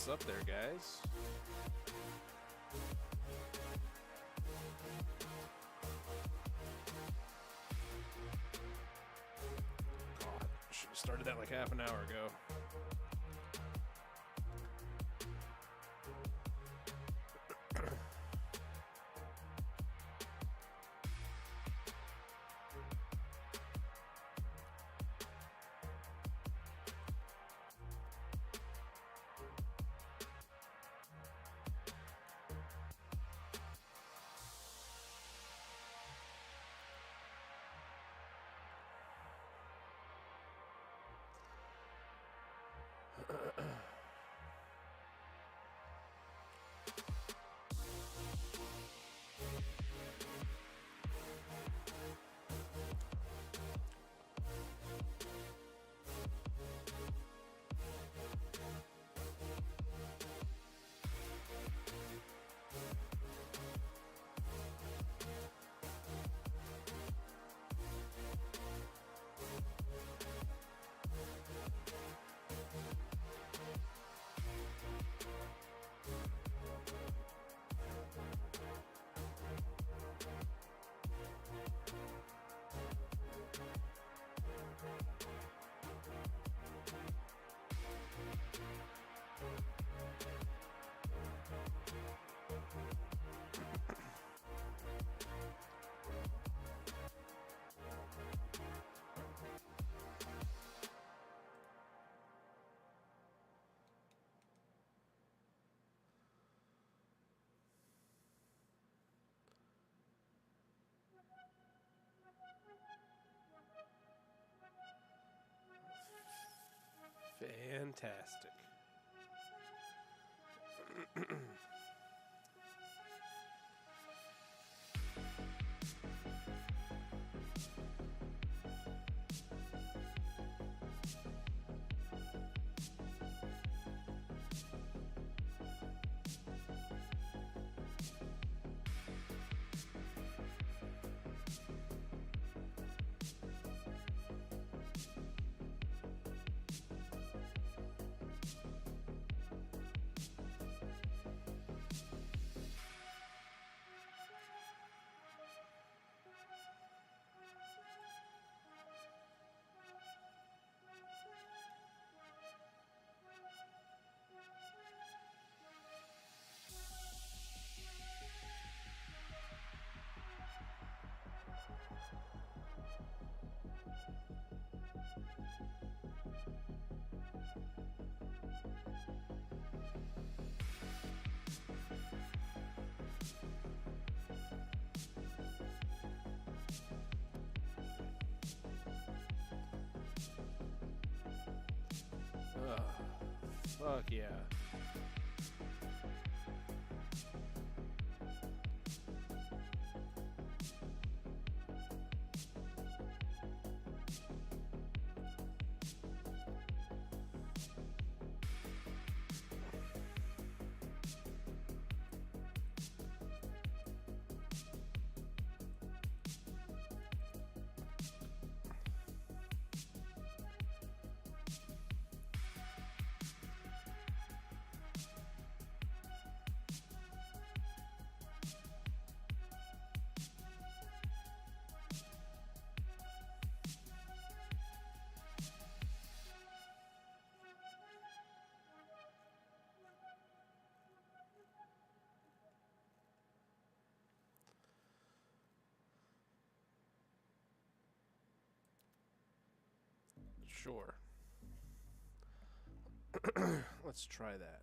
What's up there, guys? God, should have started that like half an hour ago. Fantastic. Fuck yeah. Sure. Let's try that.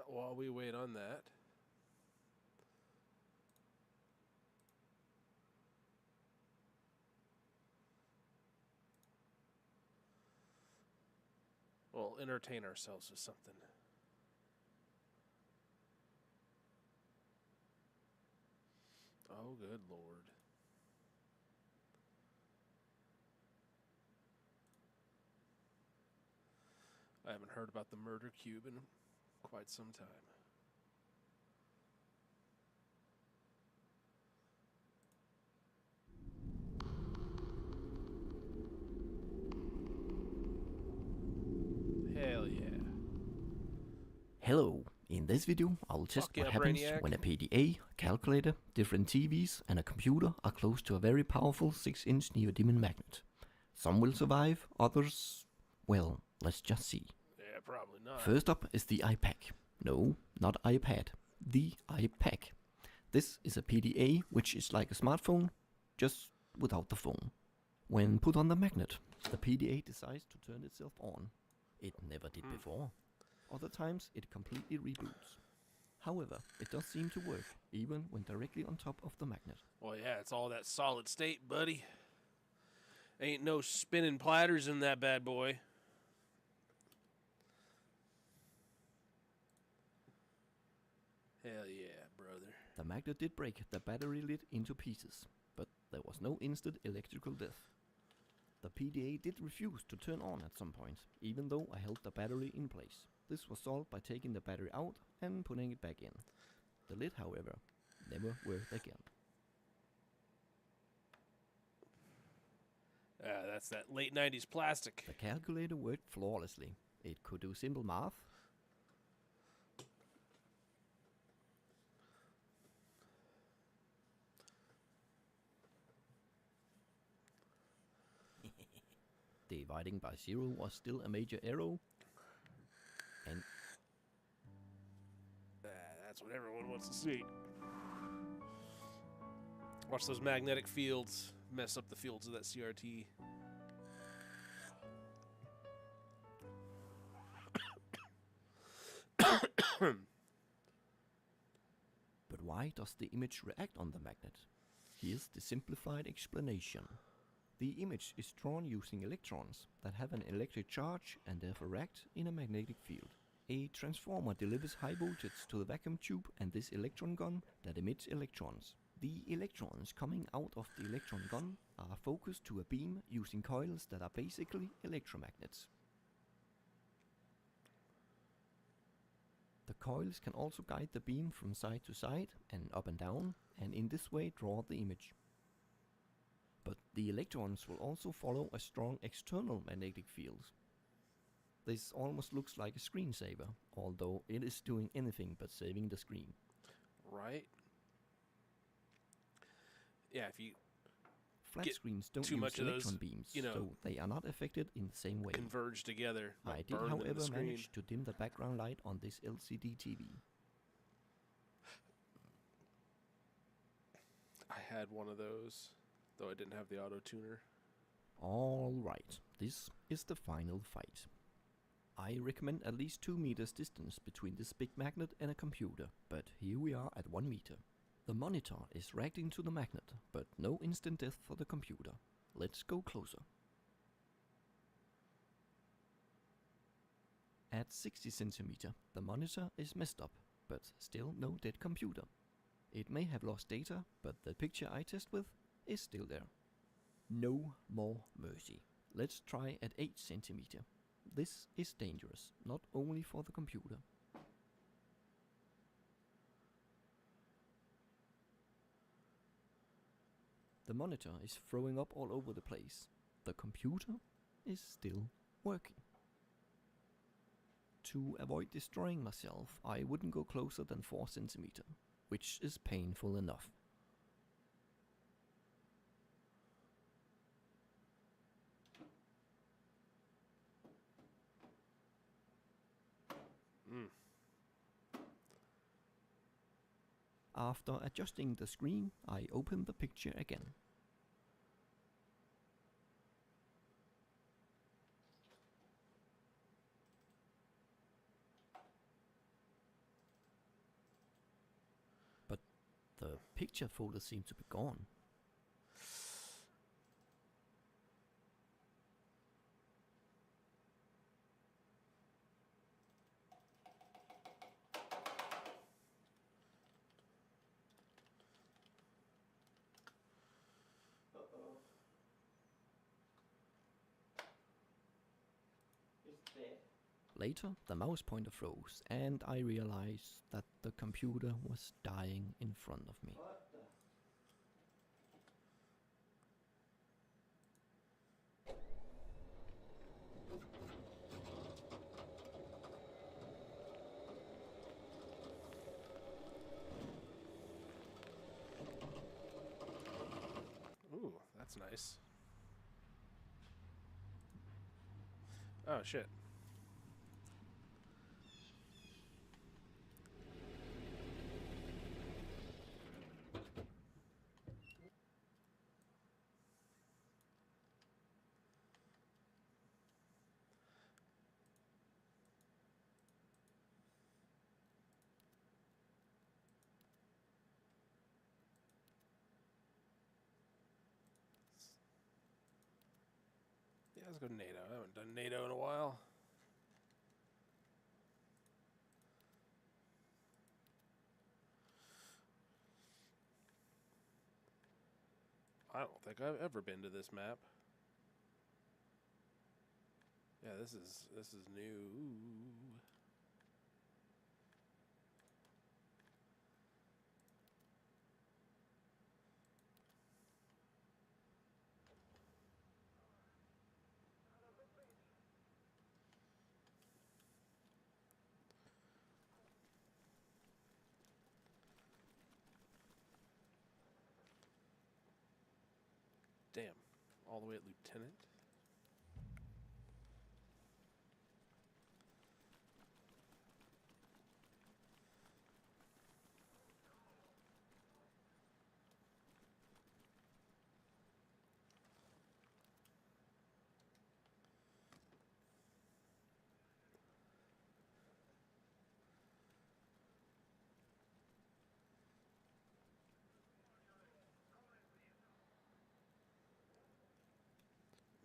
While we wait on that, we'll entertain ourselves with something. Oh, good Lord. I haven't heard about the murder cube in quite some time. Hell yeah. Hello, in this video I'll test Fuck yeah, what happens Brainiac. when a PDA, calculator, different TVs and a computer are close to a very powerful 6-inch neodymium magnet. Some will survive, others, well, let's just see. Yeah, probably not. First up is the iPack. No, not iPad, the iPack. This is a PDA which is like a smartphone, just without the phone. When put on the magnet, the PDA decides to turn itself on. It never did before. Other times it completely reboots. However, it does seem to work, even when directly on top of the magnet. Well, yeah, it's all that solid state, buddy. Ain't no spinning platters in that bad boy. Hell yeah, brother. The magnet did break the battery lid into pieces, but there was no instant electrical death. The PDA did refuse to turn on at some point, even though I held the battery in place. This was solved by taking the battery out and putting it back in. The lid, however, never worked again. That's that late 90s plastic. The calculator worked flawlessly. It could do simple math, dividing by 0 was still a major error, and That's what everyone wants to see. Watch those magnetic fields mess up the fields of that CRT. but why does the image react on the magnet? Here's the simplified explanation. The image is drawn using electrons that have an electric charge and therefore react in a magnetic field. A transformer delivers high voltage to the vacuum tube and this electron gun that emits electrons. The electrons coming out of the electron gun are focused to a beam using coils that are basically electromagnets. The coils can also guide the beam from side to side and up and down, and in this way draw the image. But the electrons will also follow a strong external magnetic field. This almost looks like a screensaver, although it is doing anything but saving the screen. Right? Yeah, if you Flat Get screens don't too use much of those, electron beams, you know, so they are not affected in the same way. converge together, I like did, burn however, the screen. manage to dim the background light on this LCD TV. I had one of those, though I didn't have the auto tuner. Alright, this is the final fight. I recommend at least 2 meters distance between this big magnet and a computer, but here we are at 1 meter. The monitor is reacting to the magnet, but no instant death for the computer. Let's go closer. At 60 centimeter, the monitor is messed up, but still no dead computer. It may have lost data, but the picture I test with is still there. No more mercy. Let's try at 8 centimeter. This is dangerous, not only for the computer. The monitor is throwing up all over the place. The computer is still working. To avoid destroying myself, I wouldn't go closer than 4 centimeter, which is painful enough. After adjusting the screen, I open the picture again. But the picture folder seems to be gone. Later, the mouse pointer froze, and I realized that the computer was dying in front of me. Ooh, that's nice. Oh, shit. Yeah, let's go NATO. I haven't done NATO in a while. I don't think I've ever been to this map. Yeah, this is new. Damn, all the way at Lieutenant.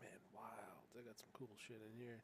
Man, wild. They got some cool shit in here.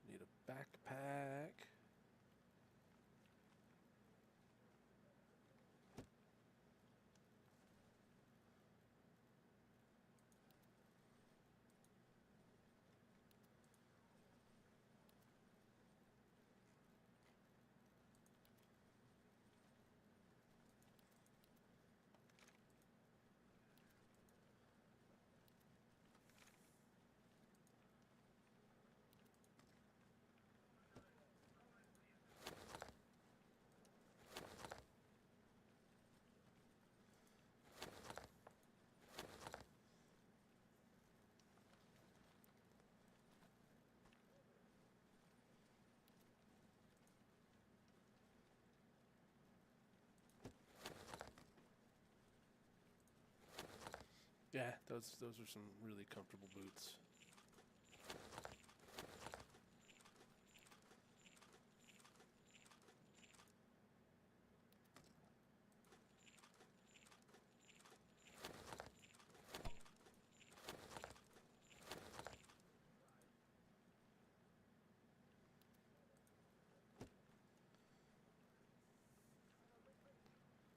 Need a backpack. Yeah, those are some really comfortable boots.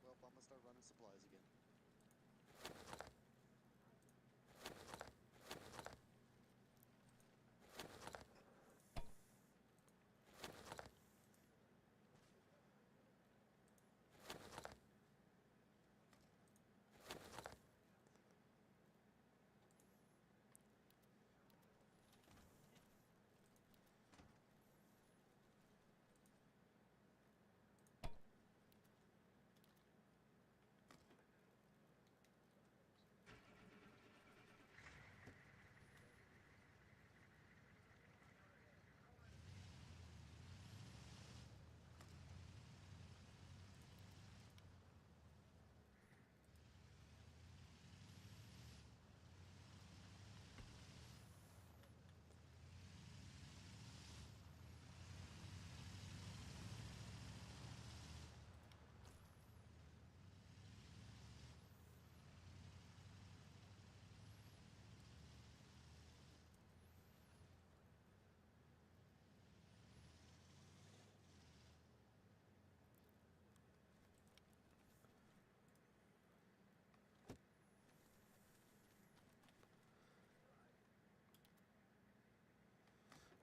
Well, I'm gonna start running supplies again.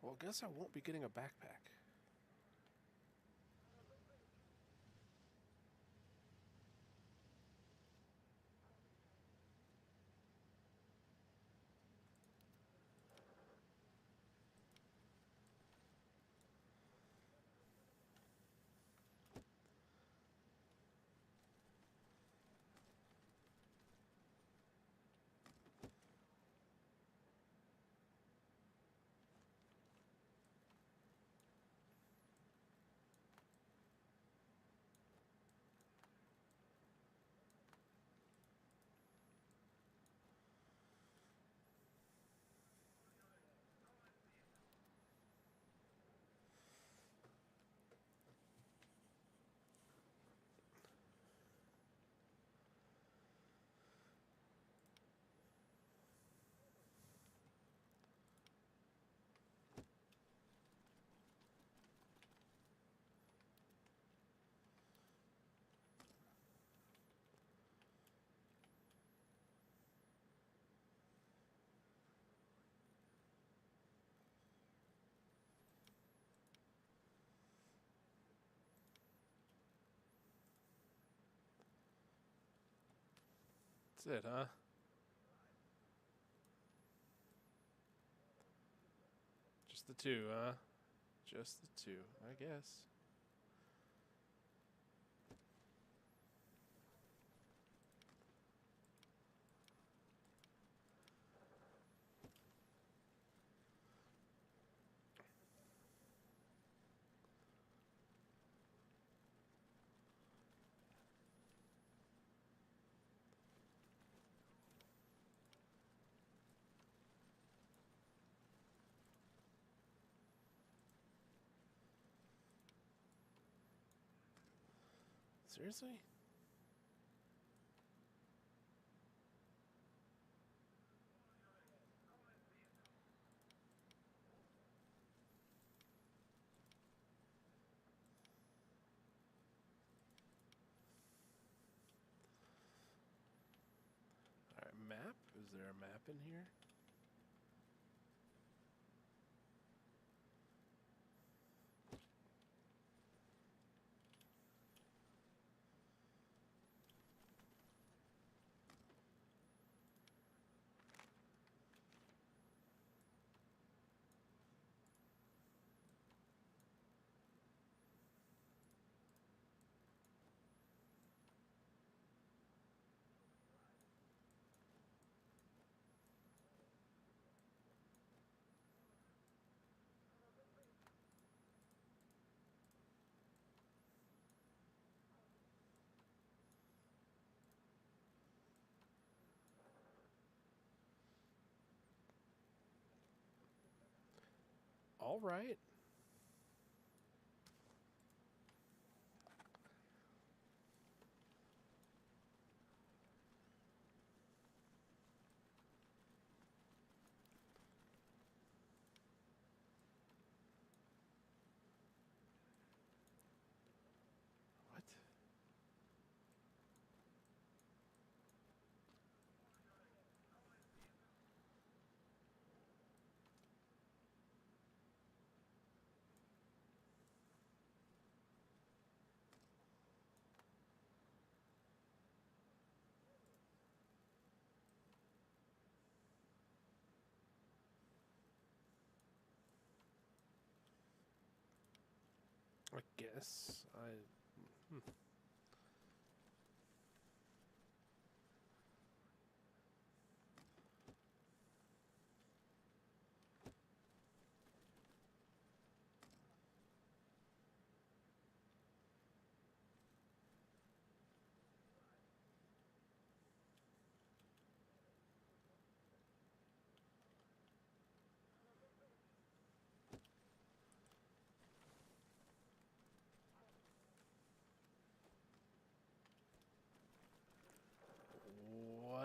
Well, I guess I won't be getting a backpack. That's it, huh? Just the two, huh? Just the two, I guess. Seriously? Alright, map? Is there a map in here? Alright. What? I guess I. Hmm.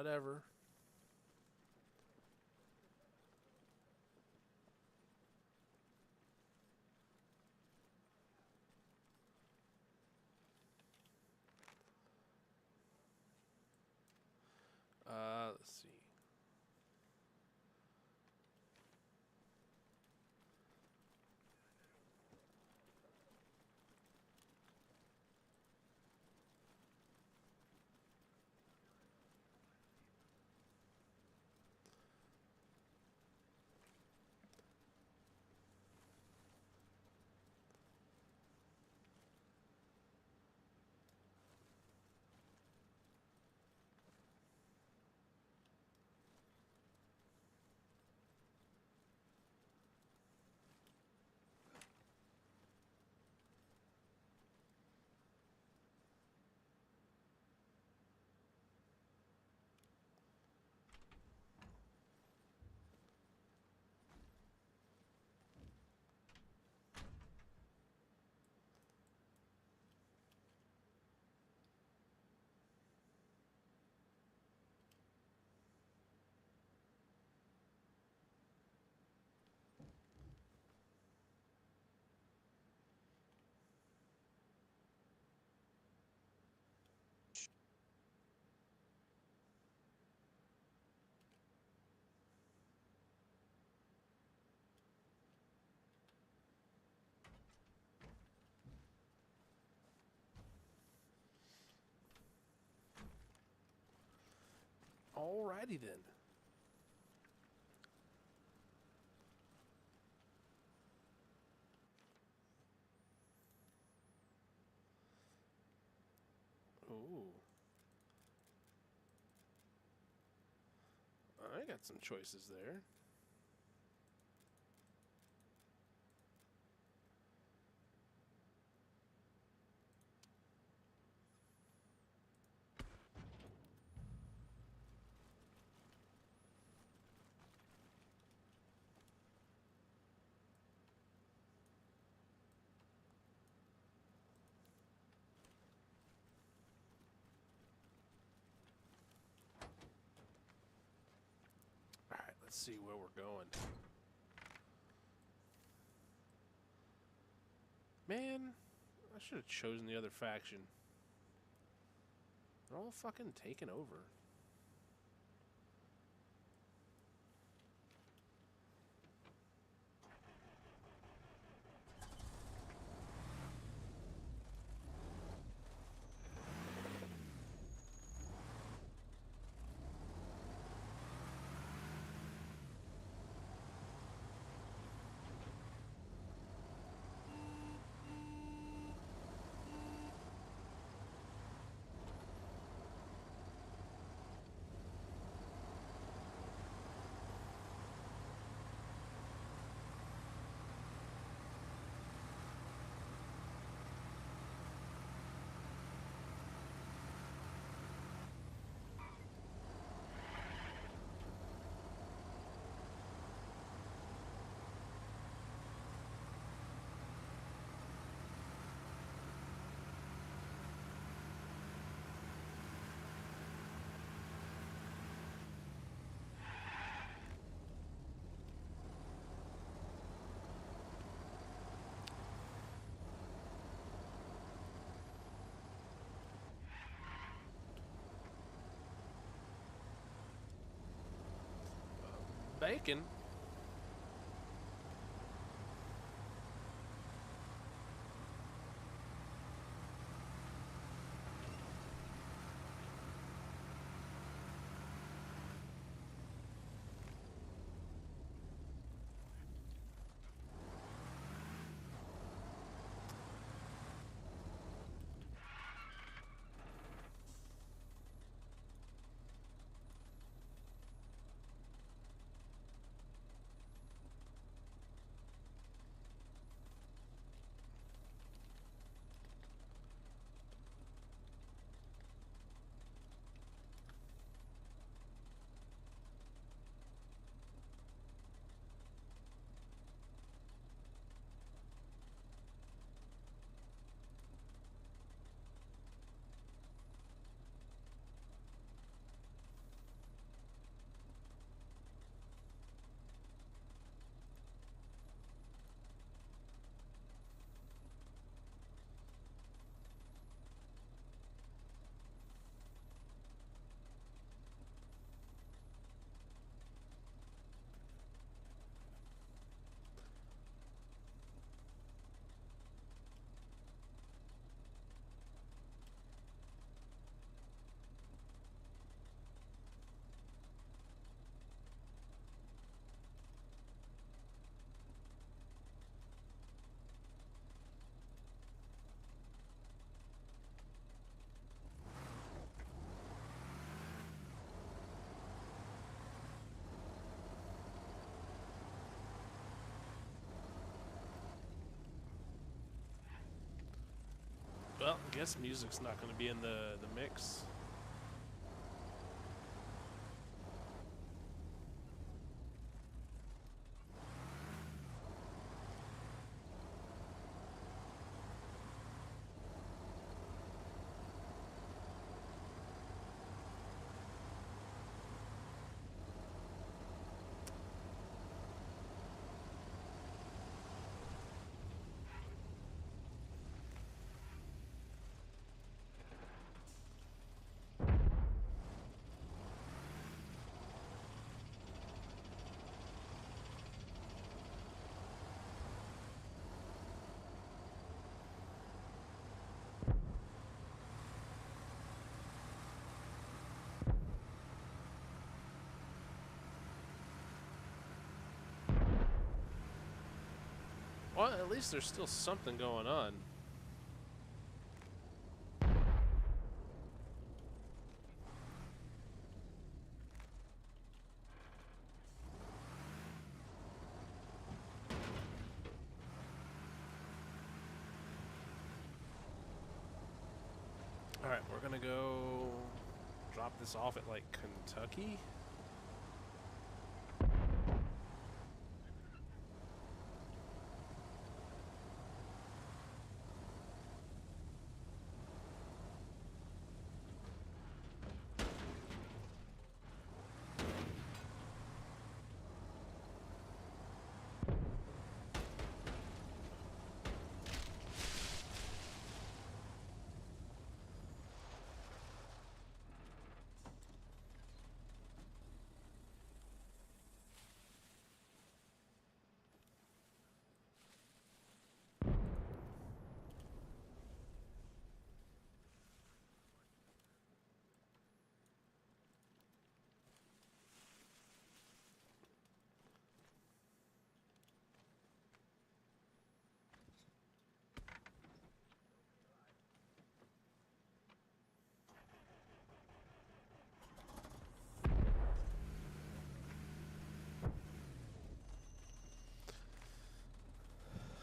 Whatever. Let's see. Alrighty then. Ooh. I got some choices there. Alright, let's see where we're going. Man, I should have chosen the other faction. They're all fucking taken over. Bacon. Well, I guess music's not going to be in the mix. Well, at least there's still something going on. All right, we're gonna go drop this off at like Kentucky.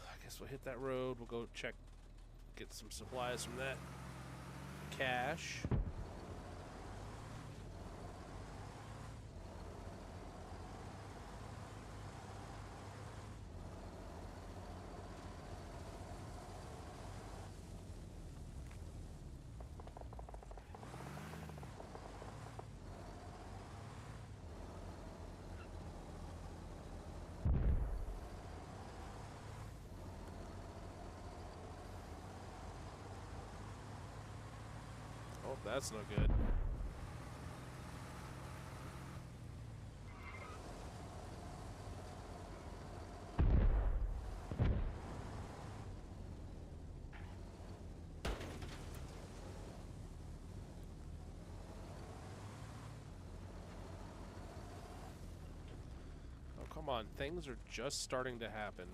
I guess we'll hit that road. We'll go check, get some supplies from that cache. Oh, that's no good. Oh, come on. Things are just starting to happen.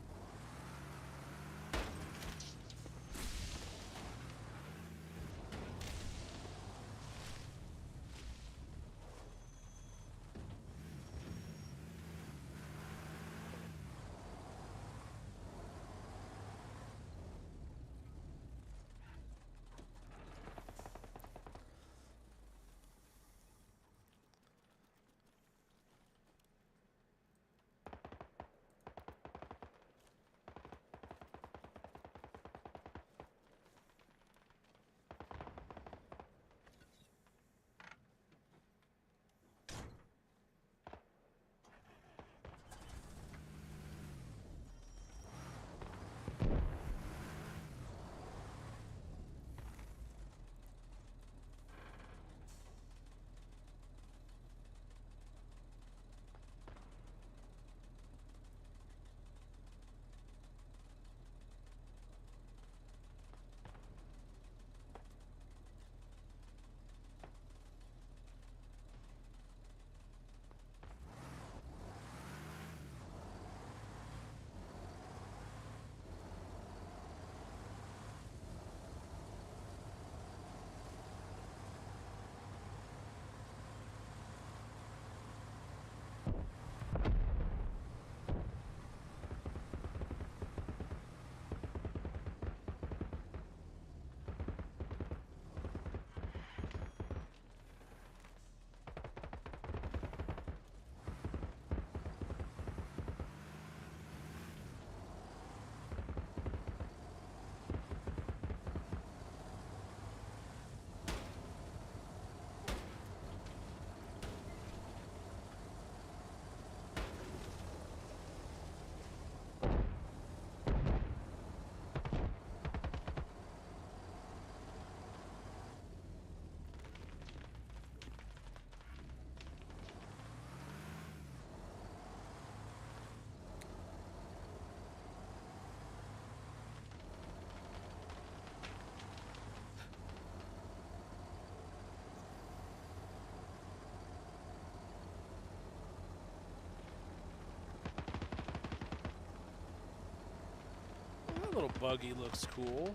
little buggy looks cool.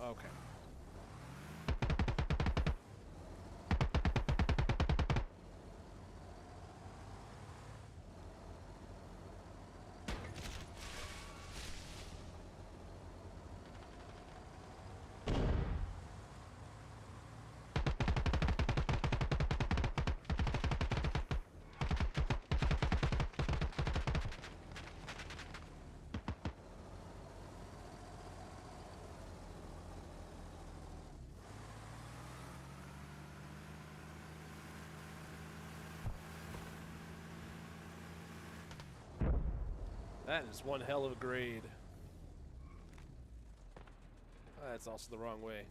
Okay. That is one hell of a grade. That's also the wrong way.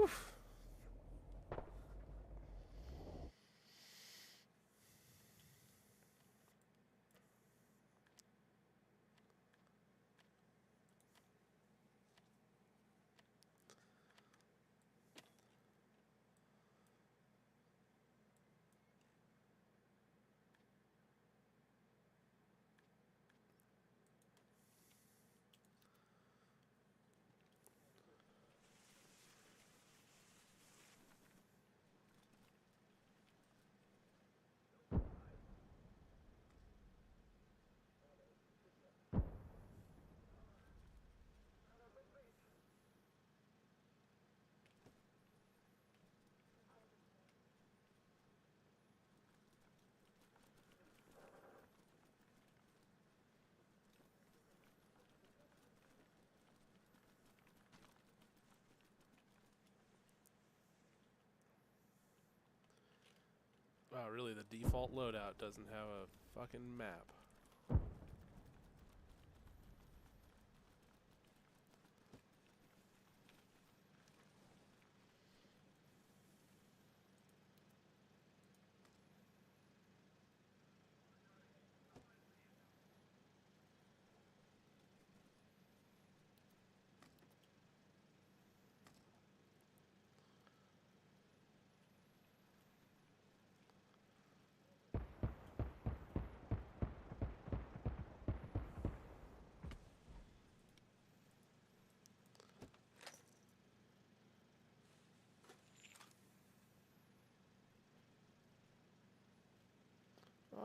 Oof. Wow, really, the default loadout doesn't have a fucking map.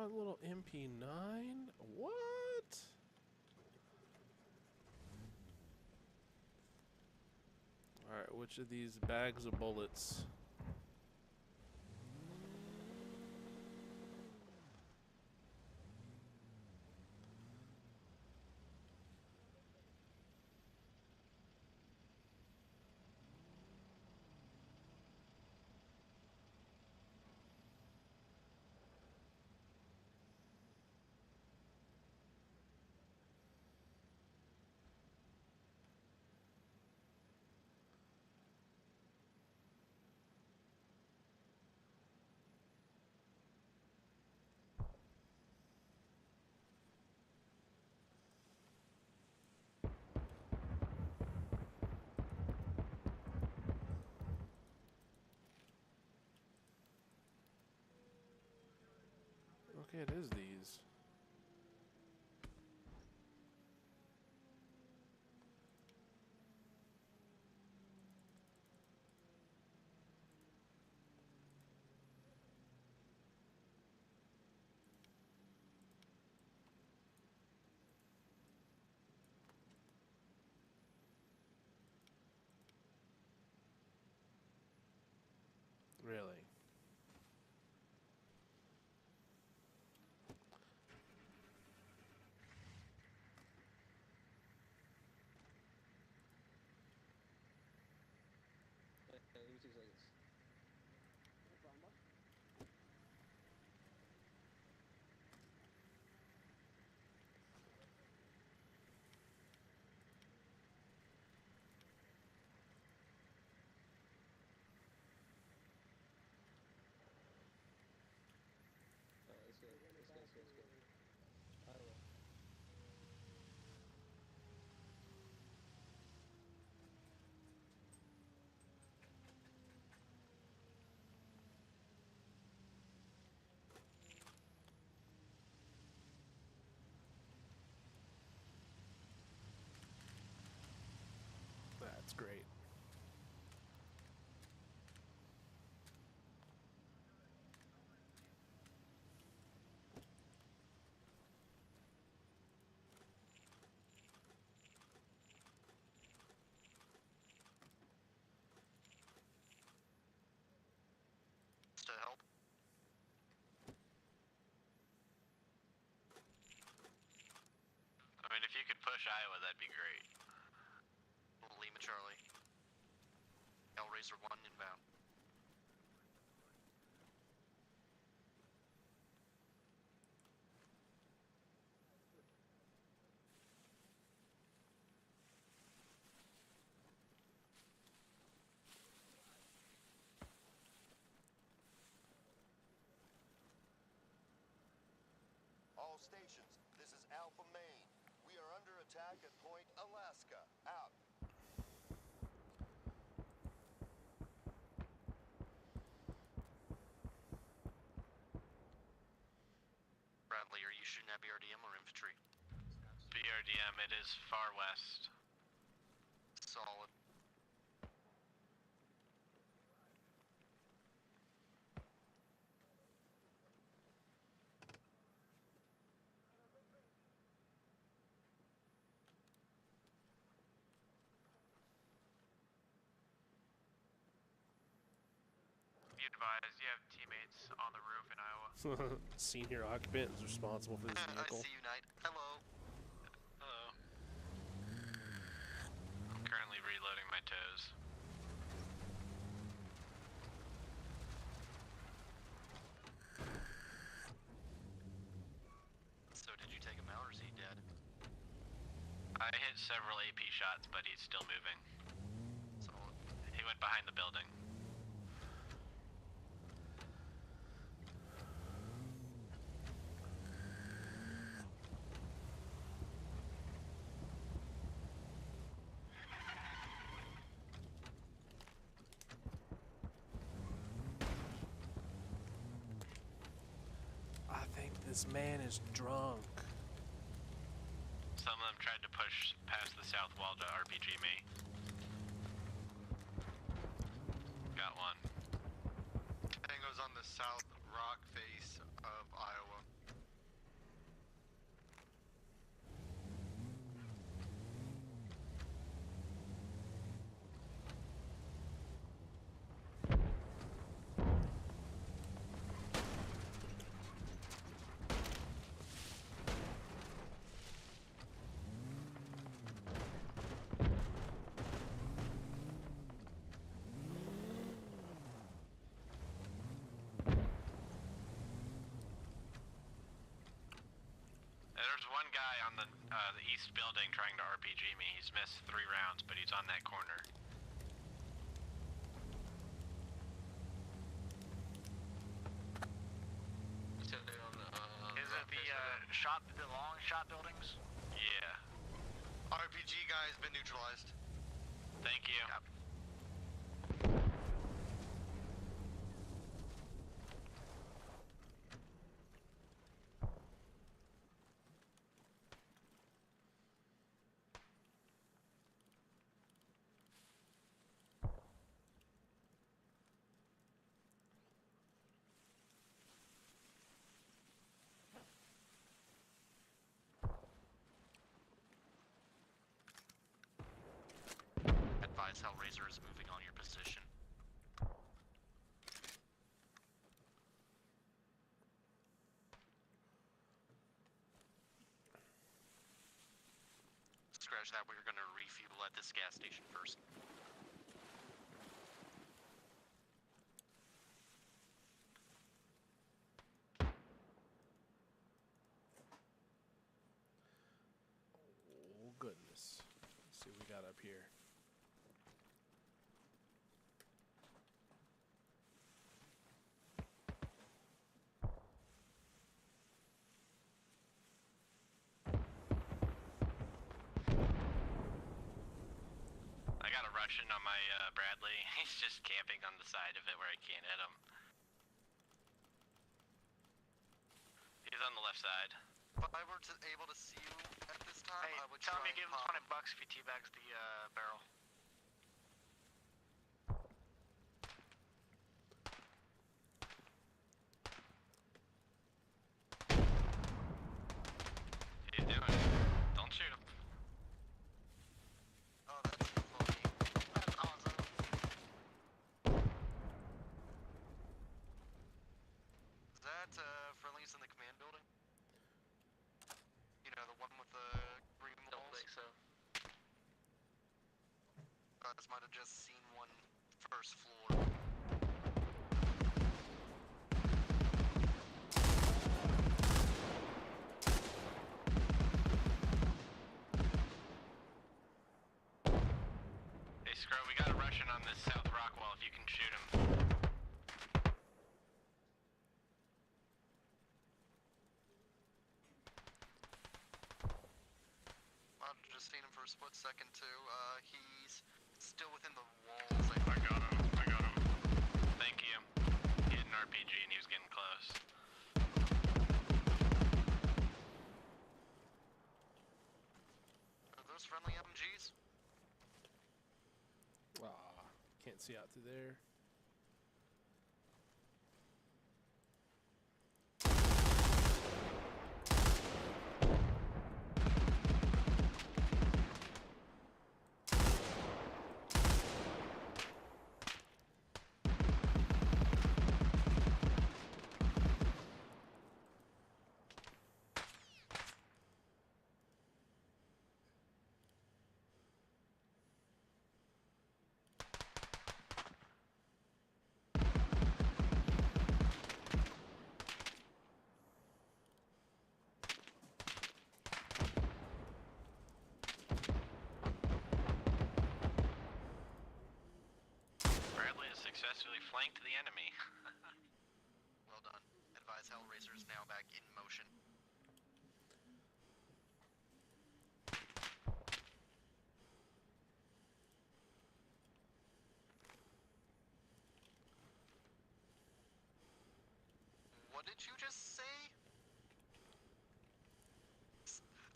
saw a little MP9. What? Alright, which of these bags of bullets? Okay, it is these. Really? Give me 2 seconds. Let's go. I will. That's great. To help. I mean, if you could push Iowa, that'd be great. Lima Charlie. Hellraiser 1 inbound. All stations, this is Alpha Maine. We are under attack at Point Alaska. Out. Bradley, are you shooting at BRDM or infantry? BRDM, it is far west. Solid. Be advised, you have teammates on the roof in Iowa. Senior occupant is responsible for this I vehicle. see you, Knight. Hello. Hello. I'm currently reloading my toes. So did you take him out or is he dead? I hit several AP shots, but he's still moving. So he went behind the building. I think this man is drunk. Some of them tried to push past the south wall to RPG me. Got one. Tango's on the south rock face of Iowa. one guy on the east building trying to RPG me. He's missed 3 rounds, but he's on that corner. You said they're on the, Is it the long shot buildings? Yeah. RPG guy has been neutralized. Thank you. Advise Hellraiser is moving on your position. Scratch that, we're gonna refuel at this gas station first. Oh, goodness. Let's see what we got up here. I got a Russian on my Bradley. He's just camping on the side of it where I can't hit him. He's on the left side. If I were able to see you at this time, I would tell try him to give him and 20 bucks if he teabags the barrel. He's doing it. Don't shoot him. Oh, that's funny. That's awesome. Is that friendlies in the command building? You know, the one with the green walls? Don't think so. I just might have just seen one first floor. Hey, Scro, we got a Russian on this South Rockwall if you can shoot him. I've just seen him for a split second too. He's still within the walls. I got him. Thank you. He had an RPG and he was getting close. Are those friendly MGs? Can't see out through there. Bradley has successfully flanked the enemy. Well done. Advise Hellraiser is now back in motion. What did you just say?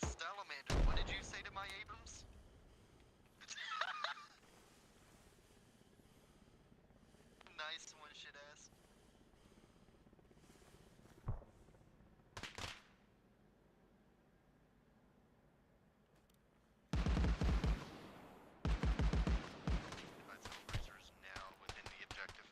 Salamander, what did you say to my Abrams? Nice one, shit ass. Advise Hellraiser is now within the objective.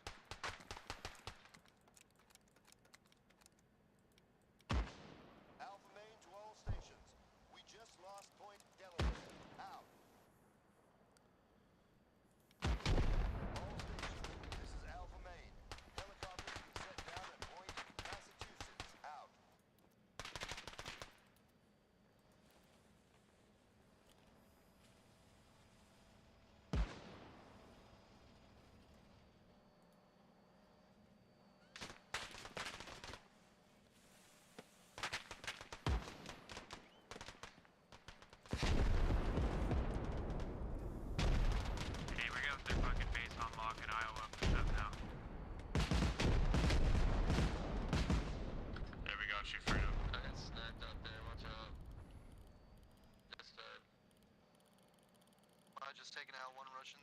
just taking out one Russian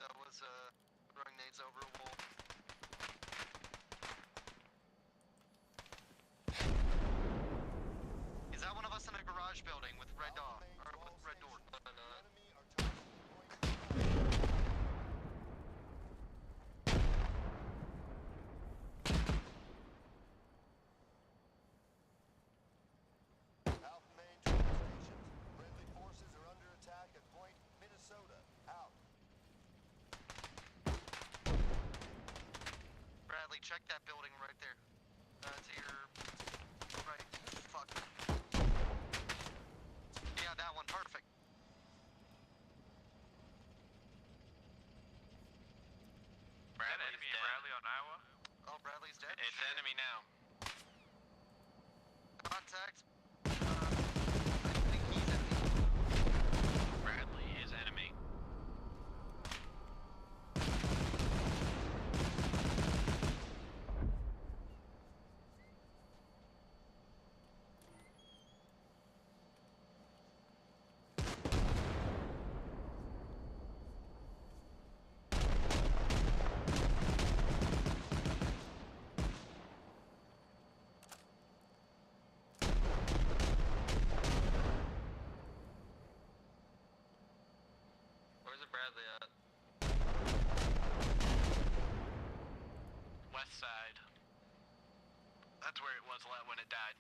that was throwing nades over a wall. Is that one of us in a garage building with red dot or with red door? The enemy are targeting point Alpha Main train stations. Friendly forces are under attack at Point Minnesota. Out. Bradley, check that building right there. To your right. Fuck. Yeah, that one. Perfect. Bradley's dead. Bradley on Iowa? Oh, Bradley's dead? It's enemy now. Contact. I think he's enemy. Bradley is enemy. Where's it Bradley at? West side. That's where it was when it died.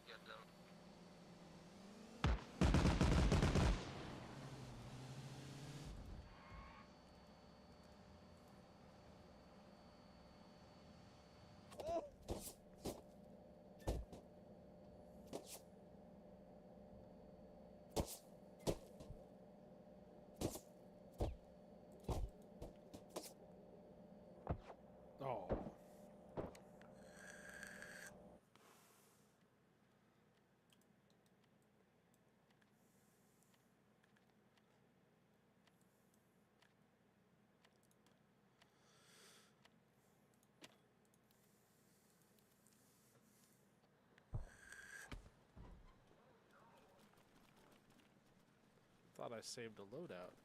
Get down. Oh. Thought I saved a loadout.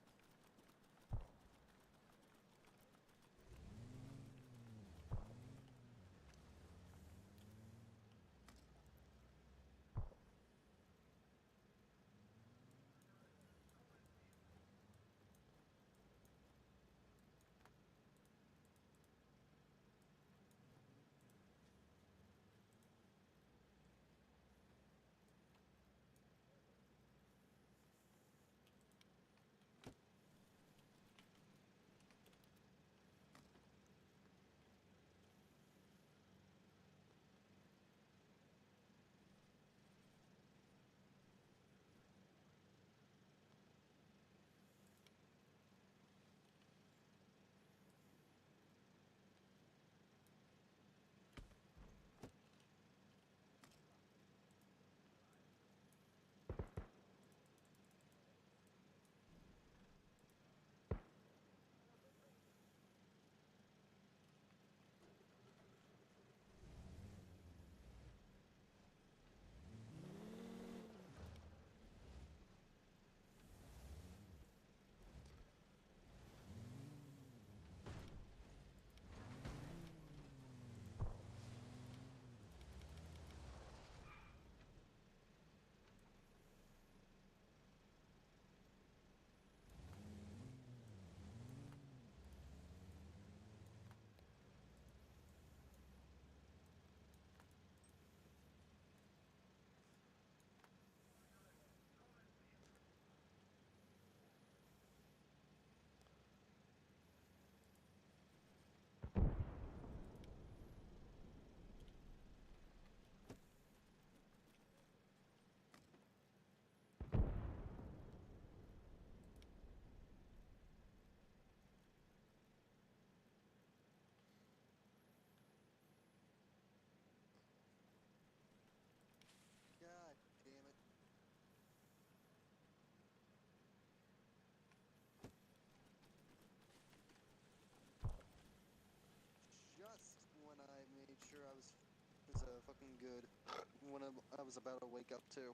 God damn it. Just when I made sure I was fucking good, when I was about to wake up too.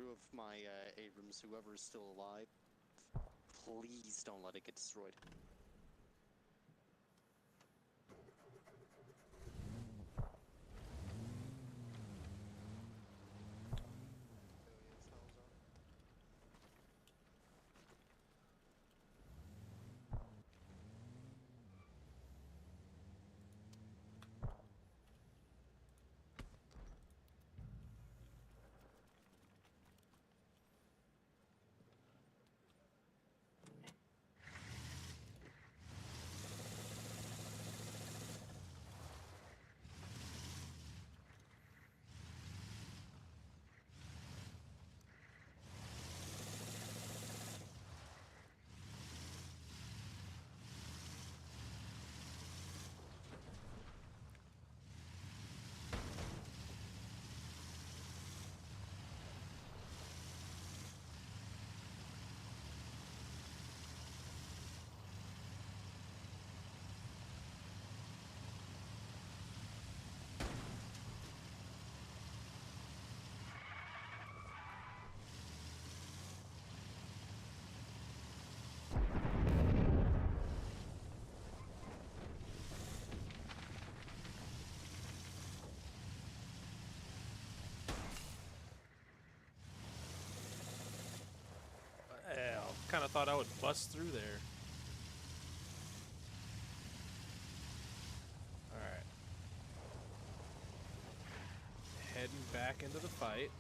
crew of my Abrams, whoever is still alive, please don't let it get destroyed. Hell, kind of thought I would bust through there. Alright. Heading back into the fight.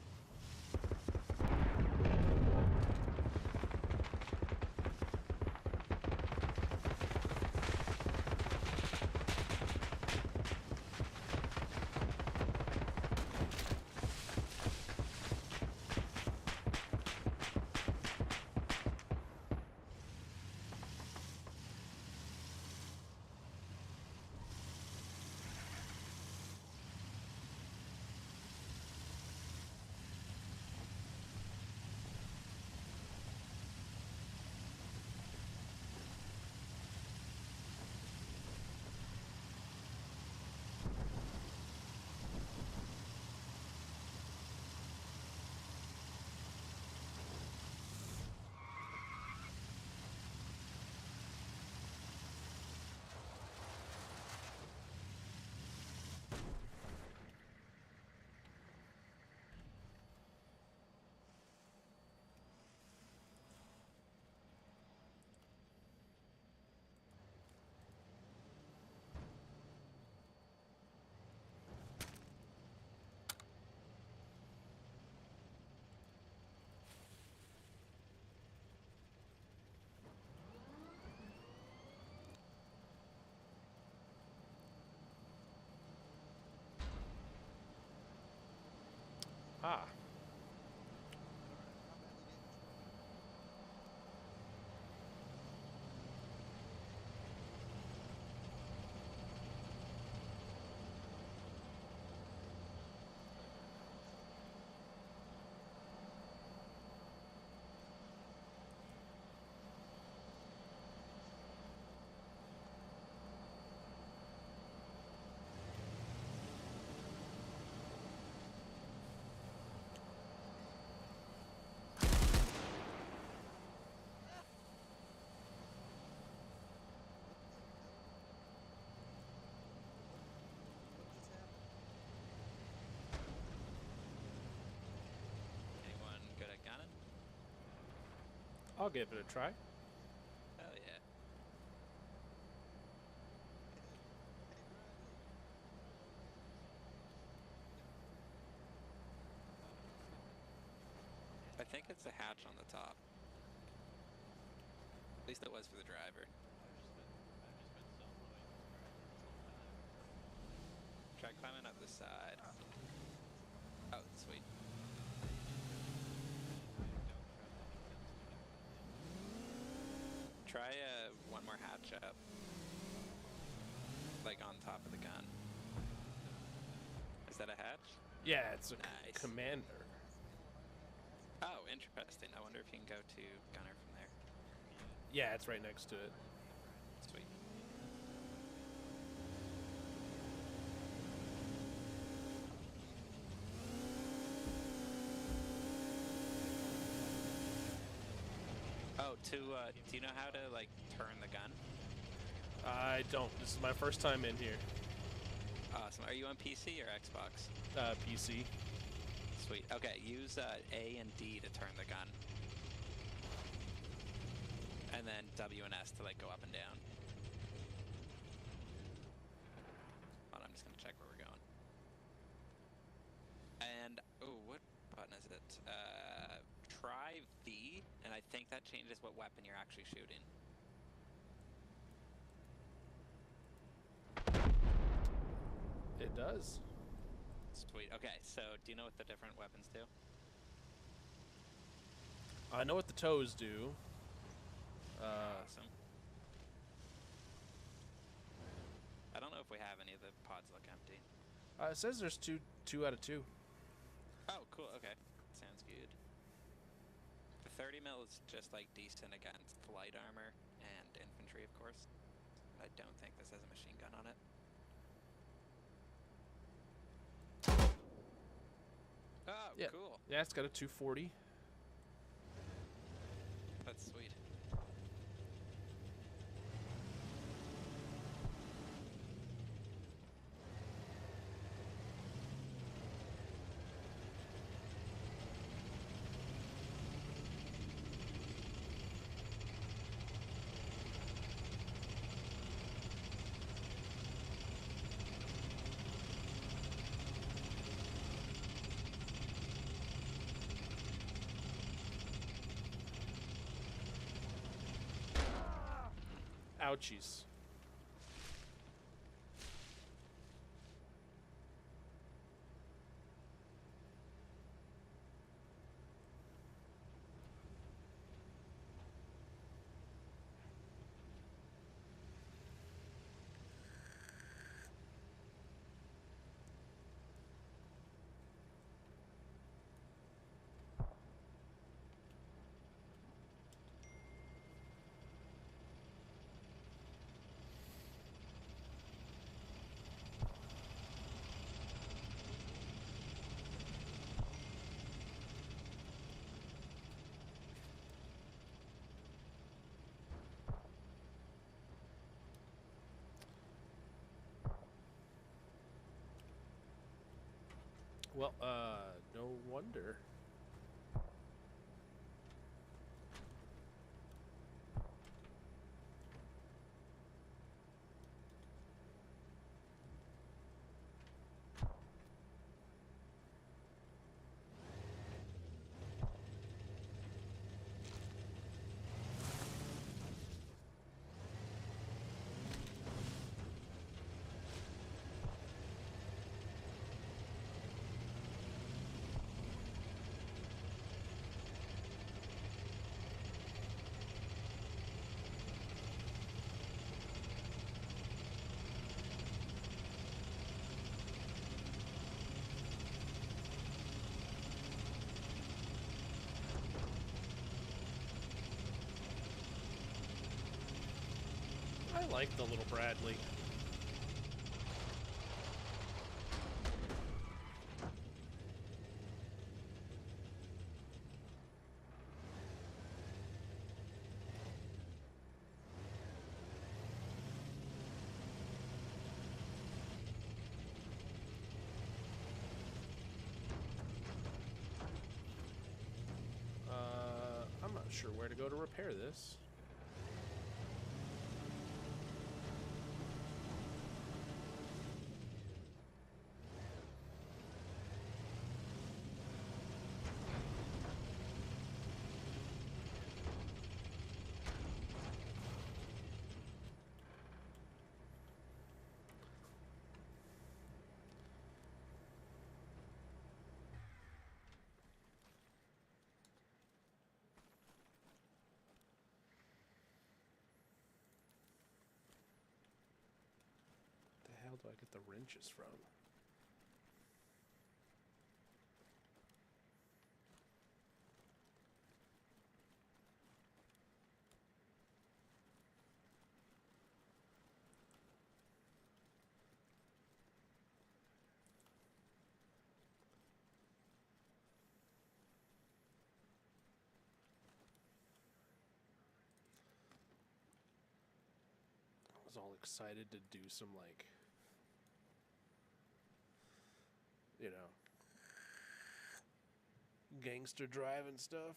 Ah. Anyone good at gunning? I'll give it a try. Hell yeah. I think it's a hatch on the top. At least it was for the driver. Try climbing up the side. Oh, sweet. Try one more hatch up. Like on top of the gun. Is that a hatch? Yeah, it's a Nice. commander. Oh, interesting. I wonder if you can go to gunner from there. Yeah, it's right next to it. Sweet. Oh, do you know how to like turn the gun? I don't. This is my first time in here. Awesome. Are you on PC or Xbox? PC. Sweet. Okay, use A and D to turn the gun. And then W and S to like go up and down. Hold on, I'm just gonna check where we're going. And, oh, what button is it? Try V, and I think that changes what weapon you're actually shooting. It does. Sweet. Okay, so do you know what the different weapons do? I know what the toes do. Awesome. I don't know if we have any of the pods look empty. It says there's two out of 2. Oh, cool. Okay. Sounds good. The 30 mil is just like decent against light armor and infantry, of course. I don't think this has a machine gun on it. Oh, Yeah. cool. Yeah, it's got a 240. That's sweet. Ouchies. Well, no wonder. I like the little Bradley. I'm not sure where to go to repair this. The hell do I get the wrenches from? was all excited to do some, like, you know, gangster driving stuff.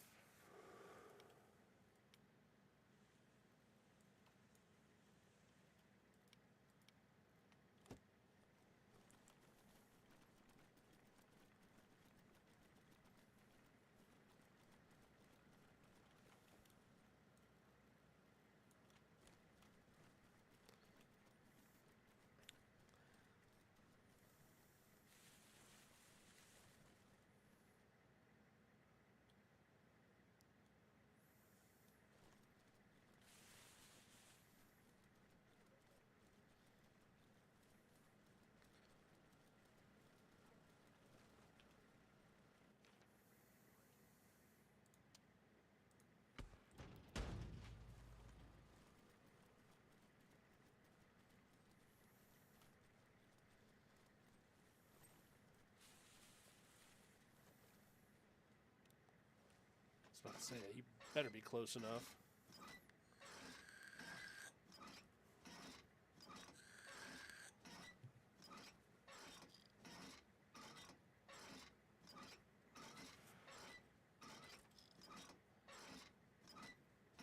I was about to say, you better be close enough.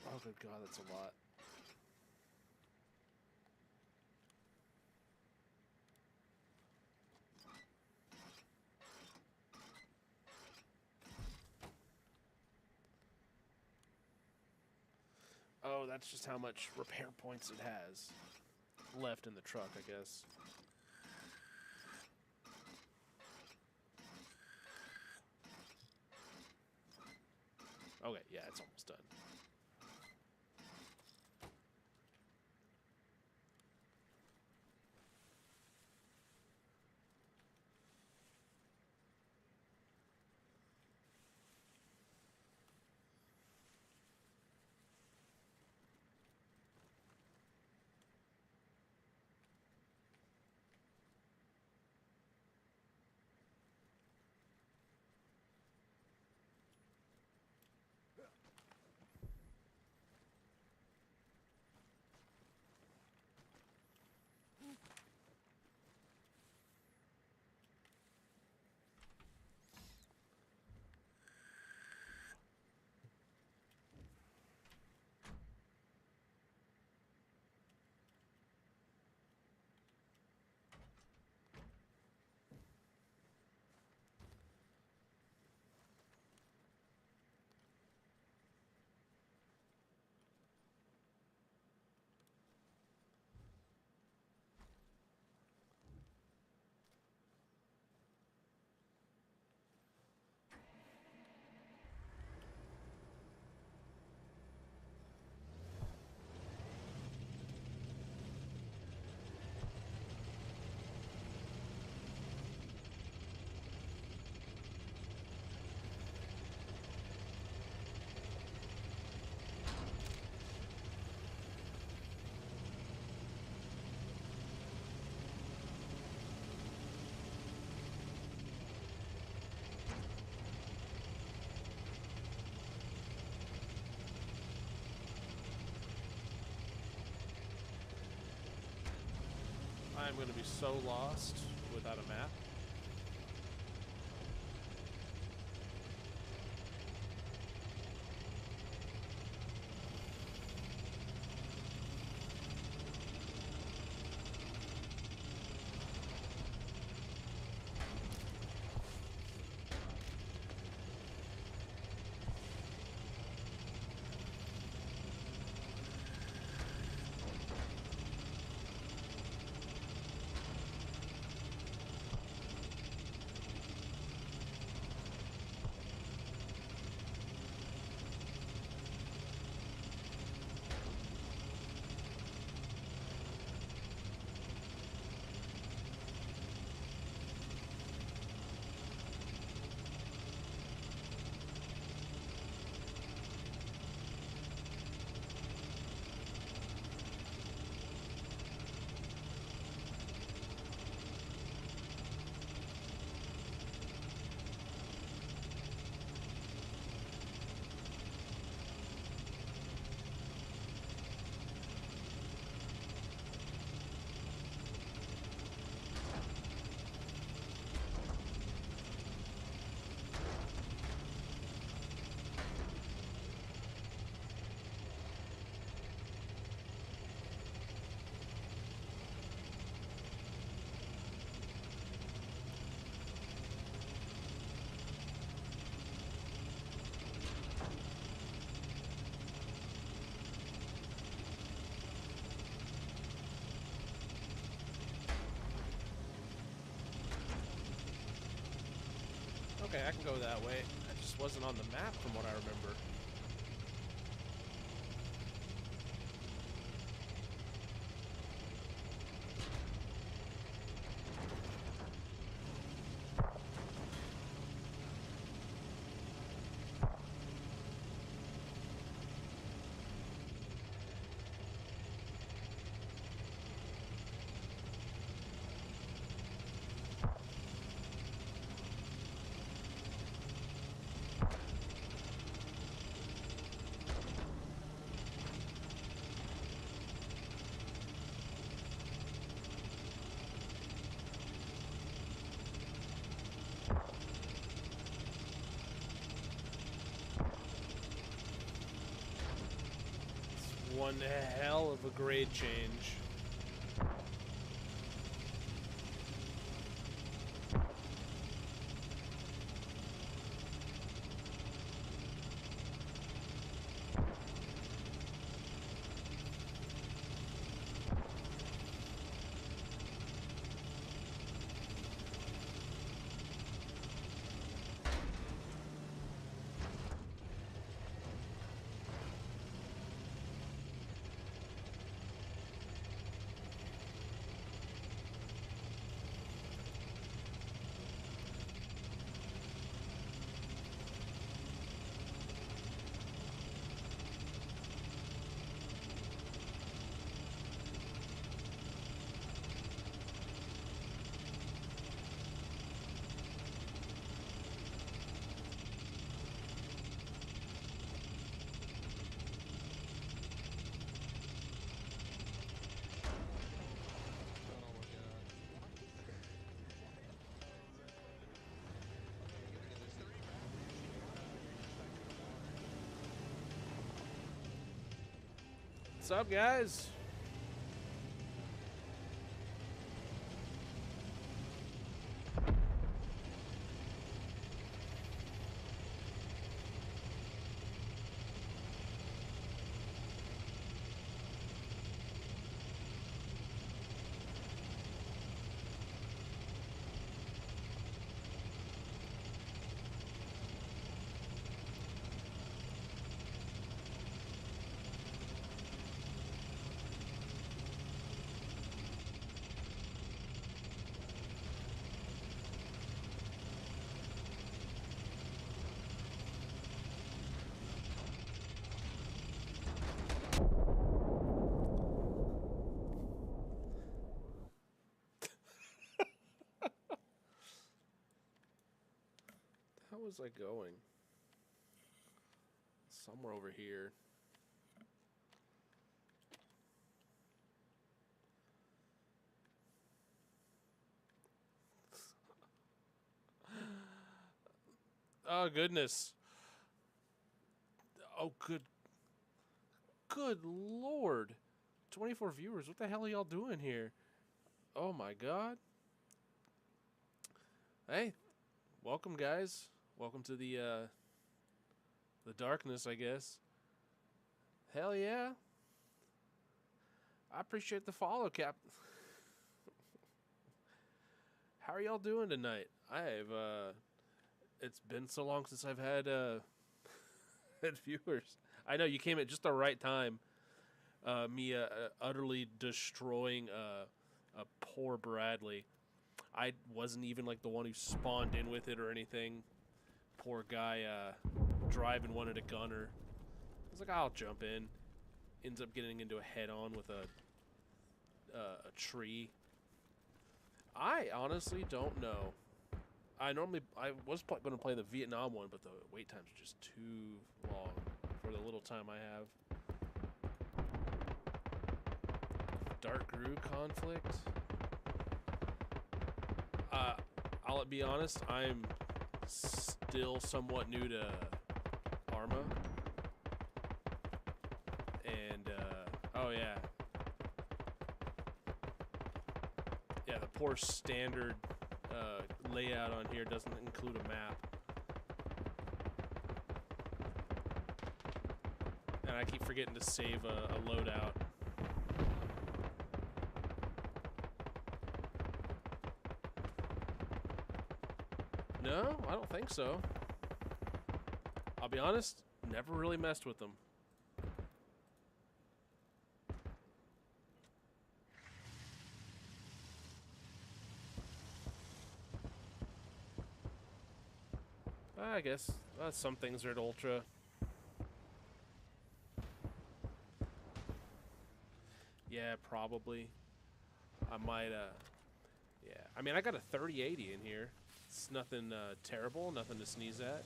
Oh, good God, that's a lot. Oh, that's just how much repair points it has left in the truck, I guess. Okay, yeah, it's almost done. I'm going to be so lost without a map. Okay, I can go that way. I just wasn't on the map from what I remember. One hell of a grade change. What's up, guys? How was I going? Somewhere over here. Oh, goodness. Oh, good Lord. 24 viewers. What the hell are y'all doing here? Oh, my God. Hey, welcome, guys. Welcome to the darkness, I guess. Hell yeah. I appreciate the follow, Cap. How are y'all doing tonight? It's been so long since I've had had viewers. I know you came at just the right time. Me utterly destroying a poor Bradley. I wasn't even like the one who spawned in with it or anything. Poor guy driving wanted a gunner. I was like, I'll jump in. Ends up getting into a head-on with a tree. I honestly don't know. I was going to play the Vietnam one, but the wait time's just too long for the little time I have. Dark Grew conflict. I'll be honest, I'm still somewhat new to Arma. And, oh yeah. Yeah, the poor standard layout on here doesn't include a map. And I keep forgetting to save a loadout. No, I don't think so. I'll be honest, never really messed with them. I guess some things are at Ultra. Yeah, probably. I might, yeah. I mean, I got a 3080 in here. It's nothing terrible, nothing to sneeze at.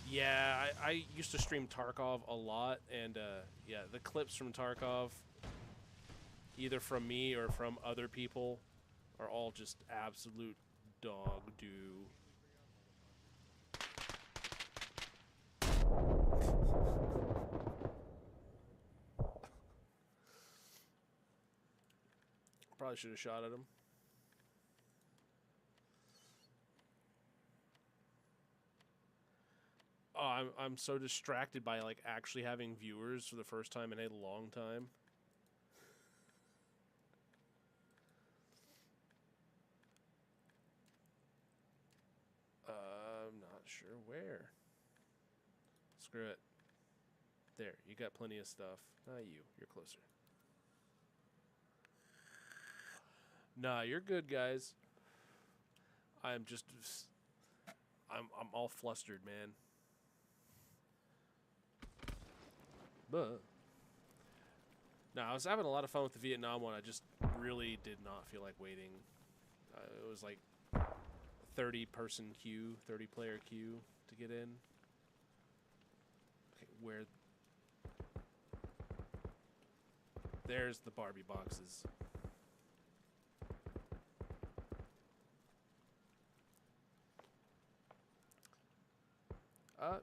Yeah, I used to stream Tarkov a lot, and yeah, the clips from Tarkov, either from me or from other people, are all just absolute dog do. Probably should have shot at him. Oh, I'm so distracted by like actually having viewers for the first time in a long time. I'm not sure where. Screw it. There, you got plenty of stuff. You're closer. Nah, you're good, guys. I'm all flustered, man. But no, I was having a lot of fun with the Vietnam one. I just really did not feel like waiting. It was like 30-person queue, 30-player queue to get in. Okay, where? There's the Barbie boxes.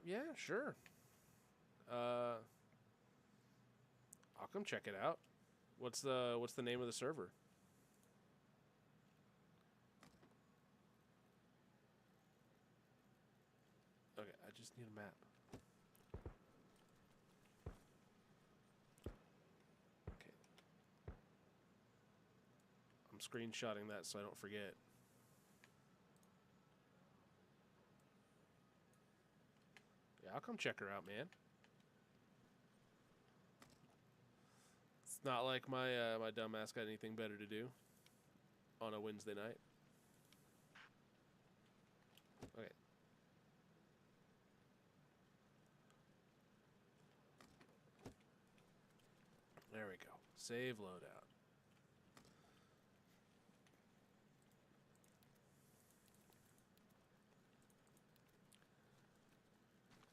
Yeah, sure. I'll come check it out. What's the name of the server? Okay, I just need a map. Okay. I'm screenshotting that so I don't forget. Yeah, I'll come check her out, man. It's not like my my dumbass got anything better to do on a Wednesday night. Okay. There we go. Save loadout.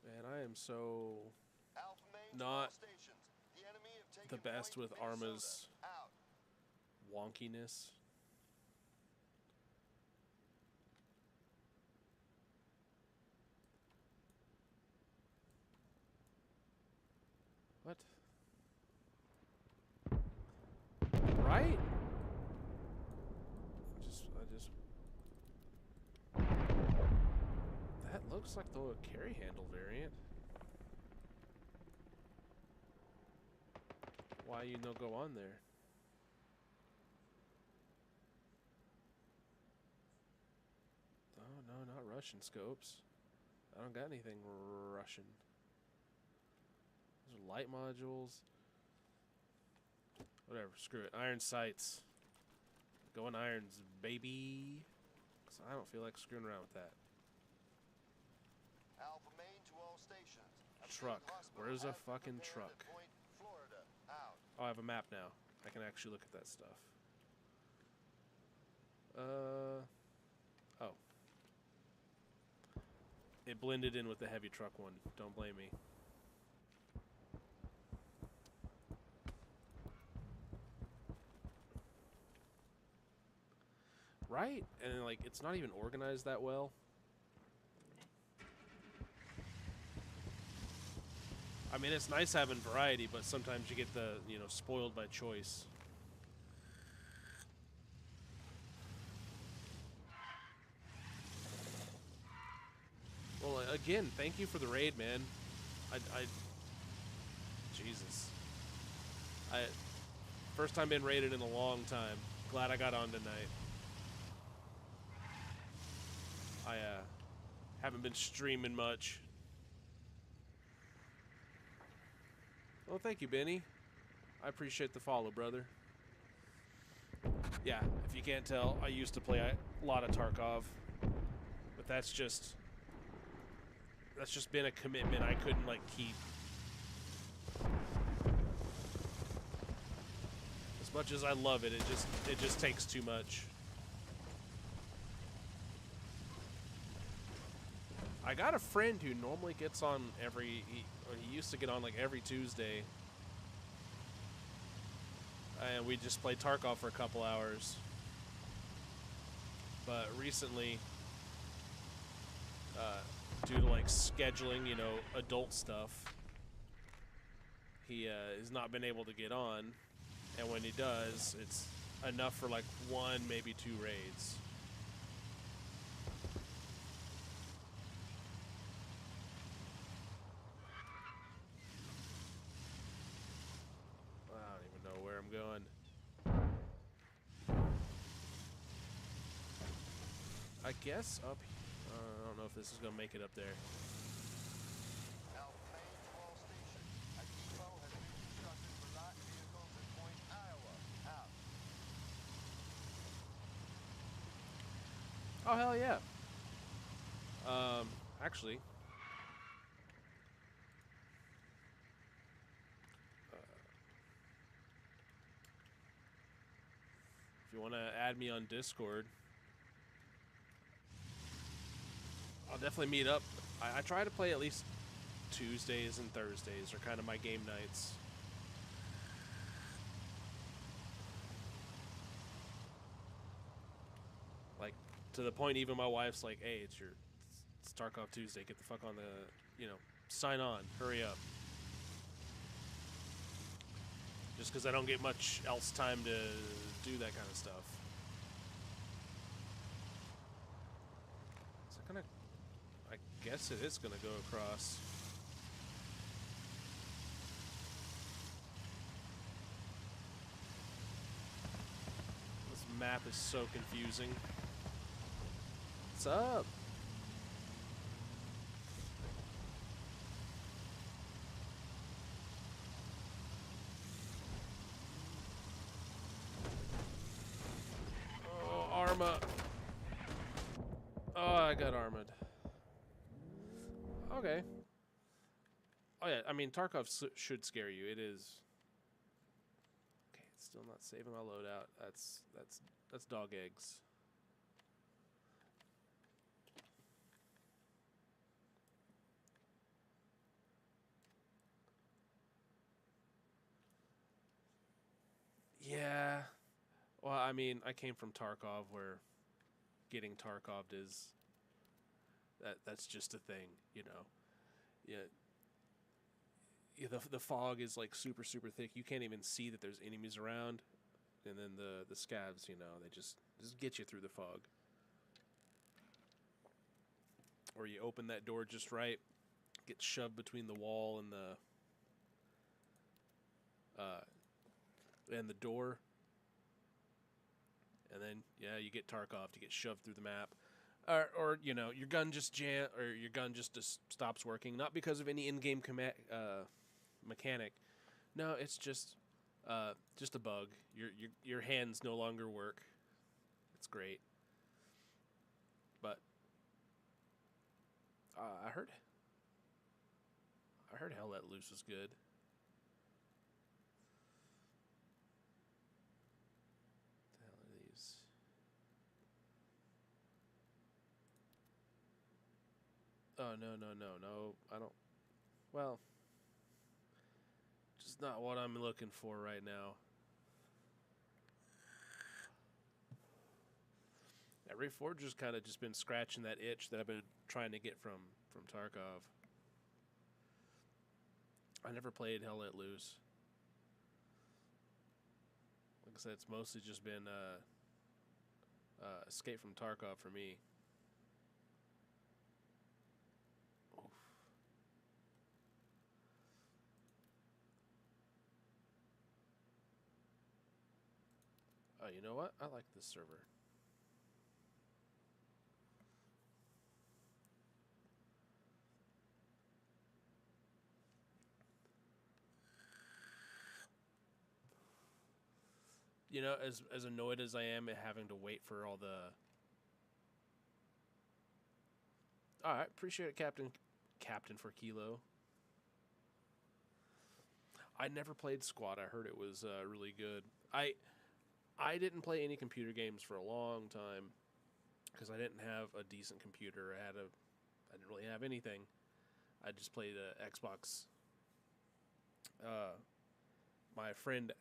Man, I am so not the best with Arma's wonkiness. What? Right? I just. That looks like the carry handle variant. Why you no go on there? Oh, no, not Russian scopes. I don't got anything Russian. Those are light modules. Whatever, screw it. Iron sights. Going irons, baby. 'Cause I don't feel like screwing around with that. Alpha Main to all stations. Truck. Where's a fucking truck? Point, Florida. Out. Oh, I have a map now. I can actually look at that stuff. Oh. It blended in with the heavy truck one. Don't blame me. Right? And like, it's not even organized that well. I mean, it's nice having variety, but sometimes you get the, spoiled by choice. Well, again, thank you for the raid, man. Jesus. First time been raided in a long time. Glad I got on tonight. I haven't been streaming much. Well, thank you, Benny. I appreciate the follow, brother. Yeah, if you can't tell, I used to play a lot of Tarkov, but that's just been a commitment I couldn't like keep. As much as I love it, it just takes too much. I got a friend who normally gets on he used to get on like every Tuesday. And we just played Tarkov for a couple hours. But recently, due to like scheduling, you know, adult stuff, he has not been able to get on. And when he does, it's enough for like 1, maybe 2 raids. I don't even know where I'm going. I guess up. I don't know if this is gonna make it up there. Alpha Main to all stations. A depot has been constructed for light vehicles at Point Iowa. Out. Oh hell yeah. Actually, if you want to add me on Discord, I'll definitely meet up. I try to play at least Tuesdays and Thursdays are kind of my game nights. Like, to the point even my wife's like, hey, it's Tarkov Tuesday. Get the fuck on the, you know, sign on. Hurry up. Just because I don't get much else time to do that kind of stuff. Is it gonna... I guess it is gonna go across. This map is so confusing. What's up? Oh, Arma. Oh, I got armored. Okay. Oh yeah, I mean Tarkov should scare you. It is. Okay, it's still not saving my loadout. That's dog eggs. Yeah. Well, I mean, I came from Tarkov where getting Tarkoved is that's just a thing, you know. Yeah. Yeah, the fog is like super thick. You can't even see that there's enemies around. And then the scavs, you know, they just get you through the fog. Or you open that door just right, get shoved between the wall and the door. And then yeah, you get Tarkov to get shoved through the map. Or you know, your gun just stops working, not because of any in-game mechanic. No, it's just a bug. Your hands no longer work. It's great. But I heard Hell Let Loose is good. What the hell are these? Oh, no. I don't... Well... Just not what I'm looking for right now. Yeah, Reforger's kind of just been scratching that itch that I've been trying to get from Tarkov. I never played Hell Let Loose. Like I said, it's mostly just been Escape from Tarkov for me. Oof. Oh, you know what? I like this server. you know, as annoyed as I am at having to wait for all the. All right, appreciate it, Captain for Kilo. I never played Squad. I heard it was really good. I didn't play any computer games for a long time because I didn't have a decent computer. I didn't really have anything. I just played Xbox. My friend,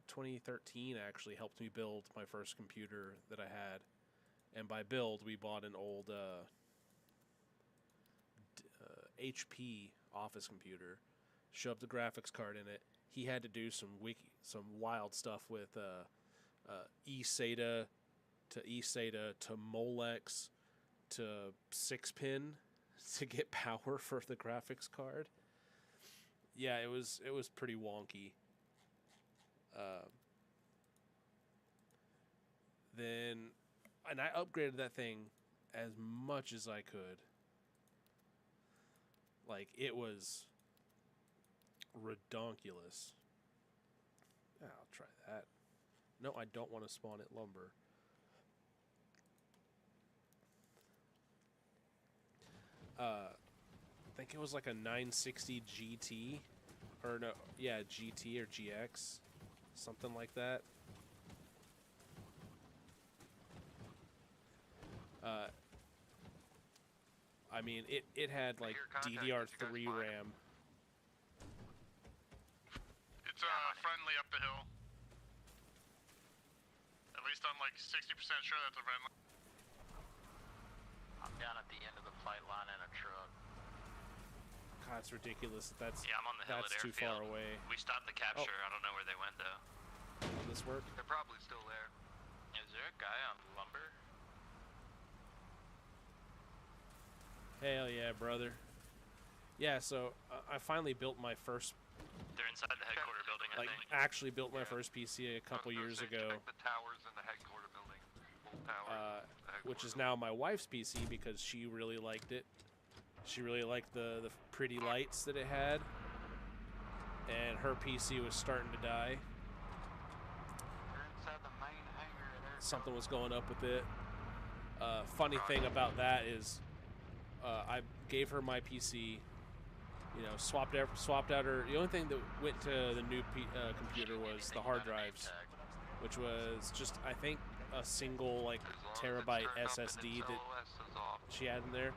2013 actually helped me build my first computer that I had, and by build we bought an old HP Office computer, shoved the graphics card in it. He had to do some wild stuff with eSATA to Molex to 6-pin to get power for the graphics card. Yeah, it was pretty wonky. And I upgraded that thing as much as I could. Like, it was redonkulous. Yeah, I'll try that. No, I don't want to spawn at lumber. I think it was like a 960 GT. Or no, yeah, GT or GX. Something like that. I mean, it had like DDR3 RAM. It's friendly up the hill. At least I'm like 60% sure that's a friendly. I'm down at the end of the flight line in a truck. God, it's ridiculous. That's I'm on the hill that's at too airfield. far away. We stopped the capture. I don't know where they went though. Will this work? They're probably still there. Is there a guy on lumber? Hell yeah, brother. Yeah, so I finally built my first, They're inside the headquarters building, I like, think. actually built my first PC a couple years ago. The towers in the headquarters building. Full towers. Which is now my wife's PC because she really liked it. She really liked the pretty lights that it had. And her PC was starting to die. They're inside the main hangar at airfield. Something was going up with it. Funny thing about that is I gave her my PC, you know, swapped out her. The only thing that went to the new computer was the hard drives, which was just, I think, a single like terabyte SSD that she had in there.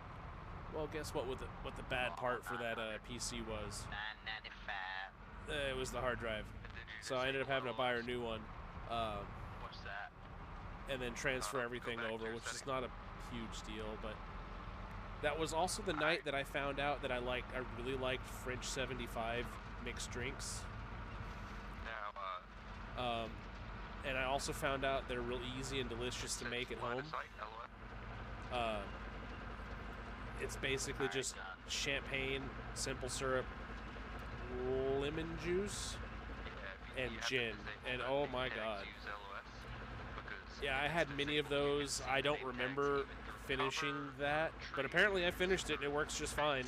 Well, guess what? What the bad part for that PC was? $9.95. It was the hard drive. So I ended up having to buy her a new one, What's that? and then transfer everything over, which is not a huge deal, but. That was also the night that I found out that I really liked French 75 mixed drinks. Now, And I also found out they're real easy and delicious to make at home. It's basically just champagne, simple syrup, lemon juice, and gin. And oh my god. Yeah, I had many of those. I don't remember finishing that, but apparently I finished it and it works just fine.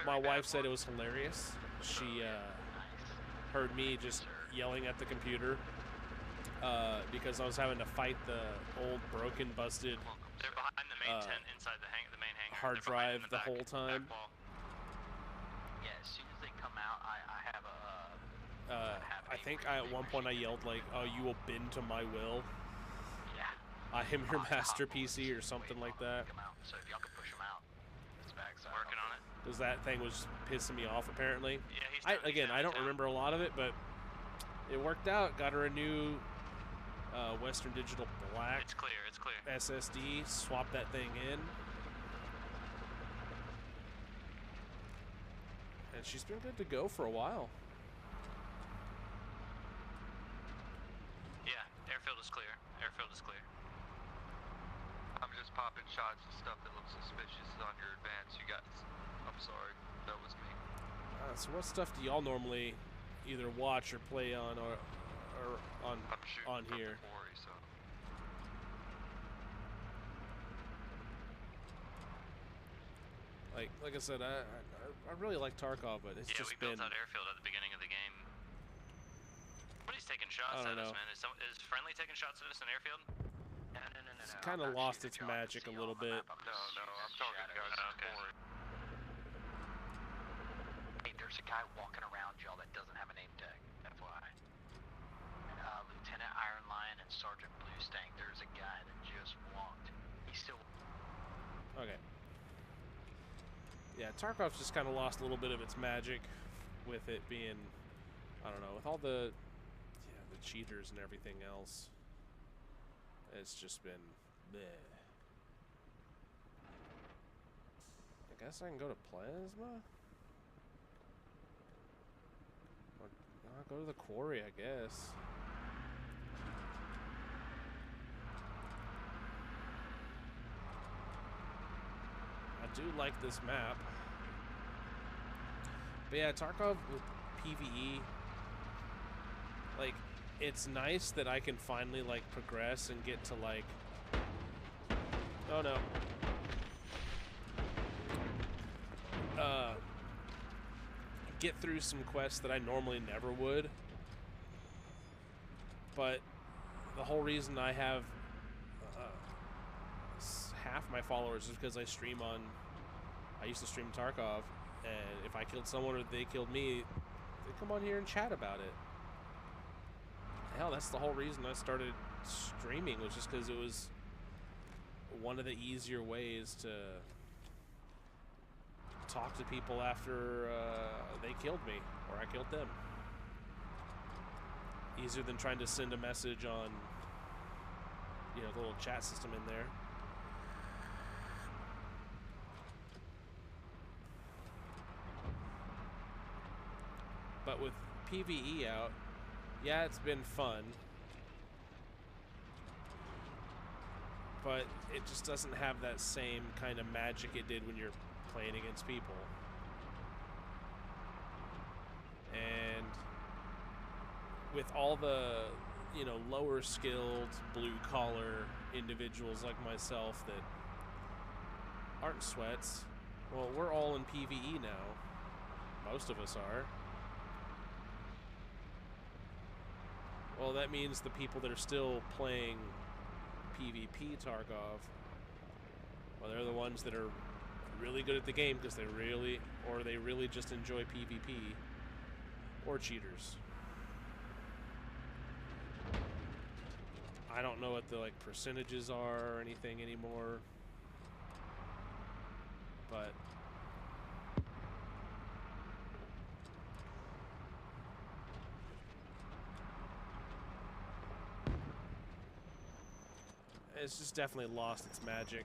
My wife said it was hilarious. She heard me just yelling at the computer because I was having to fight the old broken, busted They're behind the main tent inside the main hangar. hard They're behind drive in the back- whole time. back wall. Yeah, as soon as they come out, I have a. I think at one point I yelled like, "Oh, you will bend to my will. Yeah. I am your master PC," or something like that. Come out. So if y'all can push him out, it's backside. Working on it. Because that thing was pissing me off apparently. Yeah, he's down, he's Again, down, I he's don't down. remember a lot of it, but it worked out. Got her a new Western Digital Black It's clear. It's clear. SSD. Swapped that thing in. And she's been good to go for a while. Yeah, airfield is clear. Airfield is clear. I'm just popping shots of stuff that looks suspicious on your advance. You guys, I'm sorry, that was me. So what stuff do y'all normally either watch or play on or on I'm shooting on from here? the quarry, so. Like I said, I really like Tarkov, but it's Yeah, just we built been out airfield at the beginning of the game. Somebody's taking shots I at don't us, know. man. Is friendly taking shots at us in airfield? It's kind of lost its magic a little bit. No, I'm talking guys in the quarry. Hey, there's a guy walking around y'all that doesn't have a name tag, FYI. Lieutenant Iron Lion and Sergeant Blue Stank, there's a guy that just walked. He's still... Okay. Yeah, Tarkov's just kind of lost a little bit of its magic with it being, I don't know, with all the cheaters and everything else. It's just been bleh. I guess I can go to Plasma? Or I'll go to the quarry, I guess. I do like this map. But yeah, Tarkov with PvE, like, it's nice that I can finally, like, progress and get to, like... Oh, no. Get through some quests that I normally never would. But the whole reason I have half my followers is because I stream on... I used to stream Tarkov, and if I killed someone or they killed me, they come on here and chat about it. Hell, that's the whole reason I started streaming, was just because it was one of the easier ways to talk to people after they killed me or I killed them. Easier than trying to send a message on, you know, the little chat system in there. But with PvE out, yeah, it's been fun, but it just doesn't have that same kind of magic it did when you're playing against people. And with all the, you know, lower skilled, blue collar individuals like myself that aren't sweats, well, we're all in PvE now. Most of us are. Well, that means the people that are still playing PvP Tarkov, well, they're the ones that are really good at the game because they really just enjoy PvP, or cheaters. I don't know what the, like, percentages are or anything anymore, but it's just definitely lost its magic.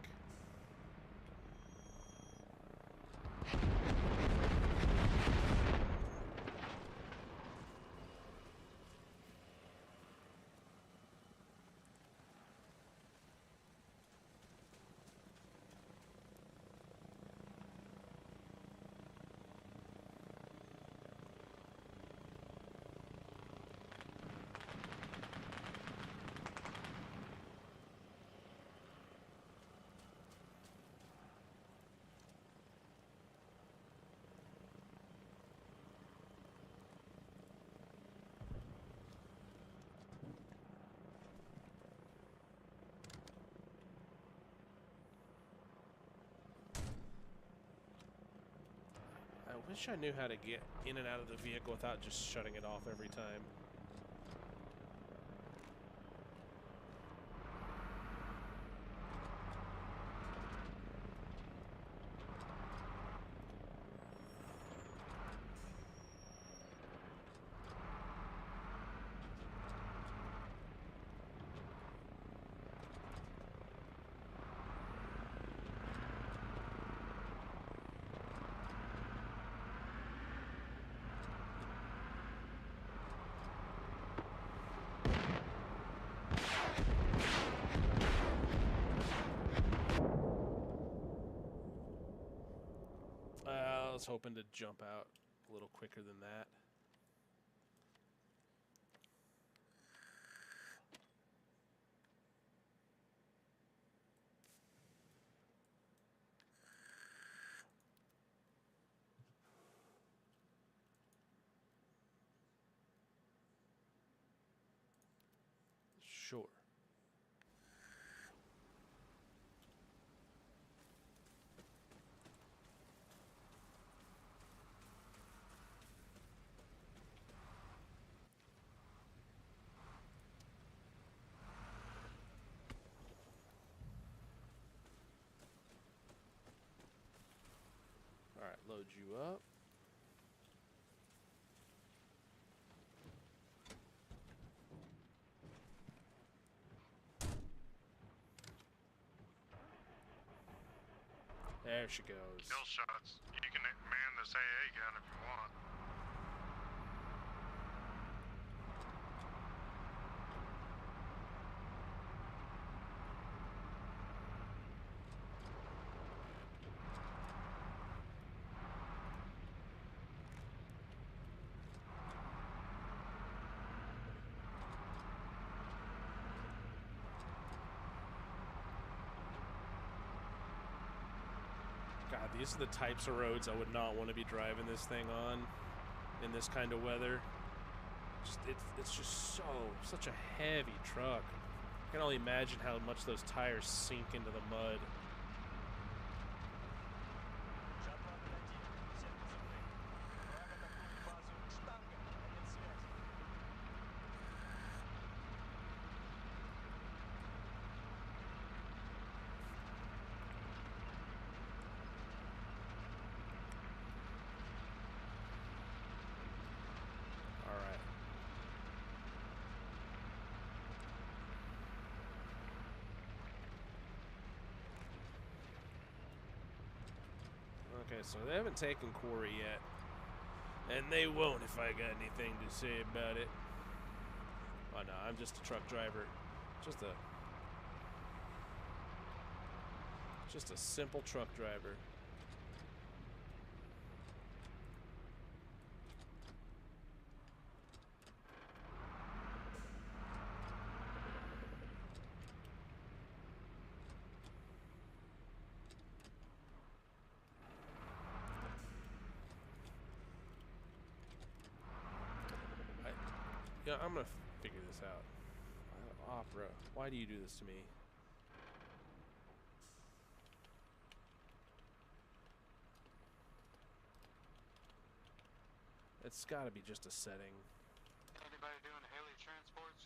I wish I knew how to get in and out of the vehicle without just shutting it off every time. I was hoping to jump out a little quicker than that. sure. All right, load you up. There she goes. Kill shots. You can man this AA gun if you want. God, these are the types of roads I would not want to be driving this thing on in this kind of weather. It's just such a heavy truck. I can only imagine how much those tires sink into the mud. Okay, so they haven't taken Quarry yet. And they won't if I got anything to say about it. Oh no, I'm just a truck driver. Just a simple truck driver. Yeah, I'm gonna figure this out. Opera, why do you do this to me? It's gotta be just a setting. Anybody doing heli transports?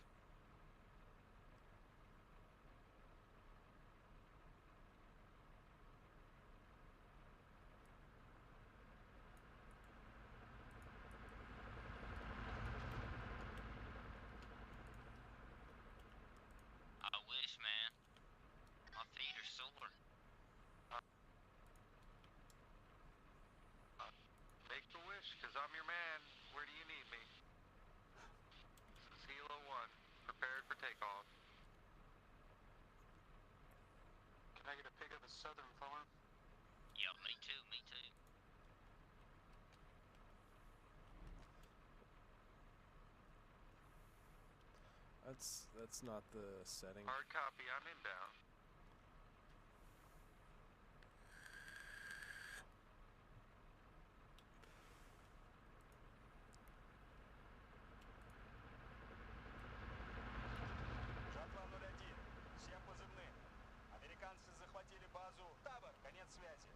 I wish, man. My feet are sore. Make the wish, because I'm your man. Where do you need me? This is Hilo 1. Prepared for takeoff. Can I get a pic of the southern farm? Yeah, me too, me too. That's not the setting. Hard copy, I'm inbound. Жатва 01. Всем позывным. Американцы захватили базу. Табор, конец связи.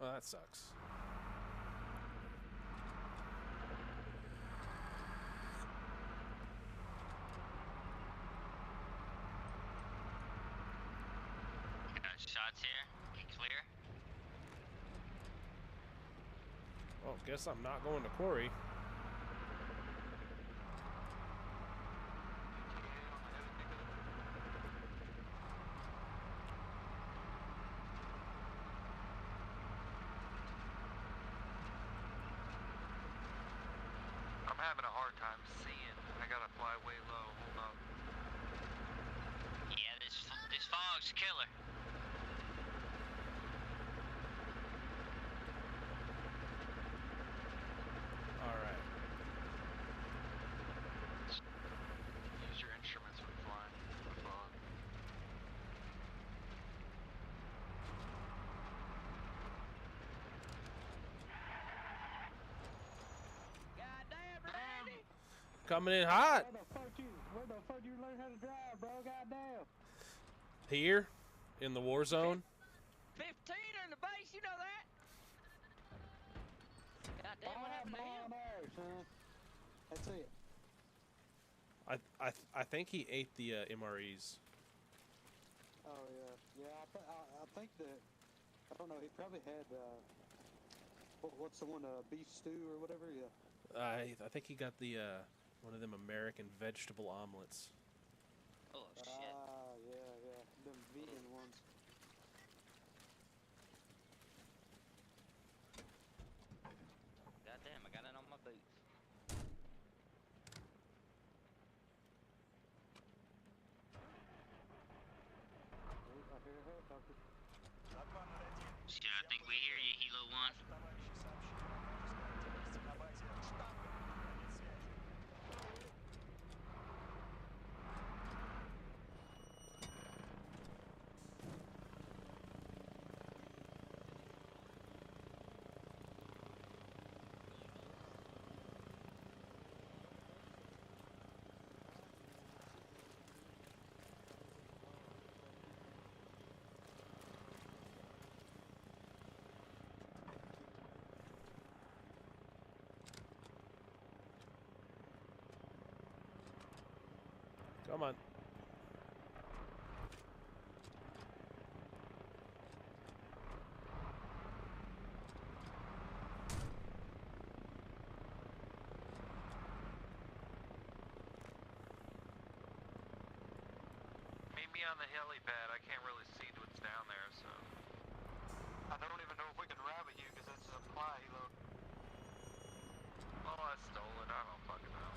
Well, that sucks. Got shots here. You clear? Well, guess I'm not going to Quarry. I'm having a hard time seeing. I gotta fly way low. Hold up. Yeah, this fog's killer. All right. Coming in hot. Where the fuck you learn how to drive, bro? Goddamn. Here, in the war zone. 15 in the base, you know that? Goddamn, what happened to him? There, son. That's it. I think he ate the MREs. Oh yeah, yeah. I think that I don't know. He probably had what's the one beef stew or whatever. Yeah. I think he got the one of them American vegetable omelets. Oh shit. Ah, yeah. Them vegan ones. Goddamn, I got it on my boots. I hear a helicopter. Shit, I think we hear you, Hilo 1. Come on. Meet me on the helipad. I can't really see what's down there, so. I don't even know if we can rabbit you because that's a supply helo. Oh, I stole it. I don't fucking know.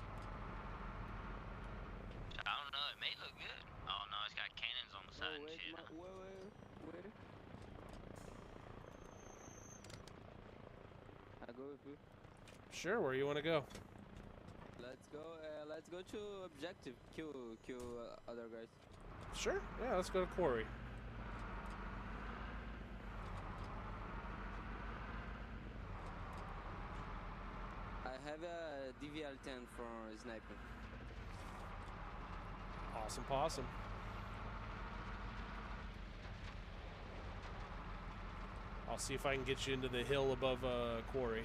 I don't know, it may look good. Oh no, it's got cannons on the side and shit. Where? I go with you. Sure, where you want to go? Let's go to objective. Kill other guys. Sure. Yeah, let's go to quarry. I have a DVL-10 for sniper. Awesome possum. I'll see if I can get you into the hill above quarry.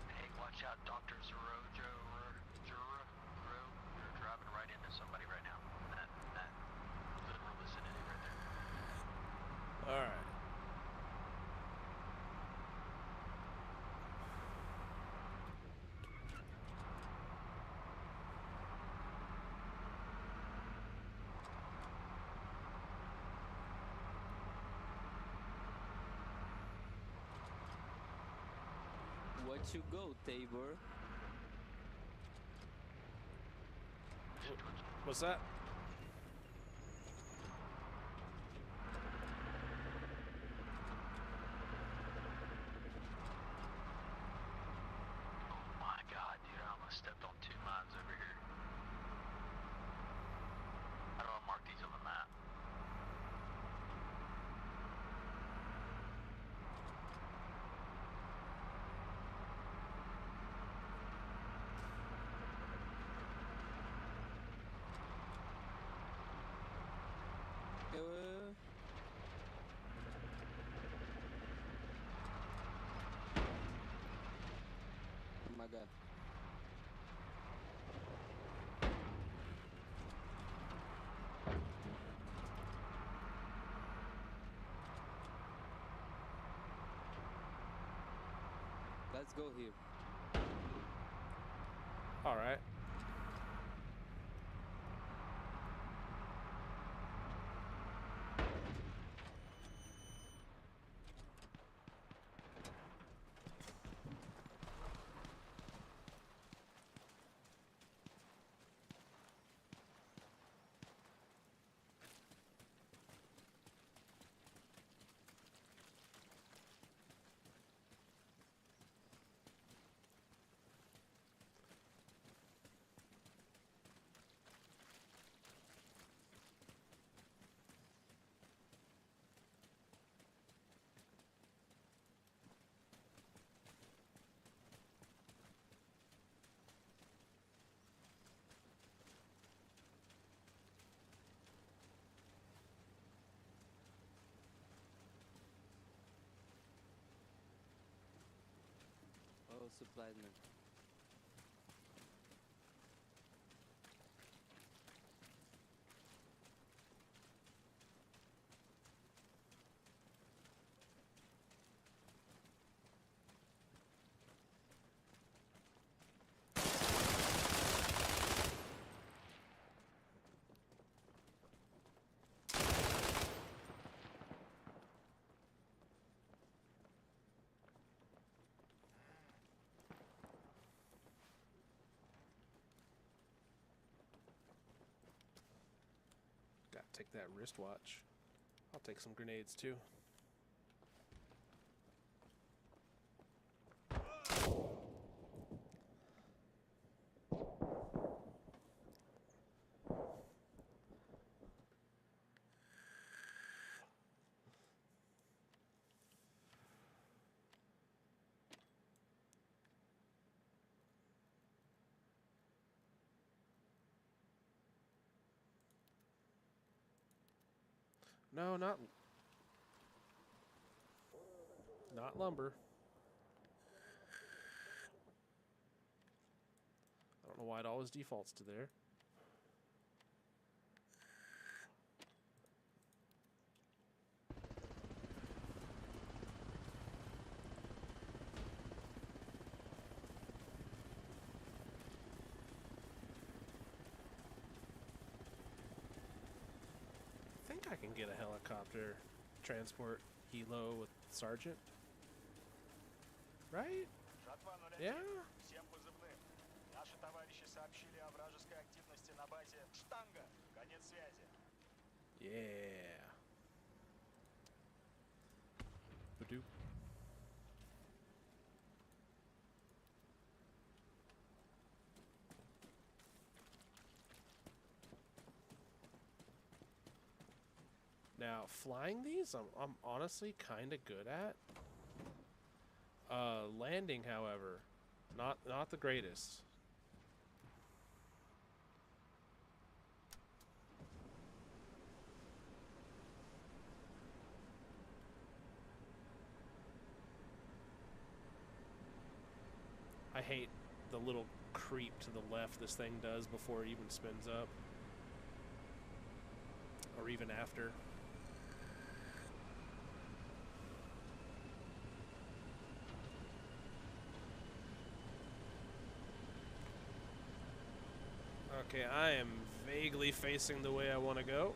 Hey, watch out, Dr. You're driving right into somebody right now. That literal vicinity right there. All right. What you go, Tabor? What's that? Oh my god, dude, I almost stepped on 2 mines over here. How do I mark these on the map? Oh my god. Let's go here. All right. auszubreiten. Gotta take that wristwatch. I'll take some grenades too. No, not lumber. I don't know why it always defaults to there. I think I can get a helicopter transport helo with Sergeant. Right? Yeah? Всем позывным. Наши товарищи сообщили о вражеской активности на базе Штанга. Конец связи. Yeah. Badoo. Now, flying these, I'm honestly kind of good at. Landing, however, not the greatest. I hate the little creep to the left this thing does before it even spins up. Or even after. Okay, I am vaguely facing the way I want to go.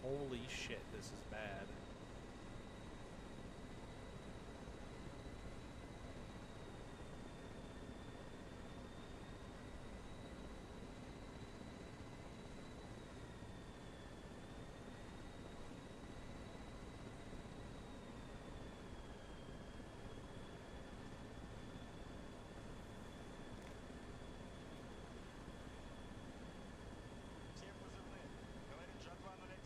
Holy shit, this is bad. Всем позывным. Говорит Жатва 01.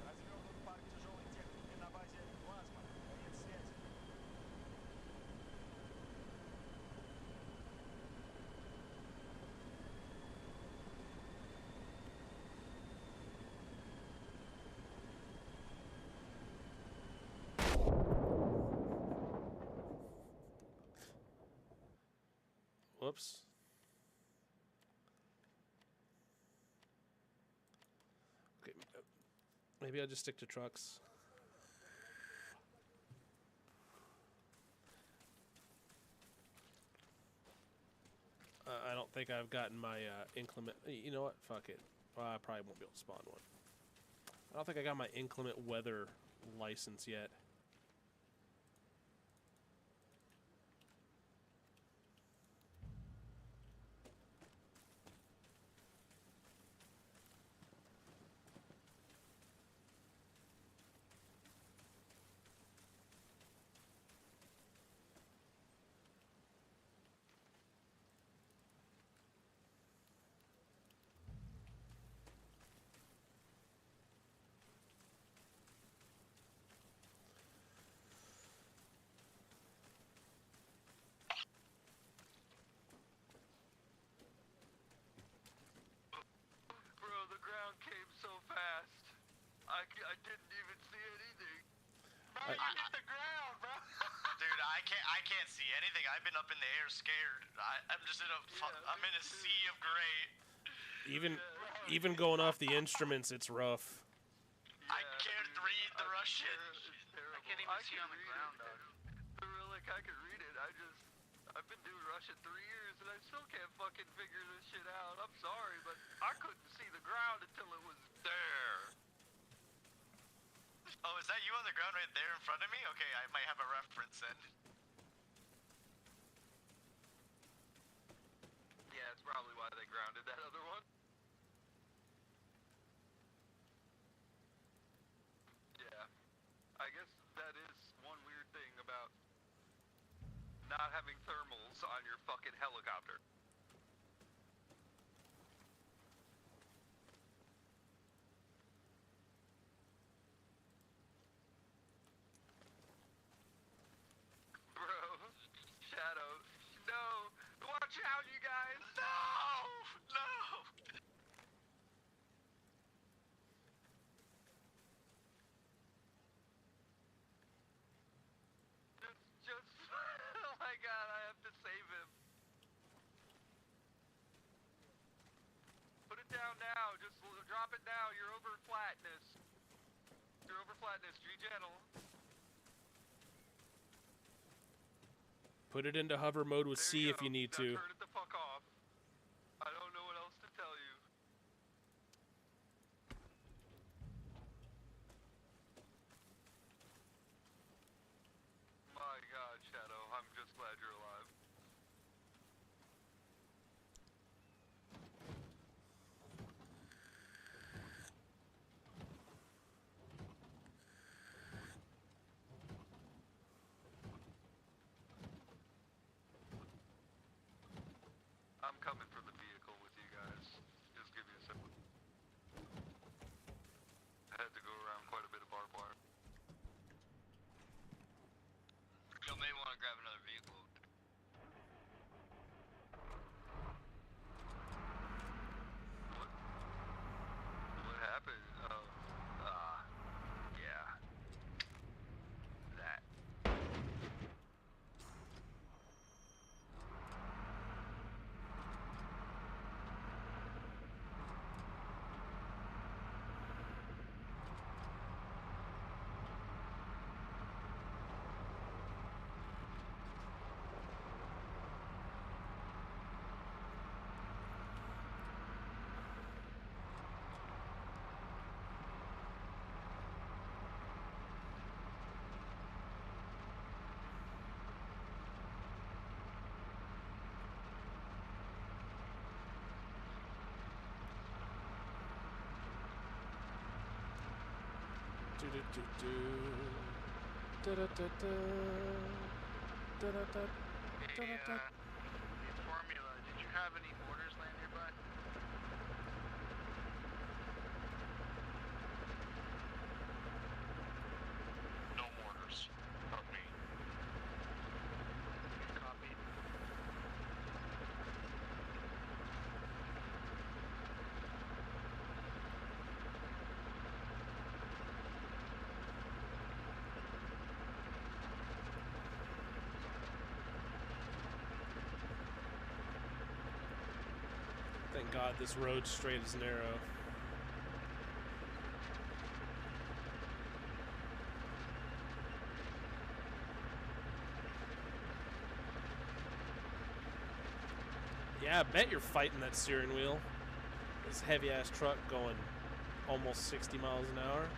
Развернут парк тяжелой техники на базе Плазма. Конец связи. Whoops. Okay, maybe I'll just stick to trucks. I don't think I've gotten my inclement. You know what? Fuck it. Well, I probably won't be able to spawn one. I don't think I got my inclement weather license yet. I didn't even see anything. Bro, you hit the ground, bro. Dude, I can't see anything. I've been up in the air scared. I'm just in a I'm in a sea of gray. Even going off the instruments, it's rough. I can't read the Russian. I can't even see on the ground, dog. Like I can read it. I've been doing Russian 3 years and I still can't fucking figure this shit out. I'm sorry, but I couldn't see the ground until it was there. Oh, is that you on the ground right there in front of me? Okay, I might have a reference then. Yeah, it's probably why they grounded that other one. Yeah, I guess that is one weird thing about not having thermals on your fucking helicopter. Bro, Shadow, no, watch out, you guys. No. Just, oh my god, I have to save him. Put it down now, just drop it now, you're over flatness. You're over flatness, be gentle. Put it into hover mode with There C you if go. you need Now to. turn it the fuck off. I don't know what else to tell you. My god, Shadow, I'm just glad you're alive. I'm coming for the vehicle with you guys. Just give me a second. I had to go around quite a bit of barbed wire. You may want to grab another vehicle. What happened? Yeah. That. Formula, did you have any mortars land nearby? No mortars. Not me. Copy. Thank God this road's straight as narrow. Yeah, I bet you're fighting that steering wheel. This heavy ass truck going almost 60 miles an hour.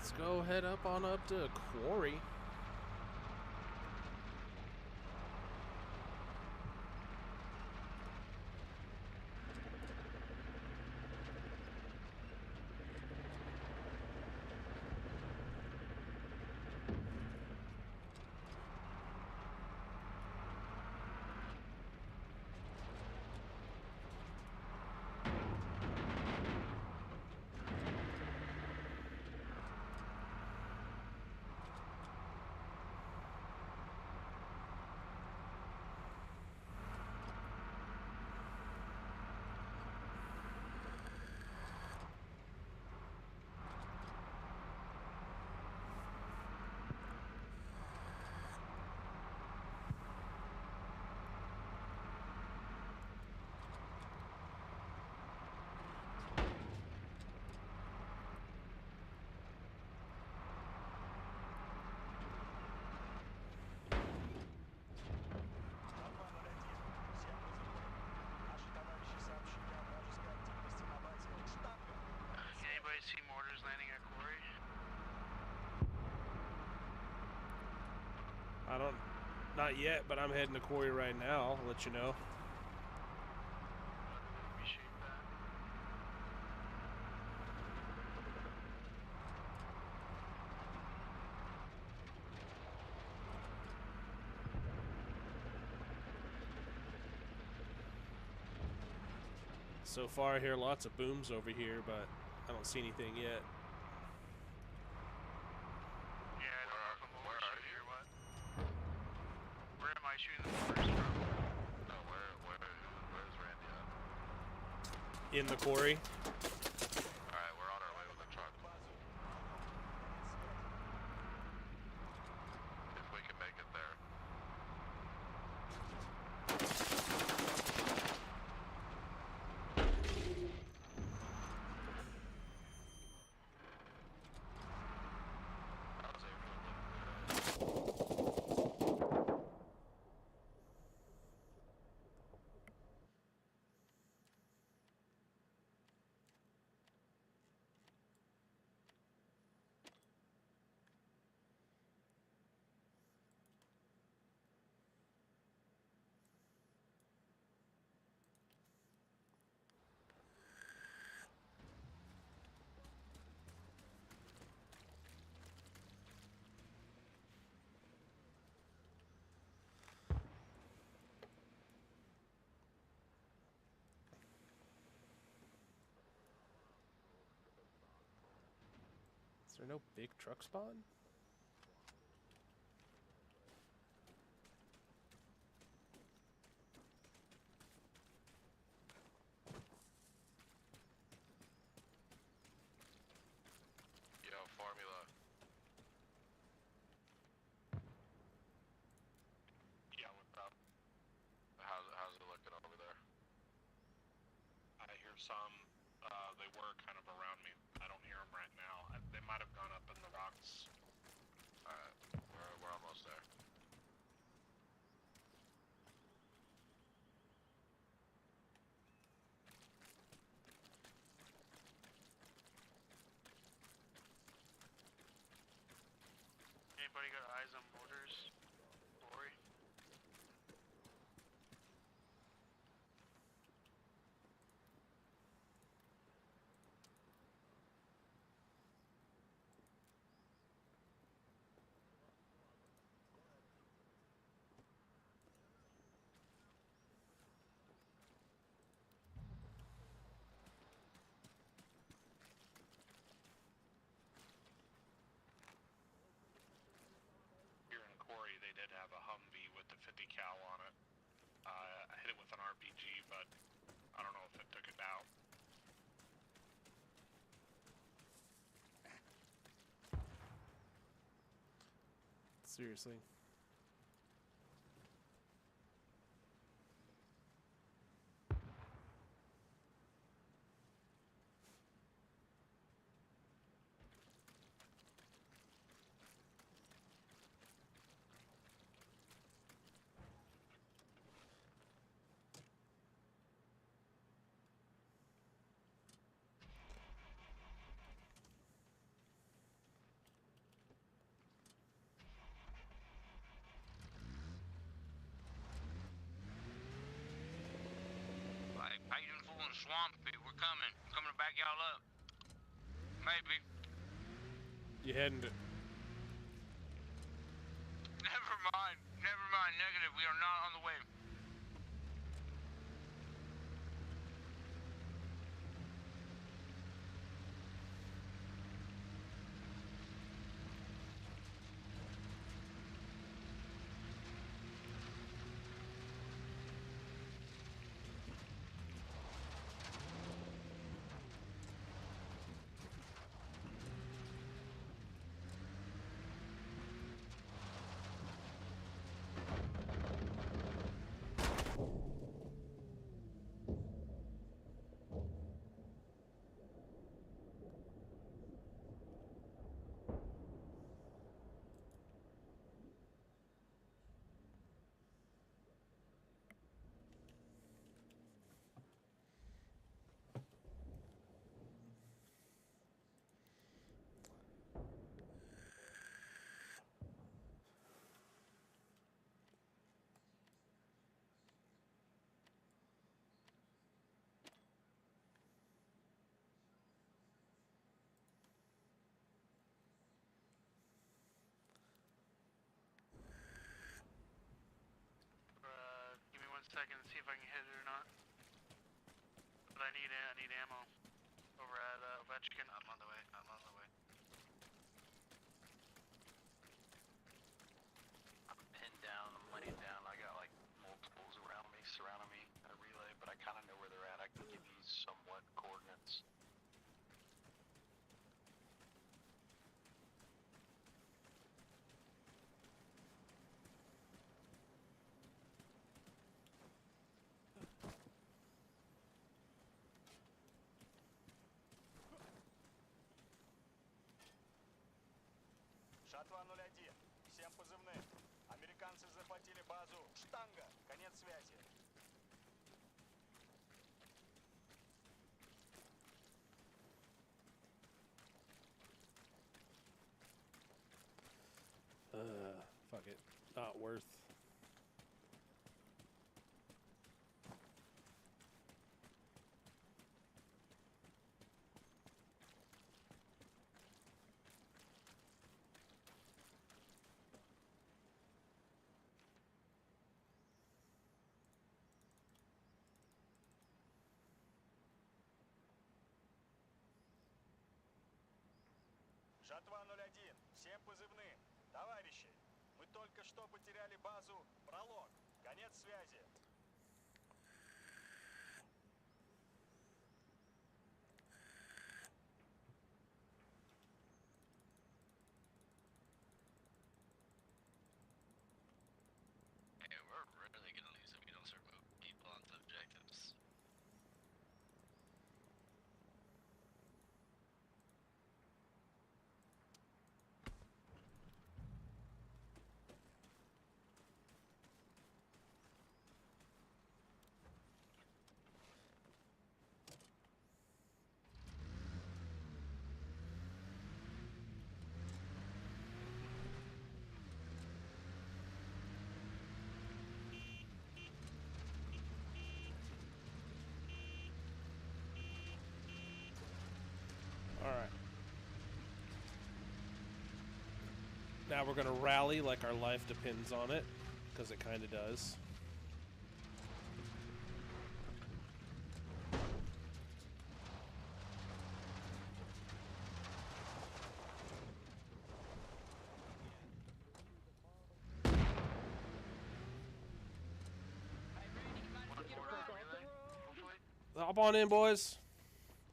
Let's go head up to Quarry. Anybody see mortars landing at Quarry? I don't, not yet, but I'm heading to Quarry right now. I'll let you know. Appreciate that. So far, I hear lots of booms over here, but I don't see anything yet. Yeah, I don't know if I'm overshooting or what. Where am I shooting the mortars from? No, where's Randy at? In the Quarry. Alright, we're on our way with the truck. If we can make it there. Is there no big truck spawn? Yo, Formula. Yeah, what's up? How's it looking over there? I hear some. They were kind of around me. I don't hear them right now. They might have gone up in the rocks. Alright, we're almost there. Anybody got eyes on mortars? Quarry? Here in Quarry, they did have a Humvee with the 50 cal on it. I hit it with an RPG, but I don't know if it took it out. Seriously. y'all up. Maybe. You heading to... Never mind. Never mind. Negative. We are not on the way. Give me 1 second to see if I can hit it or not. But I need ammo over at Ovechkin. I'm on the way. I'm on the way. I'm pinned down. I'm laying down. I got like multiples around me, surrounding me at a relay, but I kind of know where they're at. I can give you somewhat coordinates. Шаттла 01. Всем позывным. Американцы захватили базу. Штанга. Конец связи. Fuck it. Not worth. Жатва 01. Всем позывным. Товарищи, мы только что потеряли базу Пролог. Конец связи. Hey, we're really gonna lose if we don't start moving people onto objectives. Alright. Now we're gonna rally like our life depends on it, because it kinda does. Hop on in, boys.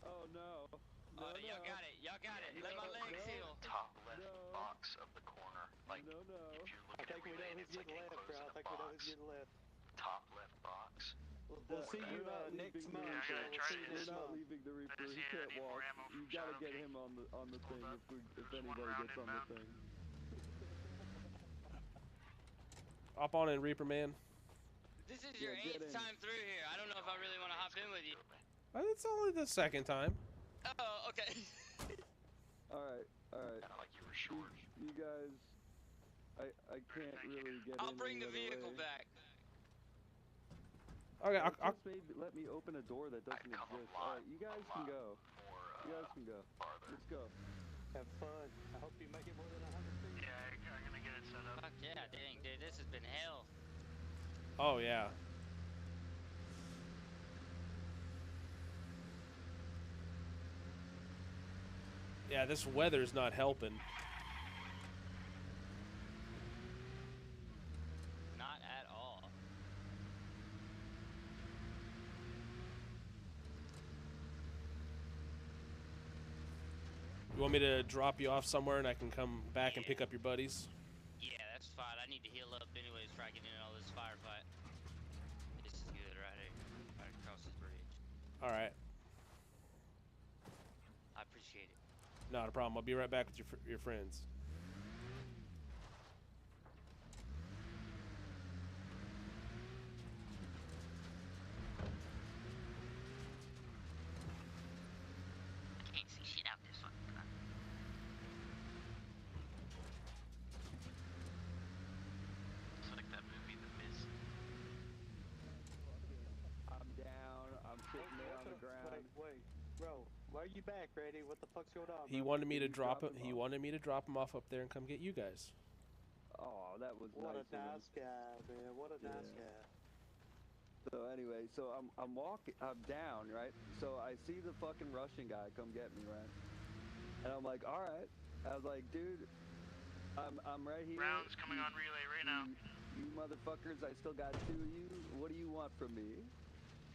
Oh no. Y'all got it. Y'all got it. Let my legs heal. Top left box of the corner. Like, No. if you're I looking at think we know relay, who's it's like getting left, enclosed bro. I in a think we know box. who's getting left. Top left box. We'll see you next month. Yeah, I gotta try to We're hit not him. leaving the Reaper. Just He here, I can't need more walk. ammo You from gotta Shadow get King. him on the thing up. if There's one anybody round gets on the inbound. thing. Hop on in, Reaper Man. This is your Yeah, get 8th in. time through here. I don't know if I really want to hop in with you. It's only the second time. Oh, okay. Alright. Kinda like you were short. You guys, I can't really get I'll in bring any the other vehicle way. back. Okay, Just maybe let me open a door that doesn't come a exist. lot, Alright, you guys can go. More You guys can go. Let's go. Have fun. I hope you make it more than 100 feet. Yeah, I'm gonna get it set up. Fuck yeah, dang, dude, this has been hell. Oh yeah. Yeah, this weather's not helping. Not at all. You want me to drop you off somewhere and I can come back and pick up your buddies? Yeah, that's fine. I need to heal up anyways before I get into all this firefight. This is good right here. Right across this bridge. Alright. I appreciate it. Not a problem. I'll be right back with your friends. Can't see shit out this one. It's like that movie, The Mist. I'm down. I'm sitting there on the ground. Wait, bro. Why are you back, Brady? What the fuck's going on? He bro? wanted me to drop him. He wanted me to drop him off up there and come get you guys. Oh, that was What nice a of him. nice guy, man. What a nice Yeah. guy. So anyway, so I'm walking, I'm down, right? So I see the fucking Russian guy come get me, right? And I'm like, all right. I was like, dude, I'm right here. Rounds coming on relay right now. You motherfuckers, I still got 2 of you. What do you want from me?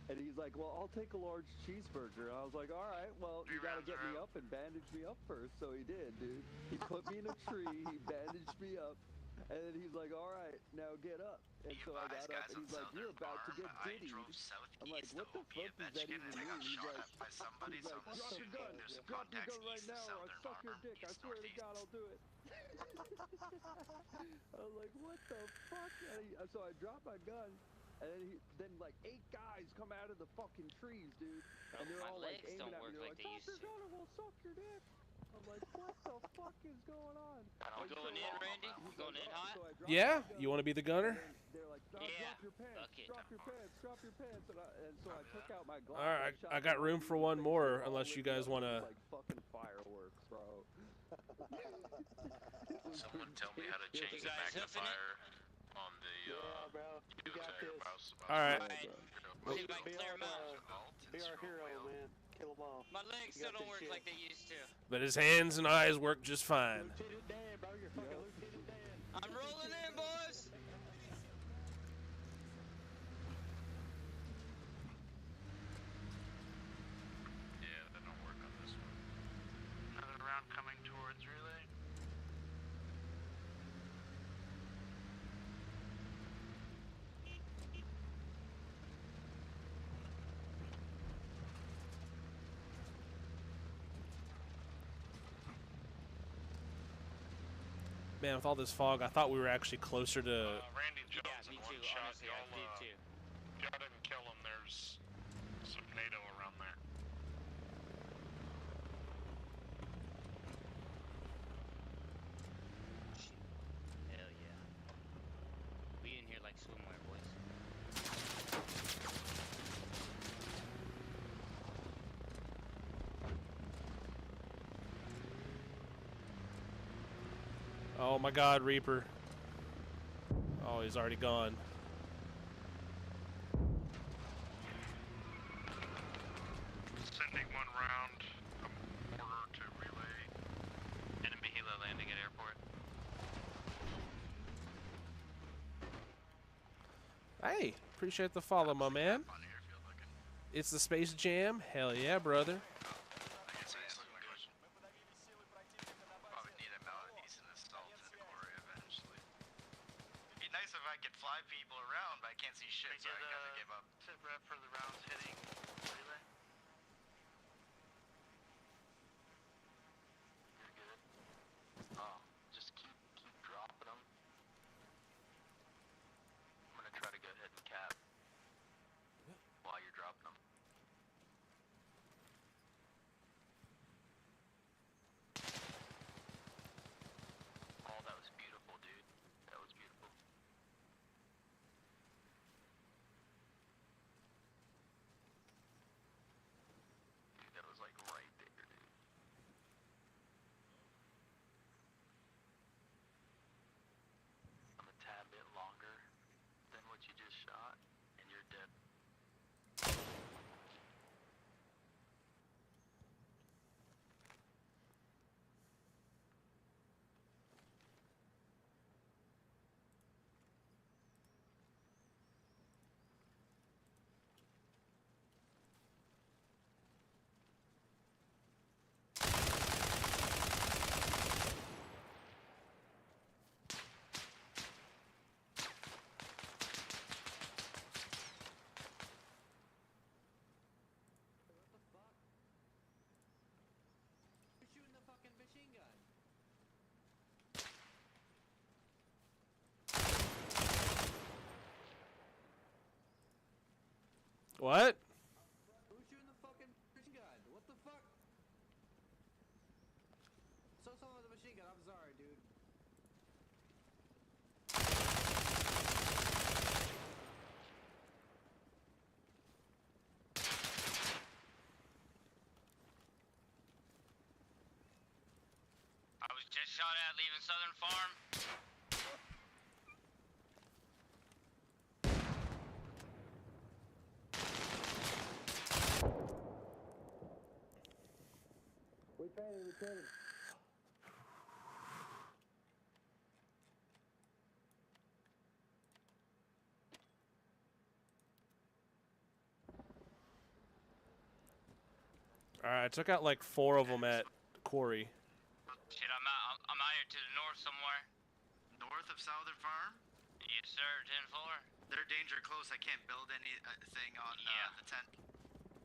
And he's like, well, I'll take a large cheeseburger. And I was like, all right, well, you gotta get me up and bandage me up first. So he did, dude. He put me in a tree, he bandaged me up, and then he's like, all right, now get up. And so I got up, and he's like, you're about to get diddied. I'm like, what the fuck does that even mean? He's like, drop your gun. Drop your gun right now or I'll suck your dick. I swear to God, I'll do it. I was like, what the fuck? And so I dropped my gun. And then like 8 guys come out of the fucking trees, dude. And they're My all like legs aiming don't at me. work They're like like, they drop used your to. gun or we'll suck your dick. I'm like, what the fuck is going on? You going in, Randy? You going in hot? So I dropped Yeah, my gun, you want to be the gunner? and they're like, drop your pants, fuck it. drop your pants, drop your pants. And so I took out my Glock. All right, and I shot got them room in for the one face, more, and they all unless you lit guys up. want It to. was like fucking fireworks, bro. Someone tell me how to You change the guys hoofing it? magnifier on the Yeah, bro. You got this. All right. See if I can clear 'em out. Be our hero, man. Kill them all. My legs You still got don't this work shit. like they used to. But his hands and eyes work just fine. Lieutenant Dan, bro. You're fucking Lieutenant Dan. I'm rolling in, boys. Yeah, that don't work on this one. Another round coming towards relay. Man, with all this fog, I thought we were actually closer to. Randy Jones Yeah, me in one too. shot. Honestly, I did too. If y'all didn't kill him, there's some NATO around there. Hell yeah. We in here like swimwear, boys. Oh my God, Reaper. Oh, he's already gone. Sending one round, order to relay. Enemy helo landing at airport. Hey, appreciate the follow, my man. It's the Space Jam. Hell yeah, brother. Probably need a decent assault in Korea eventually. It'd be nice if I could fly people around, but I can't see shit, so I gotta give up. Sit rep for the rounds hitting relay. You're good. Just keep dropping them. I'm gonna try to go ahead and cap while you're dropping them. Oh, that was beautiful, dude. That was beautiful. What? Who's shooting the fucking machine gun? What the fuck? So someone with a machine gun. I'm sorry, dude. I was just shot at leaving Southern Farm. We training. Alright, I took out like 4 of them at Quarry. Shit, I'm out here to the north somewhere. North of Southern Farm? Yes, sir, 10-4. They're danger close. I can't build anything on the tent.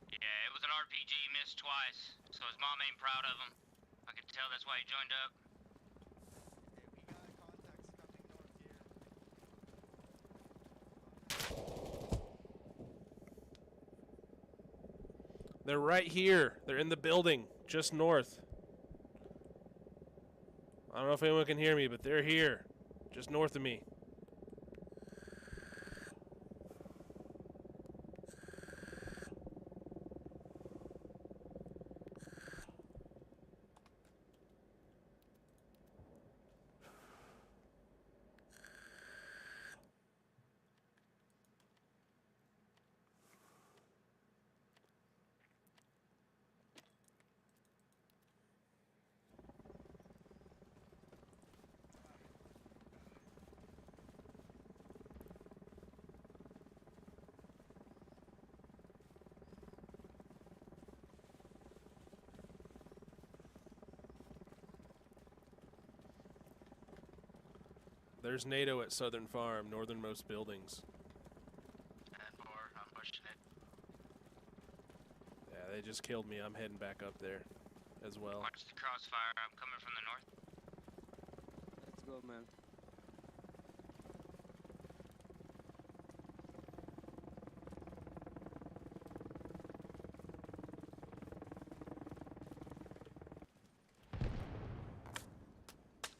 Yeah, it was an RPG, missed twice, so his mom ain't proud of him. I could tell that's why he joined up. They're right here. They're in the building, just north. I don't know if anyone can hear me, but they're here, just north of me. There's NATO at Southern Farm, northernmost buildings. 10-4, I'm pushing it. Yeah, they just killed me. I'm heading back up there as well. Watch the crossfire. I'm coming from the north. Let's go, man.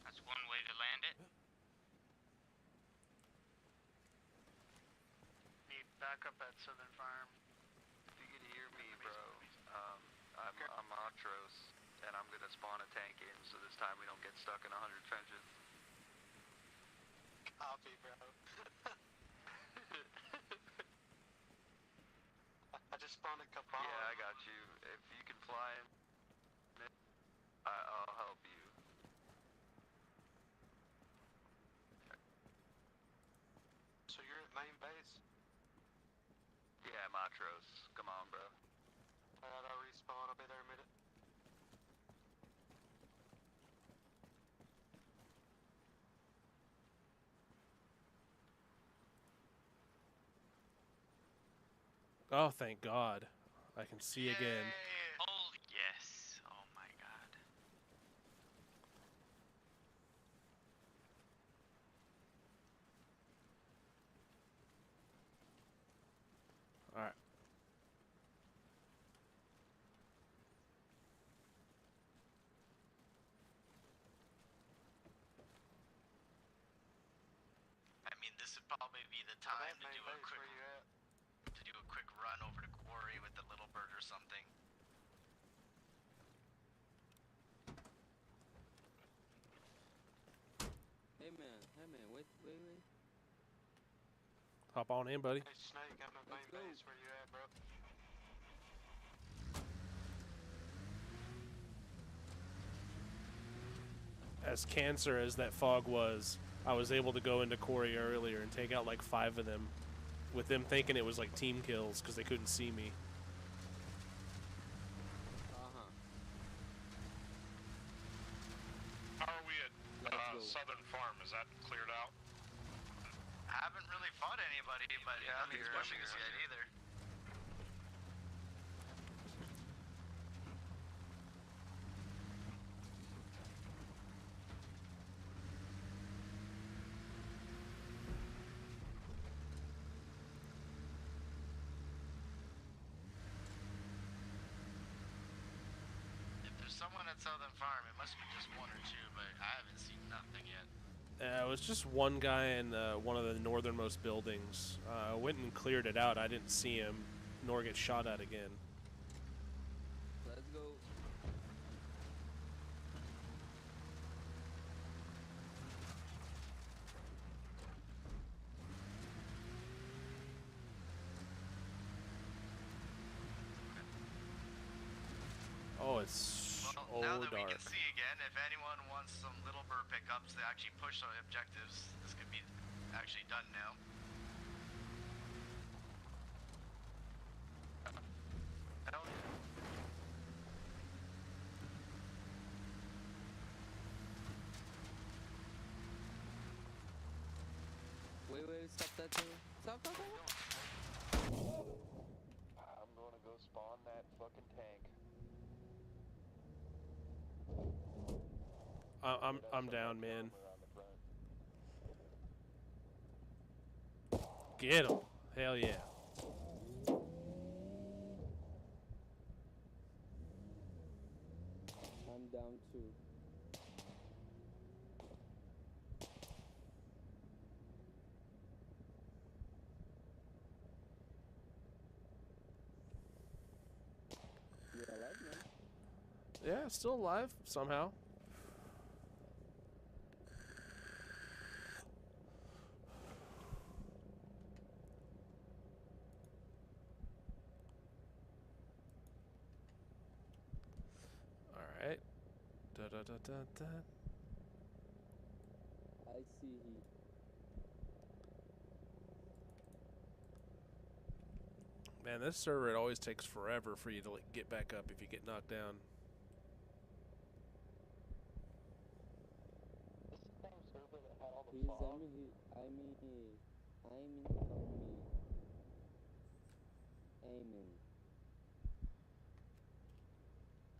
That's one way to land it. Need backup at Southern Farm. If you can hear me, bro, I'm Montrose, and I'm gonna spawn a tank in, so this time we don't get stuck in 100 trenches. Copy, bro. I just spawned a Kabam. Yeah, I got you. If you can fly in, I'll help you. So you're at main base? Yeah, Montrose. Come on, bro. Alright, I'll respawn. I'll be there in a minute. Oh, thank God. I can see again. Holy yes. Oh my God. All right. I mean, this would probably be the time to do a quick run over to Quarry with the little bird or something. Hey man, wait. Hop on in, buddy. Hey Snake, I'm at main base. Where you at, bro? As cancer as that fog was, I was able to go into Quarry earlier and take out like 5 of them, with them thinking it was like team kills because they couldn't see me. How are we at Southern Farm? Is that cleared out? I haven't really fought anybody, but nothing's pushing us yet either. someone at Southern Farm. It must be just one or two, but I haven't seen nothing yet. It was just one guy in one of the northernmost buildings. I went and cleared it out. I didn't see him, nor get shot at again. Let's go. Oh, it's Well, now that we dark. can see again, if anyone wants some Little Bird pickups to actually push our objectives, this could be actually done now. Hell yeah. Wait, stop that thing. Stop. I'm gonna go spawn that fucking tank. I'm down, man. Get him! Hell yeah! I'm down too. You're alive, man. Yeah, still alive somehow. All right. Da da da da da. I see heat. Man, this server, it always takes forever for you to like get back up if you get knocked down. He's I'm from me. Amen.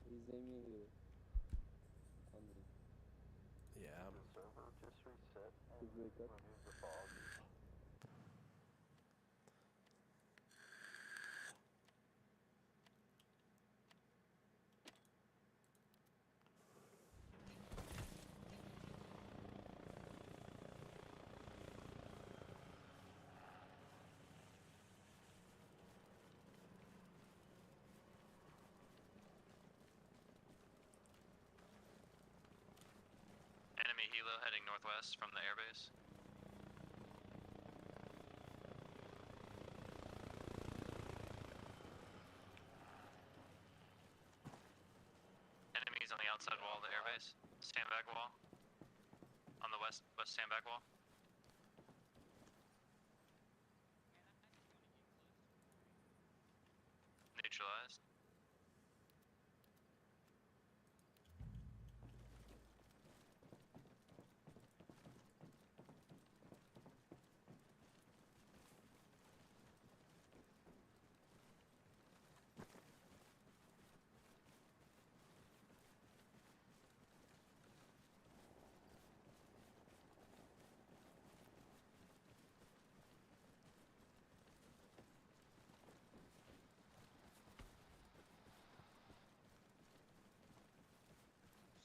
He's aiming here. On me. Yeah. The server just reset and Did you wake up? remove the fog. Enemy helo heading northwest from the airbase. Enemies on the outside wall of the airbase. Sandbag wall. On the west sandbag wall. Neutralized.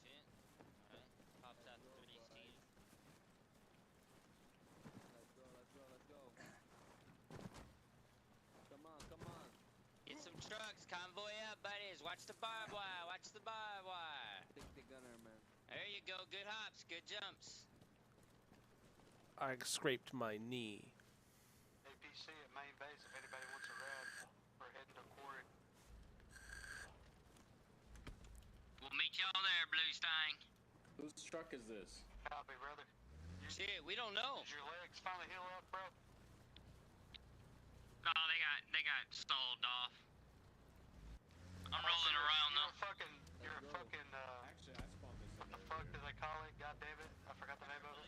Shit. Alright. Pops out 3C. Let's go. Come on. Get some trucks. Convoy up, buddies. Watch the barbed wire. Watch the barbed wire. Take the gunner, man. There you go. Good hops. Good jumps. I scraped my knee. APC at main base if anybody wants a ride. We're heading to quarry. We'll meet y'all there, Blue Stang. Whose truck is this? Copy, brother. Shit, we don't know. Did your legs finally heal up, bro? No, they got stalled off. I'm rolling around though. You're a fucking, Actually, I spawned this what the fuck do they call it? God damn it. I forgot the name of it.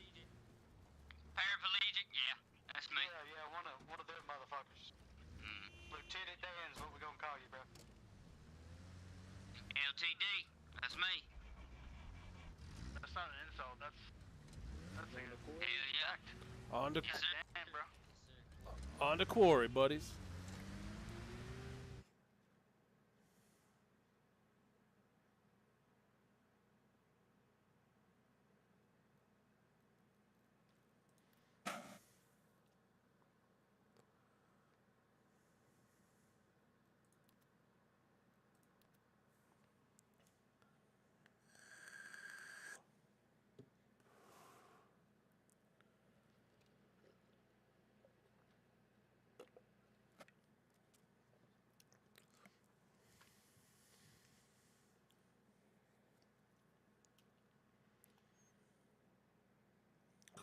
Paraplegic? Yeah, that's me. Yeah, one of them motherfuckers. Lieutenant Dan's what we gonna call you, bro. LTD, that's me. That's not an insult, that's a Hell yeah. On to Yes, sir. damn, bro. on to quarry, buddies.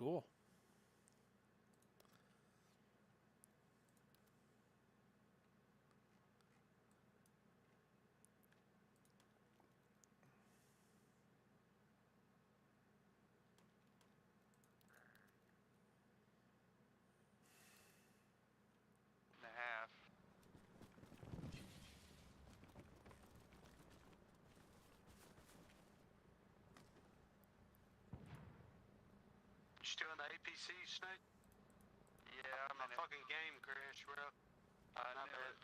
Cool. And a half. You still in the APC, Snake? Yeah, My fucking game crashed, bro. I Not knew bad.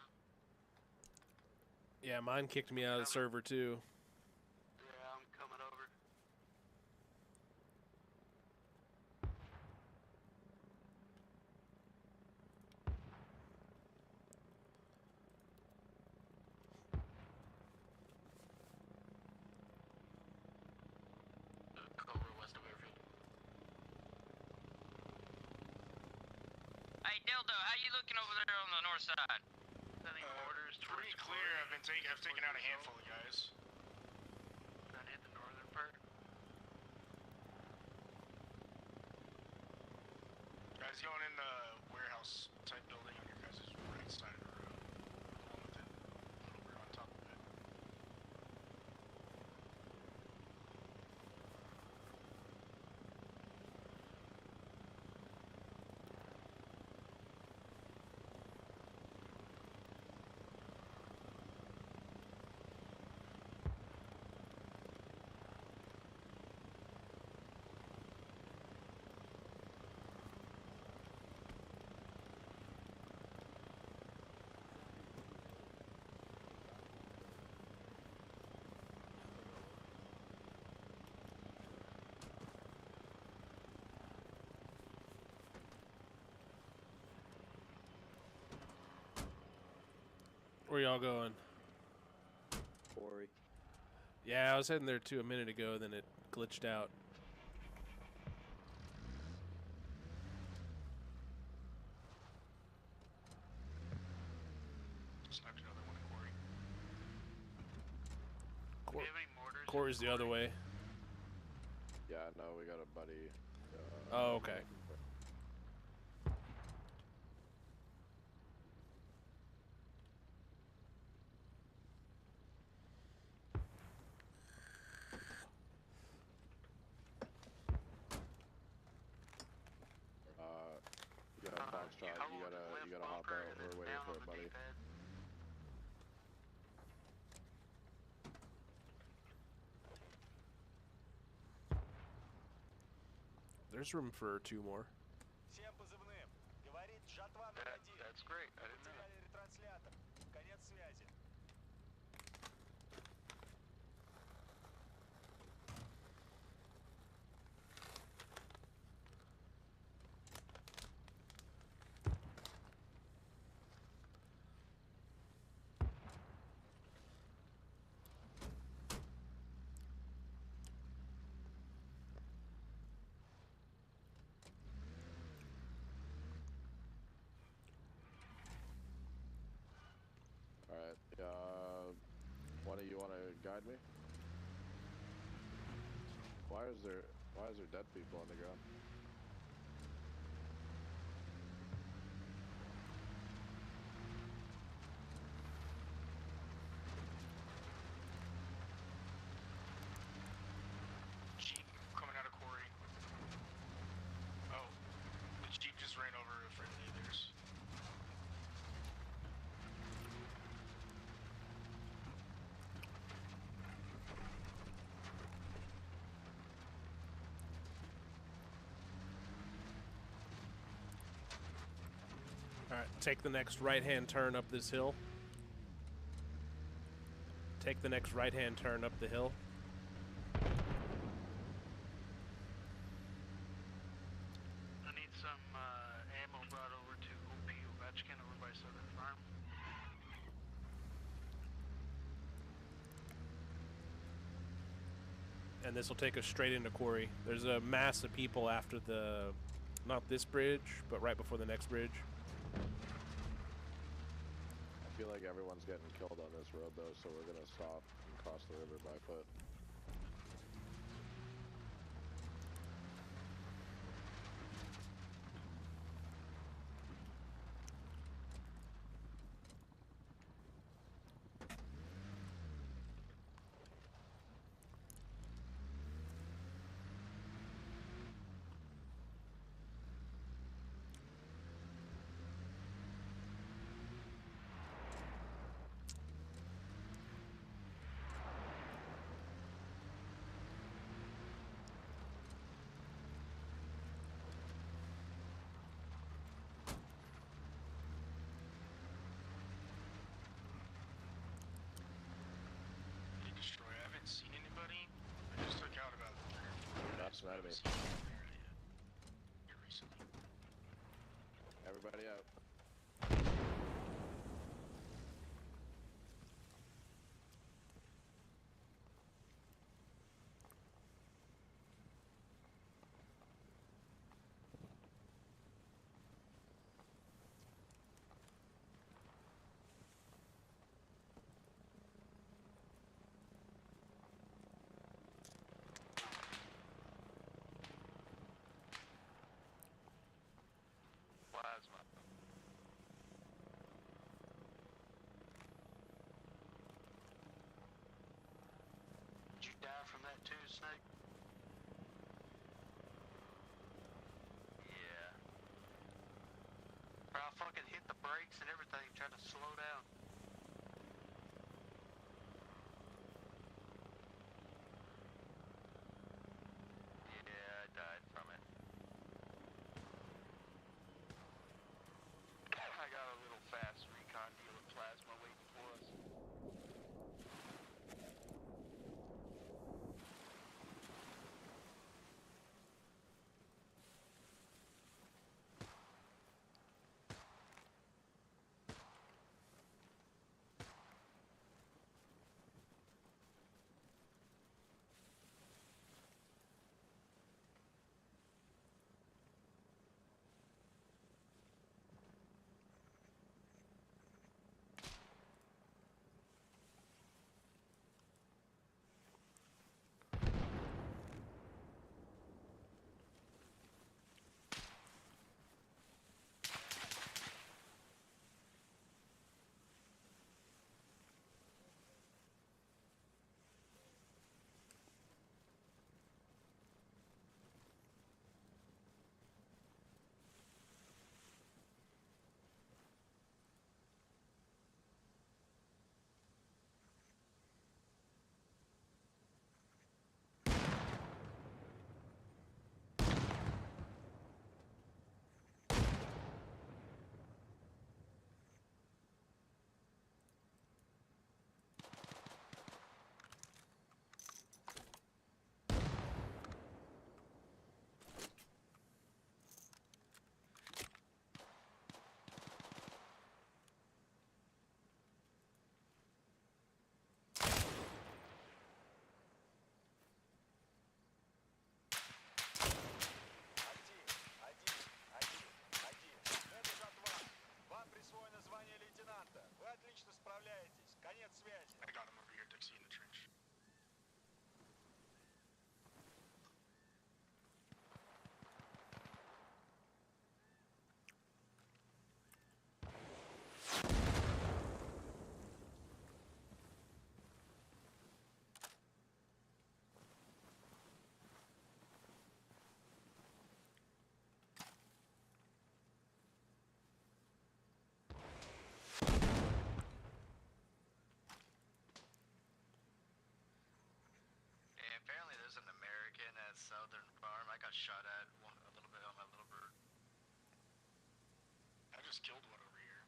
it. Yeah, mine kicked me out of the server too. Yeah, I'm coming over. Cobra west of airfield. Hey, Dildo, how you looking over there on the north side? Sending orders towards Pretty clear. I've taken out a handful of guys. Trying to hit the northern part. Guys going in the warehouse type building on your guys' right side of the road. The one with it a little bit on top of it. Where y'all going? Quarry. Yeah, I was heading there too a minute ago, then it glitched out. Sniped another one at quarry. Do you have any mortars? Quarry's the other way. Yeah, no, we got a buddy. Oh, okay. Yeah, Foxtrot, you gotta hop out. We're waiting for it, buddy. There's room for 2 more. Всем позывным. Говорит Жатва 01. That's great. I didn't know. Потеряли ретранслятор. Конец связи. Alright, one of you wanna guide me? Why is there dead people on the ground? Jeep coming out of quarry. Oh, the Jeep just ran over a friendly of theirs. Alright, take the next right-hand turn up this hill. Take the next right-hand turn up the hill. I need some ammo brought over to OP Ovechkin over by Southern Farm. And this will take us straight into quarry. There's a mass of people after the, not this bridge, but right before the next bridge. I feel like everyone's getting killed on this road though, so we're gonna stop and cross the river by foot. enemy. Here recently. Everybody out. Plasma. Did you die from that too, Snake? Yeah. Bro, I fucking hit the brakes and everything, trying to slow down. Yeah, I died from it. I got a little fast recon deal with plasma waiting for us. Это жатва. Вам присвоено звание лейтенанта. Вы отлично справляетесь. Конец связи. I got him over here, Dixie, in the trench. Yeah, apparently there's an American at Southern Farm. I got shot at a little bit on my little bird. I just killed one over here.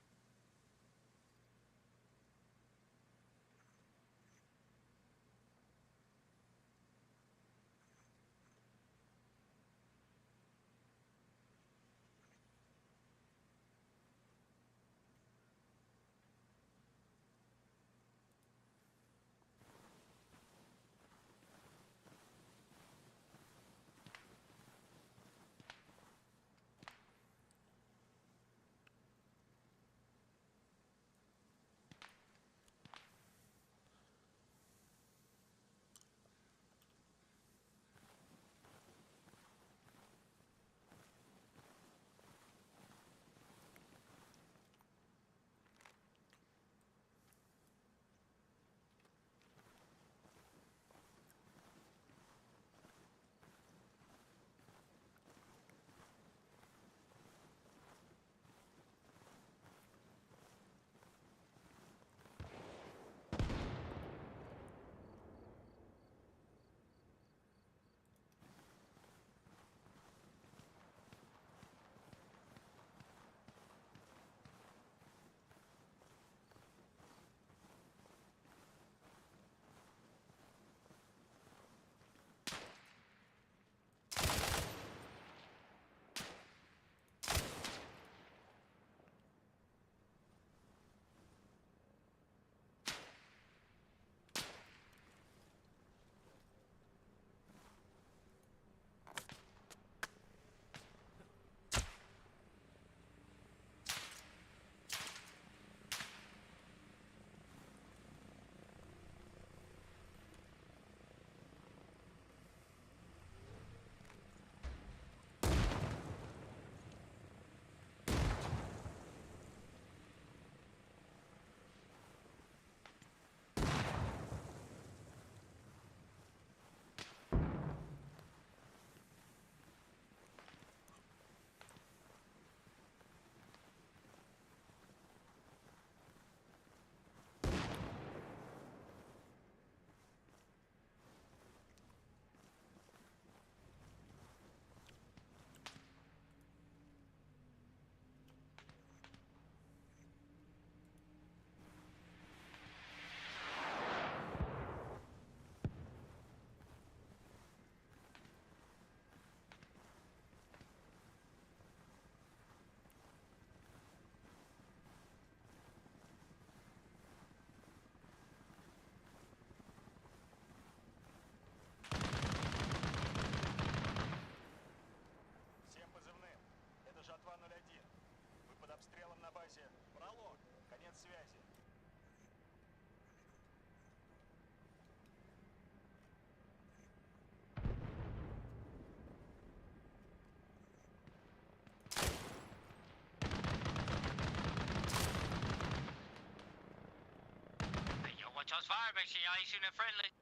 Shots fired, make sure y'all ain't shooting at friendly.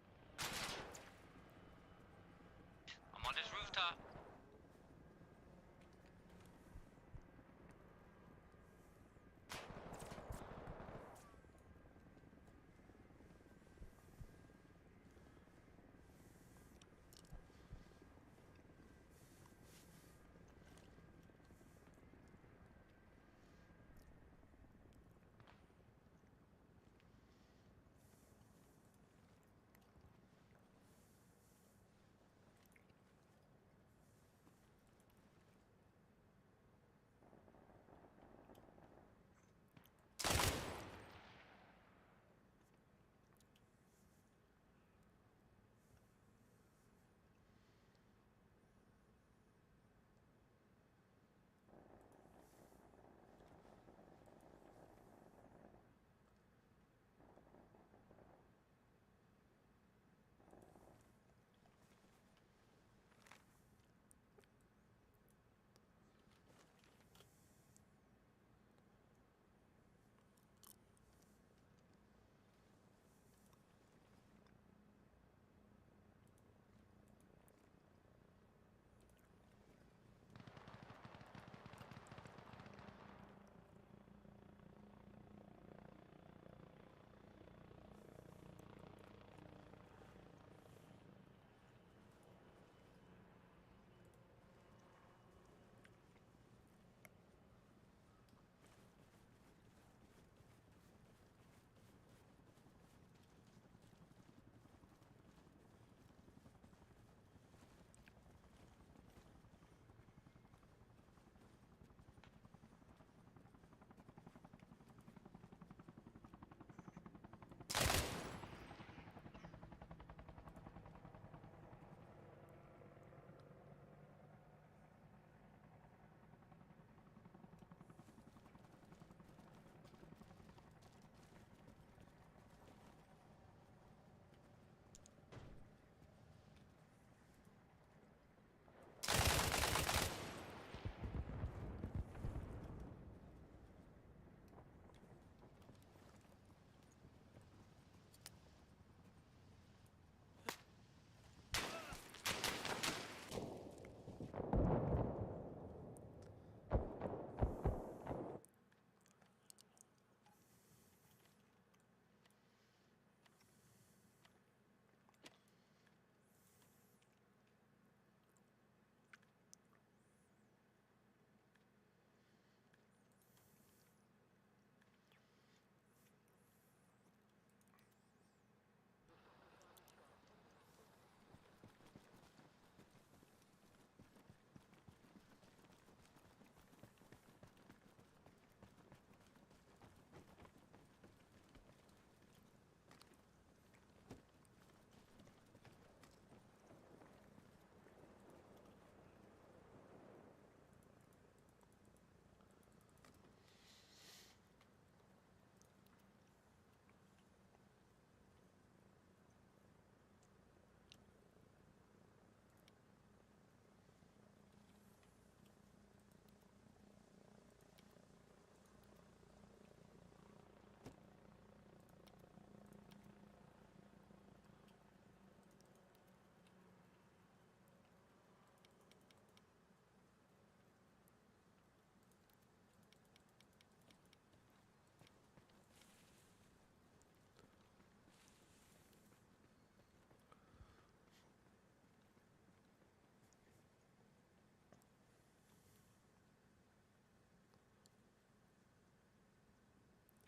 I'm on this rooftop.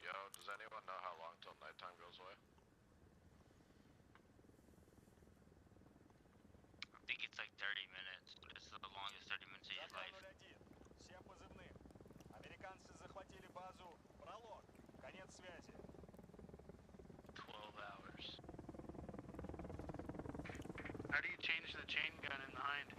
Yo, does anyone know how long till nighttime goes away? I think it's like 30 minutes, but it's the longest 30 minutes of your life. 01, всем позывным. Американцы захватили базу Пролог. Конец связи. 12 hours. How do you change the chain gun in the hind?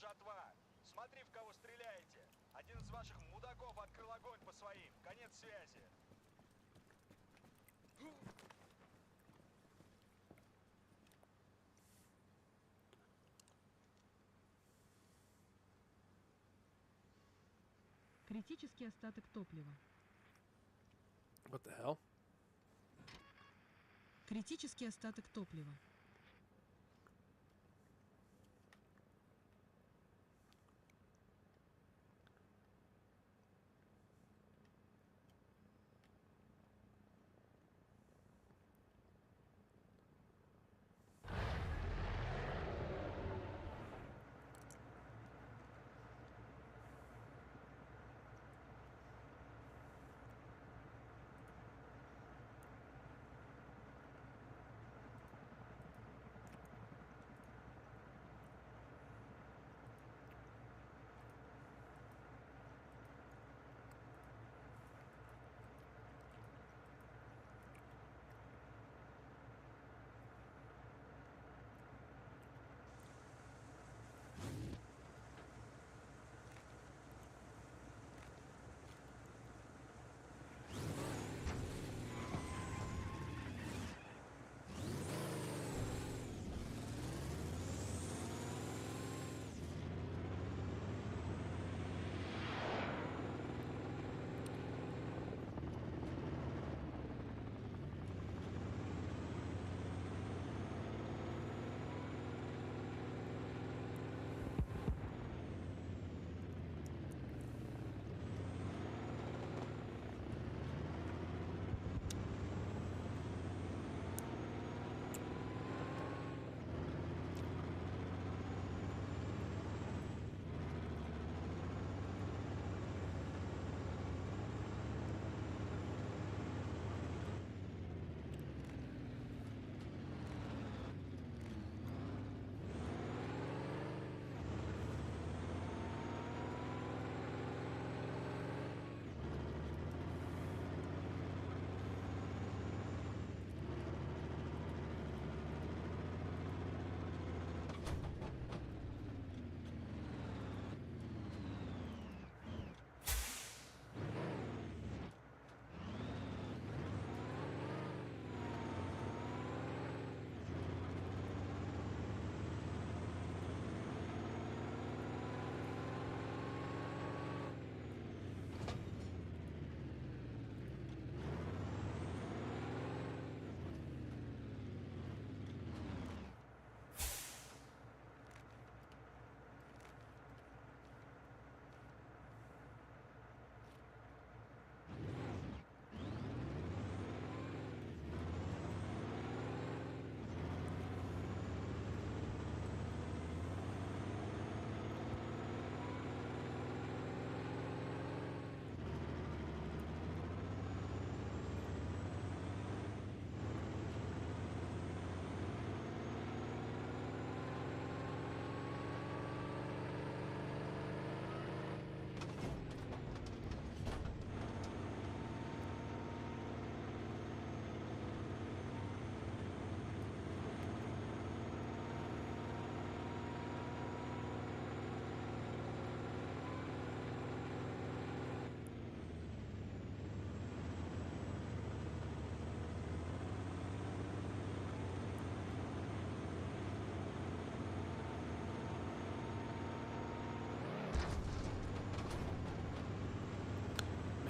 жатва. Смотри, в кого стреляете. Один из ваших мудаков открыл огонь по своим. Конец связи. Критический остаток топлива. What the hell? Критический остаток топлива.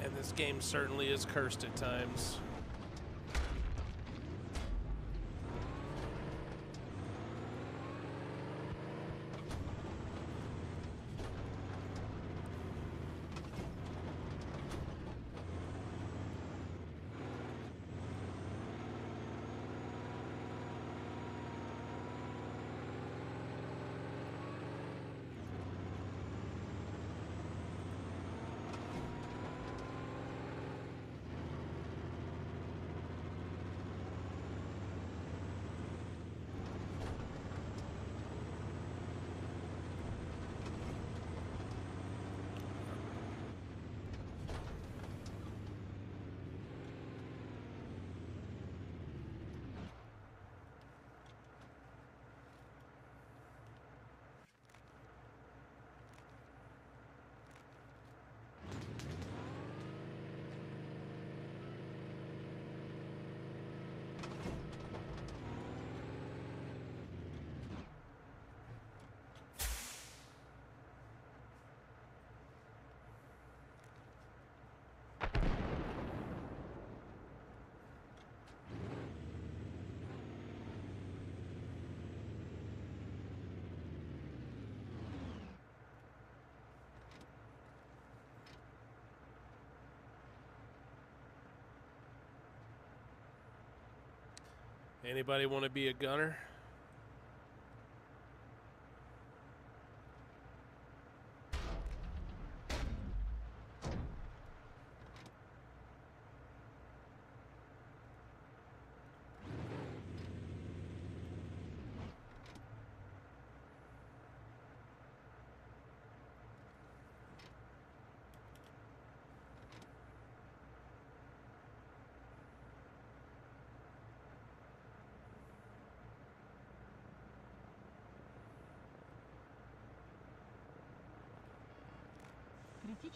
Man, this game certainly is cursed at times. Anybody want to be a gunner? Критич...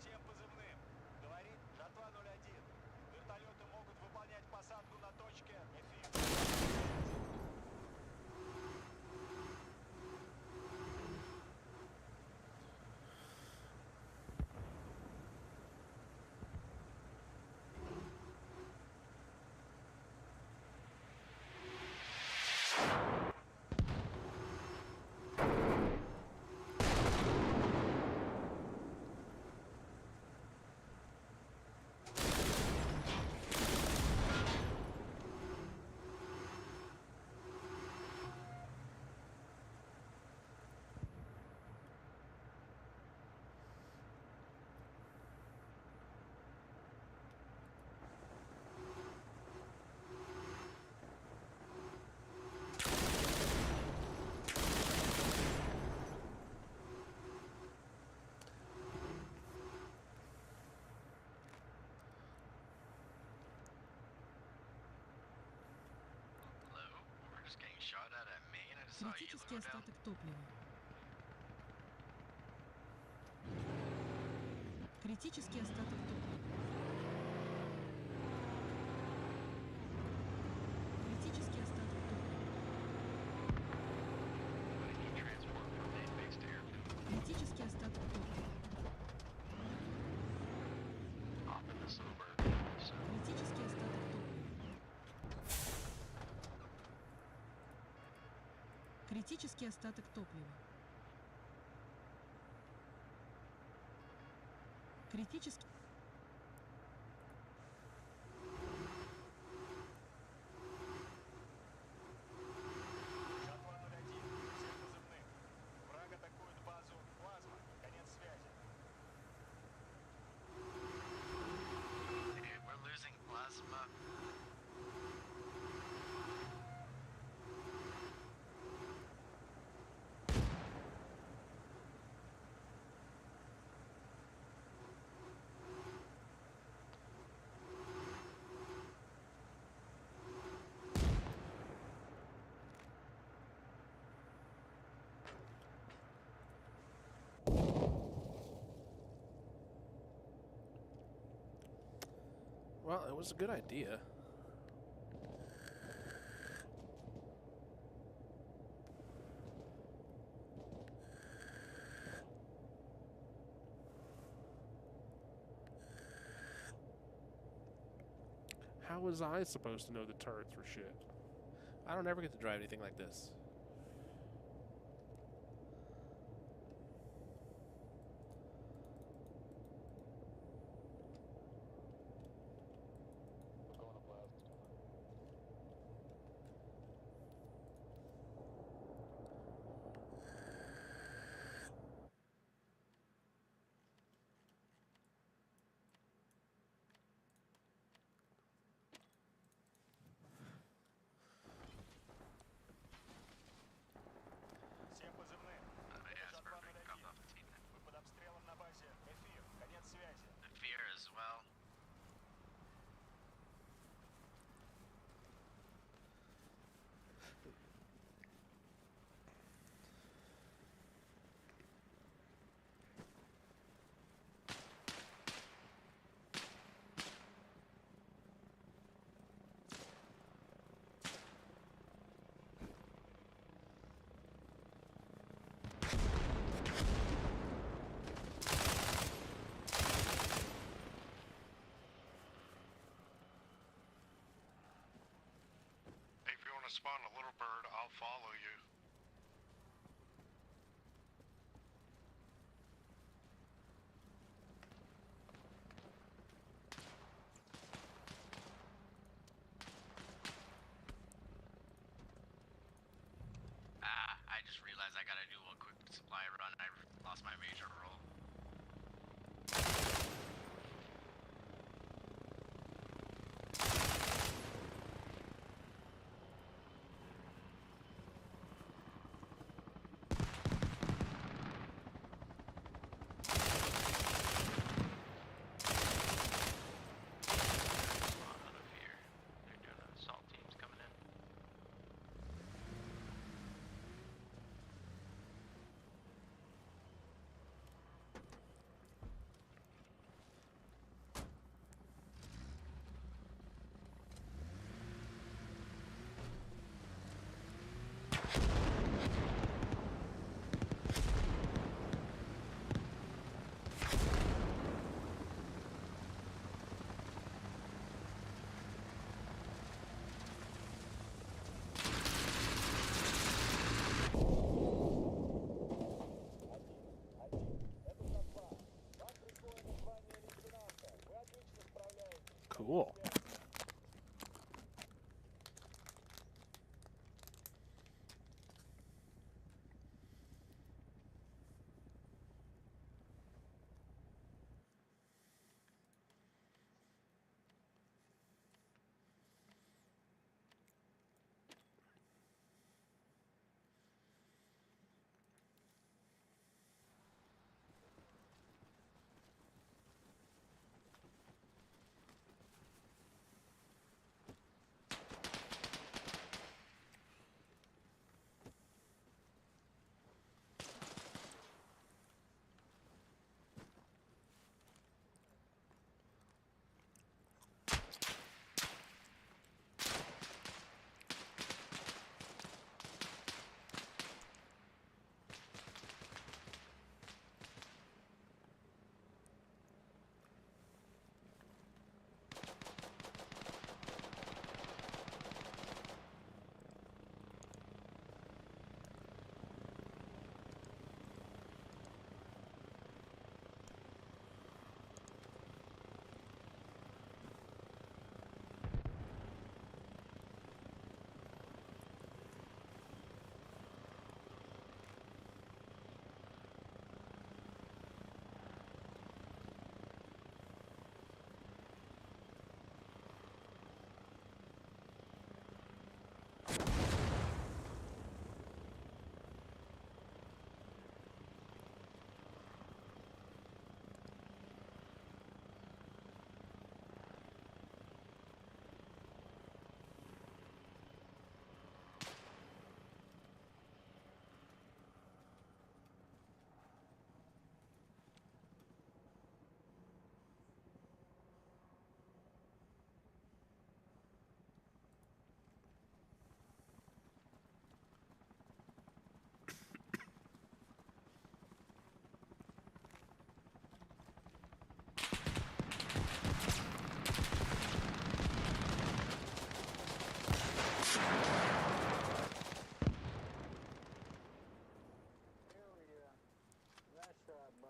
Всем позывным. Говорит Жатва 01. Вертолеты могут выполнять посадку на точке эфир. Hello? We're just getting shot at main. I just saw you Критический low down. остаток топлива. Критический остаток топлива. Критический остаток топлива. Transport from main base to airfield. Критический остаток топлива. Hopping this over. So, Критический остаток топлива. Критический остаток топлива. Критический... Жатва 01. Всем позывным. Враг атакует базу «Плазма». Конец связи. dude, we're losing plasma. Well, it was a good idea. How was I supposed to know the turrets were shit? I don't ever get to drive anything like this. spawn a little bird, I'll follow you. I just realized I gotta do a quick supply run. I lost my major roll. Cool.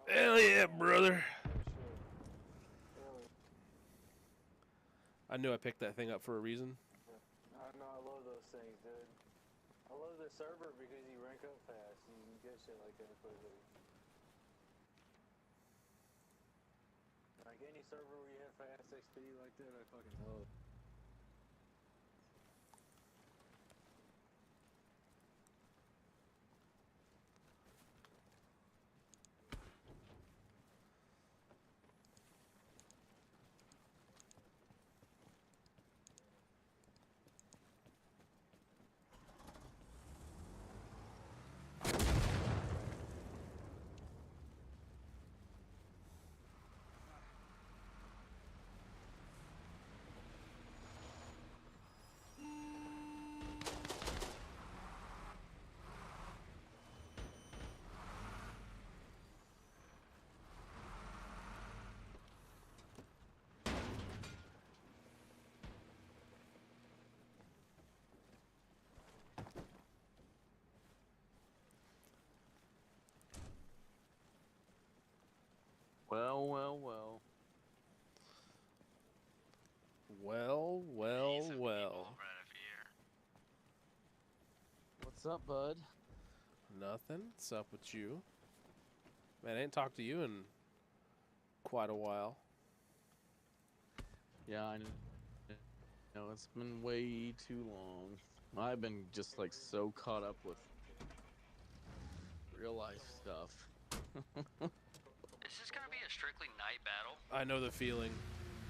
Hell yeah, brother. I knew I picked that thing up for a reason. I know, I love those things, dude. I love the server because you rank up fast. You can get shit like that quickly. Like any server where you have fast XP like that, I fucking love. Well, well, well. Well, well, well. What's up, bud? Nothing. What's up with you? Man, I ain't talked to you in quite a while. Yeah, I know. It's been way too long. I've been just like so caught up with real life stuff. Is this gonna be a strictly night battle? I know the feeling.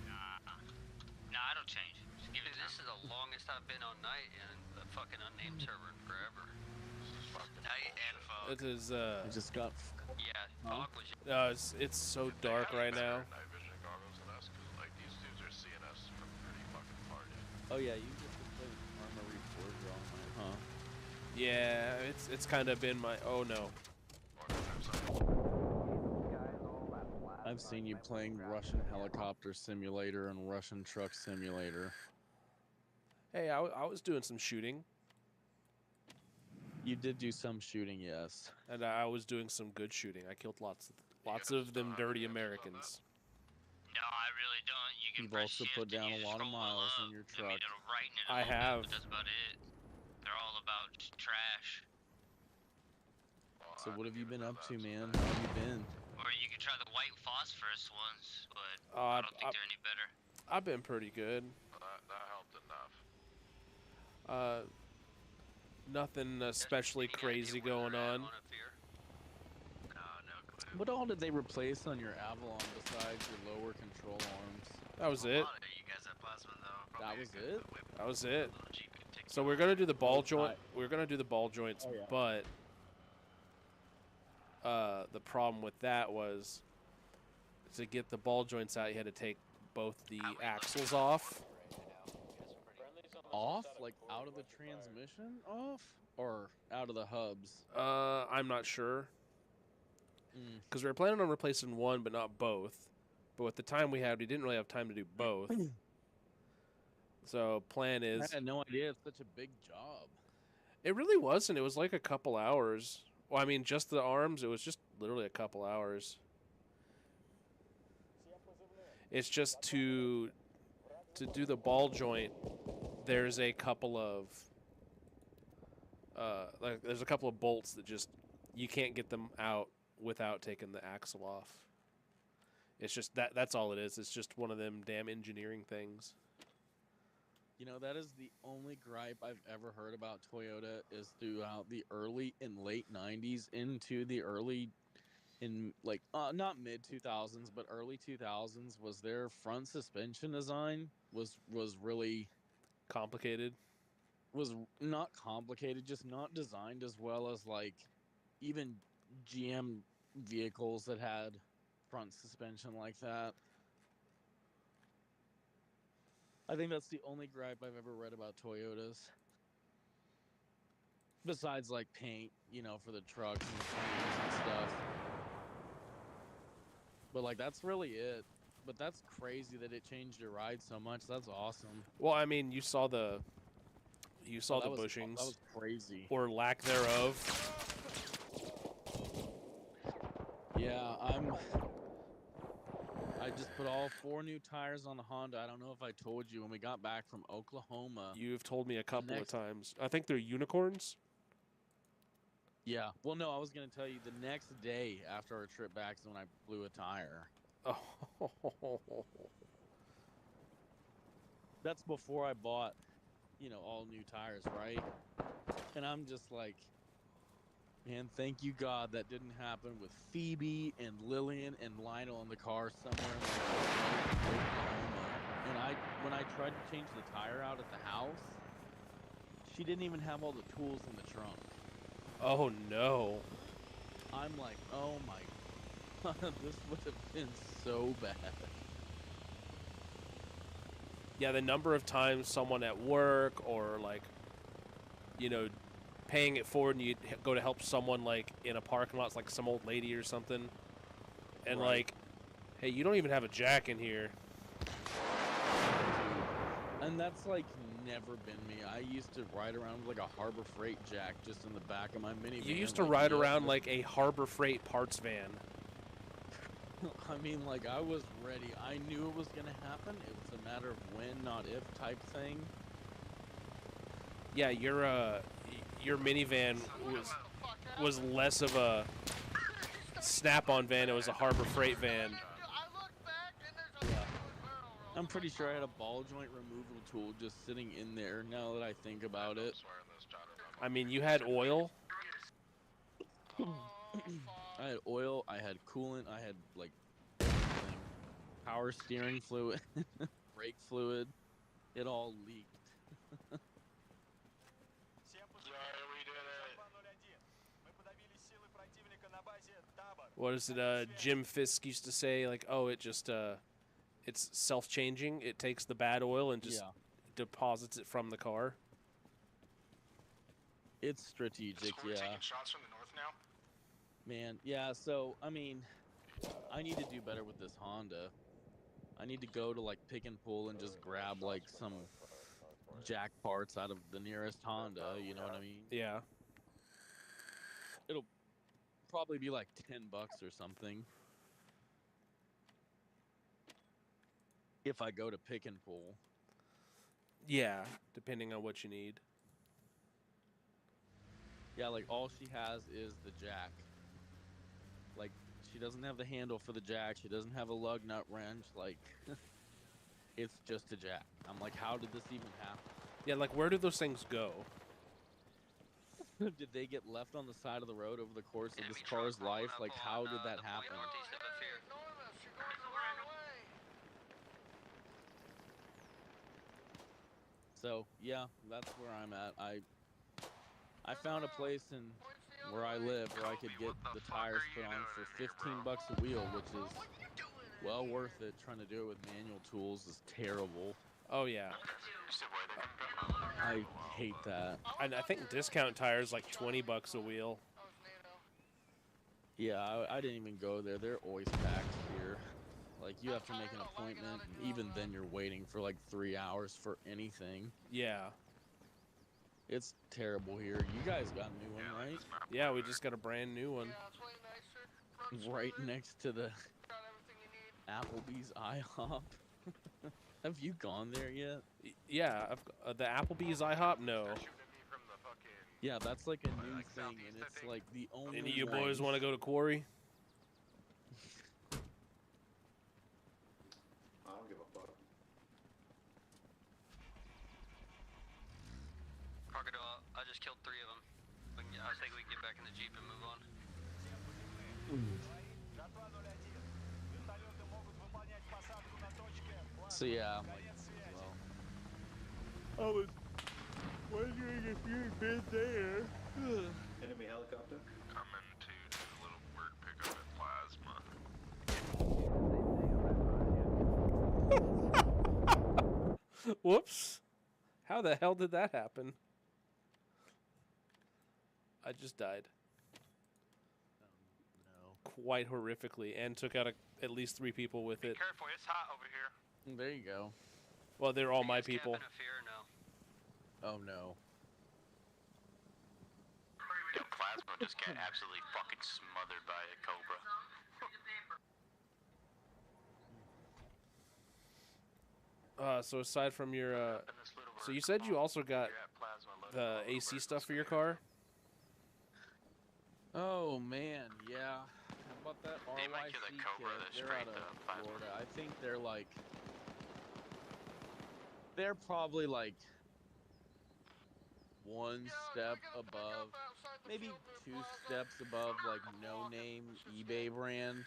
Nah, I don't change. Just give it. Dude, this is the longest I've been on night in the fucking unnamed server in forever. Night and fog. It is. I just got. Yeah, fog was. It's so dark right now. Night vision goggles than us, 'cause, like, these dudes are seeing us from pretty fucking far, dude. Oh yeah, you just played Arma Reforged all night, huh? Yeah, it's kind of been my. Oh no. I've seen you playing Russian Helicopter Simulator and Russian Truck Simulator. Hey, I was doing some shooting. You did do some shooting, yes. And I was doing some good shooting. I killed lots of them dirty Americans. No, I really don't. You can You've press also shift put and down you a just lot of scroll miles up. in your I truck. mean, it'll brighten it a I little bit, have. but that's about it. They're all about trash. So what have you been up to, man? How have you been? Or you can try the white phosphorus ones, but I I don't think they're any better. I've been pretty good. That helped enough. Nothing especially crazy going on. What all did they replace on your Avalon besides your lower control arms? That was it. That was it? That was it. So we're gonna do the ball joint. We're gonna do the ball joints, but the problem with that was to get the ball joints out, you had to take both the axles off. Off? Like out of the transmission off? Or out of the hubs? I'm not sure. Because we were planning on replacing one, but not both. But with the time we had, we didn't really have time to do both. So plan is... I had no idea it's such a big job. It really wasn't. It was like a couple hours. Well, I mean, just the arms, it was just literally a couple hours. It's just to do the ball joint, there's a couple of... there's a couple of bolts that just... You can't get them out without taking the axle off. It's just that's all it is. It's just one of them damn engineering things. You know, that is the only gripe I've ever heard about Toyota is throughout the early and late 90s into the early not mid 2000s, but early 2000s was their front suspension design was really complicated. Was not complicated, just not designed as well as like even GM vehicles that had front suspension like that. I think that's the only gripe I've ever read about Toyotas. Besides like paint, you know, for the trucks and frames and stuff. But like that's really it. But that's crazy that it changed your ride so much. That's awesome. Well, I mean, you saw the bushings. That was crazy. Or lack thereof. Yeah, I just put all 4 new tires on the Honda. I don't know if I told you when we got back from Oklahoma. You've told me a couple of times. I think they're unicorns. Yeah. Well, no, I was going to tell you the next day after our trip back is when I blew a tire. Oh. That's before I bought, you know, all new tires, right? And I'm just like, man, thank you God that didn't happen with Phoebe and Lillian and Lionel in the car somewhere in like Oklahoma. And when I tried to change the tire out at the house, she didn't even have all the tools in the trunk. Oh no. I'm like, oh my God, this would have been so bad. Yeah, the number of times someone at work or like, you know, paying it forward and you go to help someone like in a parking lot, like some old lady or something, and like, hey, you don't even have a jack in here. And that's like never been me. I used to ride around with like a Harbor Freight jack just in the back of my minivan. You used to ride around like a Harbor Freight parts van. I mean, like, I was ready. I knew it was gonna happen. It was a matter of when, not if, type thing. Yeah, your minivan was less of a Snap-on van. It was a Harbor Freight van. Yeah. I'm pretty sure I had a ball joint removal tool just sitting in there. Now that I think about it. I mean, you had oil. I had oil. I had coolant. I had like everything. Power steering fluid, brake fluid. It all leaked. What is it? Jim Fisk used to say, like, oh, it just it's self-changing. It takes the bad oil and just deposits it from the car. It's strategic, We're yeah. taking shots from the north now. Man, yeah. So I mean, I need to do better with this Honda. I need to go to like Pick and Pull and just grab like some jack parts out of the nearest Honda. You know what I mean? Yeah. It'll probably be like $10 or something. If I go to Pick and Pull. Yeah, depending on what you need. Yeah, like all she has is the jack. Like she doesn't have the handle for the jack. She doesn't have a lug nut wrench. Like it's just a jack. I'm like, how did this even happen? Yeah, like where do those things go? Did they get left on the side of the road over the course of this car's life? Like how did that happen? So yeah, that's where I'm at. I found a place in where I live where I could get the tires put on for $15 a wheel, which is well worth it. Trying to do it with manual tools is terrible. Oh yeah. I hate that. And I think discount tires like $20 a wheel. Yeah, I didn't even go there. They're always packed here. Like you have to make an appointment, and even then you're waiting for like 3 hours for anything. Yeah. It's terrible here. You guys got a new one, right? Yeah, we just got a brand new one. Right next to the Applebee's IHOP. Have you gone there yet? Yeah, the Applebee's IHOP? No. Yeah, that's like a new thing, and it's like the only Any of you one. boys want to go to Quarry? I don't give a fuck. Crocodile, I just killed 3 of them. I think we can get back in the Jeep and move on. So yeah, I'm like, well, I was wondering if you'd been there. Enemy helicopter? Coming to do a little work pickup at Plasma. Whoops. How the hell did that happen? I just died. No. Quite horrifically, and took out at least 3 people with it. Careful, it's hot over here. There you go. Well, they're all my people. Oh no. Yo, Plasma just got absolutely fucking smothered by a Cobra. So aside from your, so you said you also got the AC stuff for your car? Oh man, yeah. How about that They might RYC kill the Cobra kit? that's They're straight out to of Plasma. Florida. I think they're like, they're probably like one step above, maybe 2 steps above like no name eBay brand.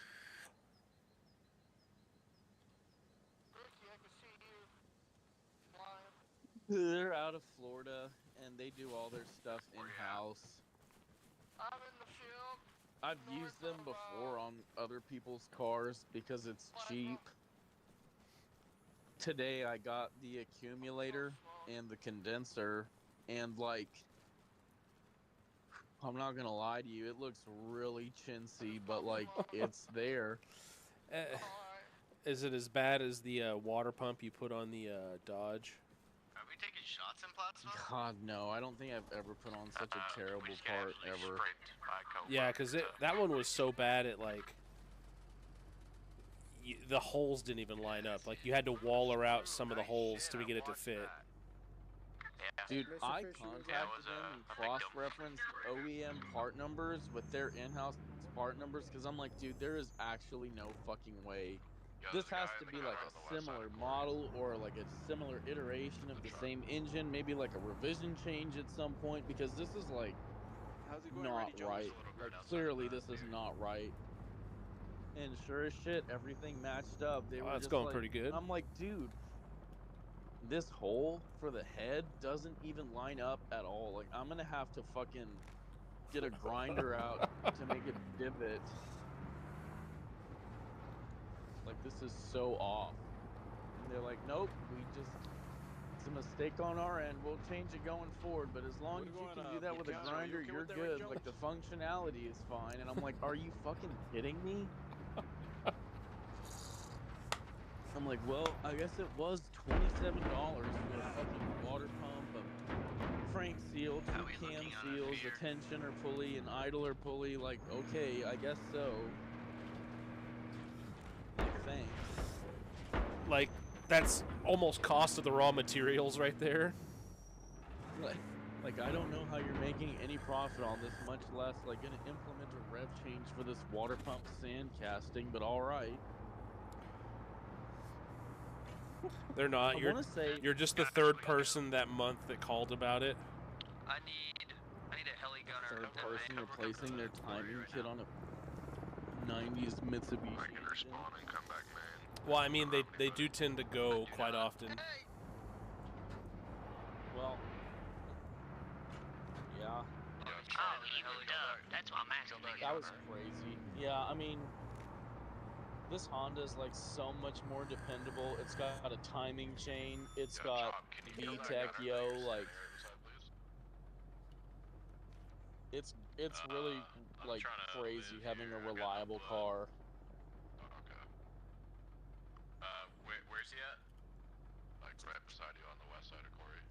They're out of Florida and they do all their stuff in-house. I'm in the field. I've used them before on other people's cars because it's cheap. Today I got the accumulator and the condenser, and like, I'm not gonna lie to you, it looks really chintzy, but like, it's there. Is it as bad as the water pump you put on the Dodge? Are we taking shots in Plasma? God, no, I don't think I've ever put on such a terrible part ever. Yeah, because that one was so bad it like the holes didn't even line up. Like you had to waller out some of the holes to get it to fit. Dude, I contacted them and cross-referenced OEM part numbers with their in-house part numbers because I'm like, dude, there is actually no fucking way. This has to be like a similar model or like a similar iteration of the same engine, maybe like a revision change at some point because this is like not right. Like clearly this is not right. And sure as shit, everything matched up. They were it's just going like, pretty good. I'm like, dude, this hole for the head doesn't even line up at all. Like, I'm gonna have to fucking get a grinder out to make a divot. Like, this is so off. And they're like, nope, it's a mistake on our end. We'll change it going forward, but as long as you can do that with a grinder, you're good. Like, the functionality is fine. And I'm like, are you fucking kidding me? I'm like, well, I guess it was $27 for a fucking water pump, a crank seal, 2 cam seals, a tensioner pulley, an idler pulley. Like, okay, I guess so. Like, thanks. Like, that's almost cost of the raw materials right there. Like I don't know how you're making any profit on this, much less like gonna implement a rev change for this water pump sand casting, but all right. They're not. You're just the third person that month that called about it. I need a heli gunner. Third person replacing their timing kit on a 90s Mitsubishi. Well, I mean, they do tend to go quite often. Well, yeah. Oh, you duck. That's what I'm asking. That was crazy. Yeah, I mean, this Honda is like so much more dependable. It's got a timing chain. It's got VTEC, like it's really like crazy having a reliable car. Where's he at? Like right beside you on the west side of Corey.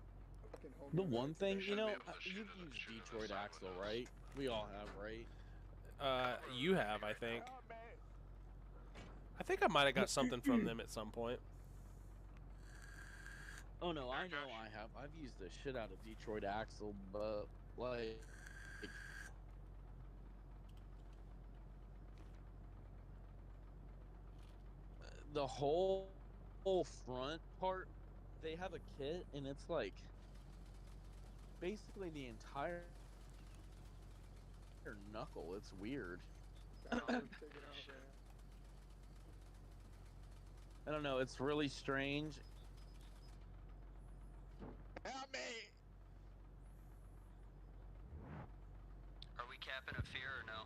The one thing, you know, you've used Detroit Axle, right? We all have, right? You have, I think. I think I might have got something from them at some point. Oh no, I know I have. I've used the shit out of Detroit Axle, but like the whole front part, they have a kit and it's like basically the entire knuckle. It's weird. I don't know, it's really strange. Help me! Are we capping a fear or no?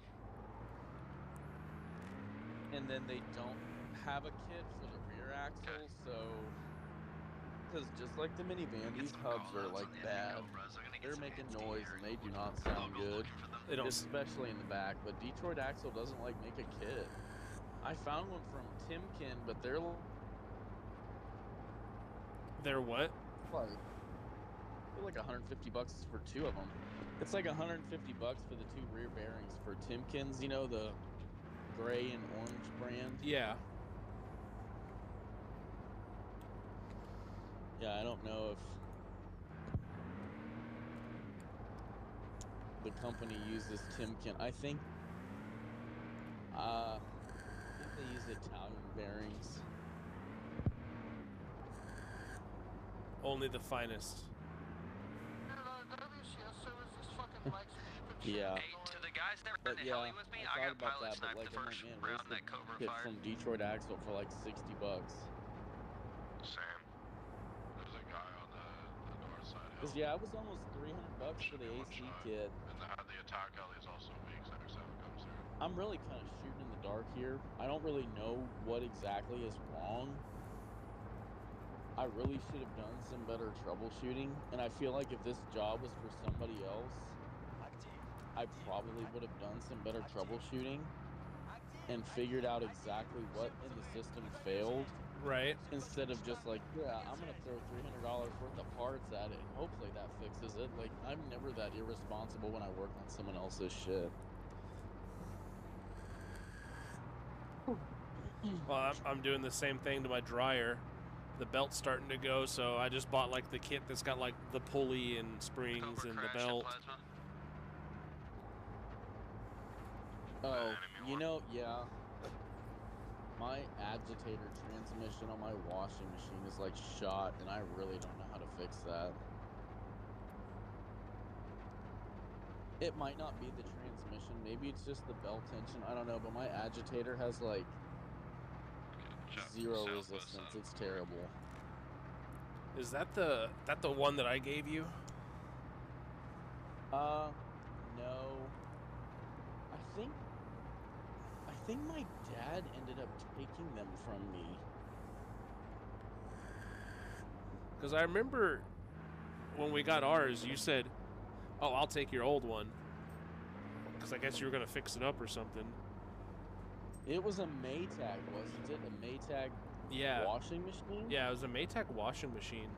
And then they don't have a kit for the rear axle, so because just like the minivan, these hubs are like bad. They're making noise and they do not sound good. They don't, especially in the back. But Detroit Axle doesn't like make a kit. I found one from Timken, but they're what? They're like $150 for 2 of them. It's like $150 for the 2 rear bearings for Timkins. You know, the gray and orange brand. Yeah. Yeah, I don't know if the company uses Timken. I think they use Italian bearings. Only the finest. Yeah. Hey, to the guys that were in the yeah, heli with me, I I got thought pilot about that, sniped but the like, first man, round that Cobra kit fired. from Detroit Axle for like $60. Sam. There's a guy on the north side hill. Cause yeah, it was almost $300 for the AC kit. And the attack heli is also weak, so next time it comes through. I'm really kind of shooting in the dark here. I don't really know what exactly is wrong. I really should have done some better troubleshooting, and I feel like if this job was for somebody else, I probably would have done some better troubleshooting and figured out exactly what in the system failed. Right. Instead of just like, yeah, I'm gonna throw $300 worth of parts at it and hopefully that fixes it. Like, I'm never that irresponsible when I work on someone else's shit. Well, I'm doing the same thing to my dryer. The belt's starting to go, so I just bought like the kit that's got like the pulley and springs and the belt. Oh, you know, yeah. My agitator transmission on my washing machine is like shot, and I really don't know how to fix that. It might not be the transmission, maybe it's just the belt tension, I don't know, but my agitator has like zero resistance. It's terrible. Is that the one that I gave you? No. I think my dad ended up taking them from me. Because I remember when we got ours, you said, "Oh, I'll take your old one." Because I guess you were gonna fix it up or something. It was a Maytag, wasn't it? A Maytag washing machine? Yeah, it was a Maytag washing machine.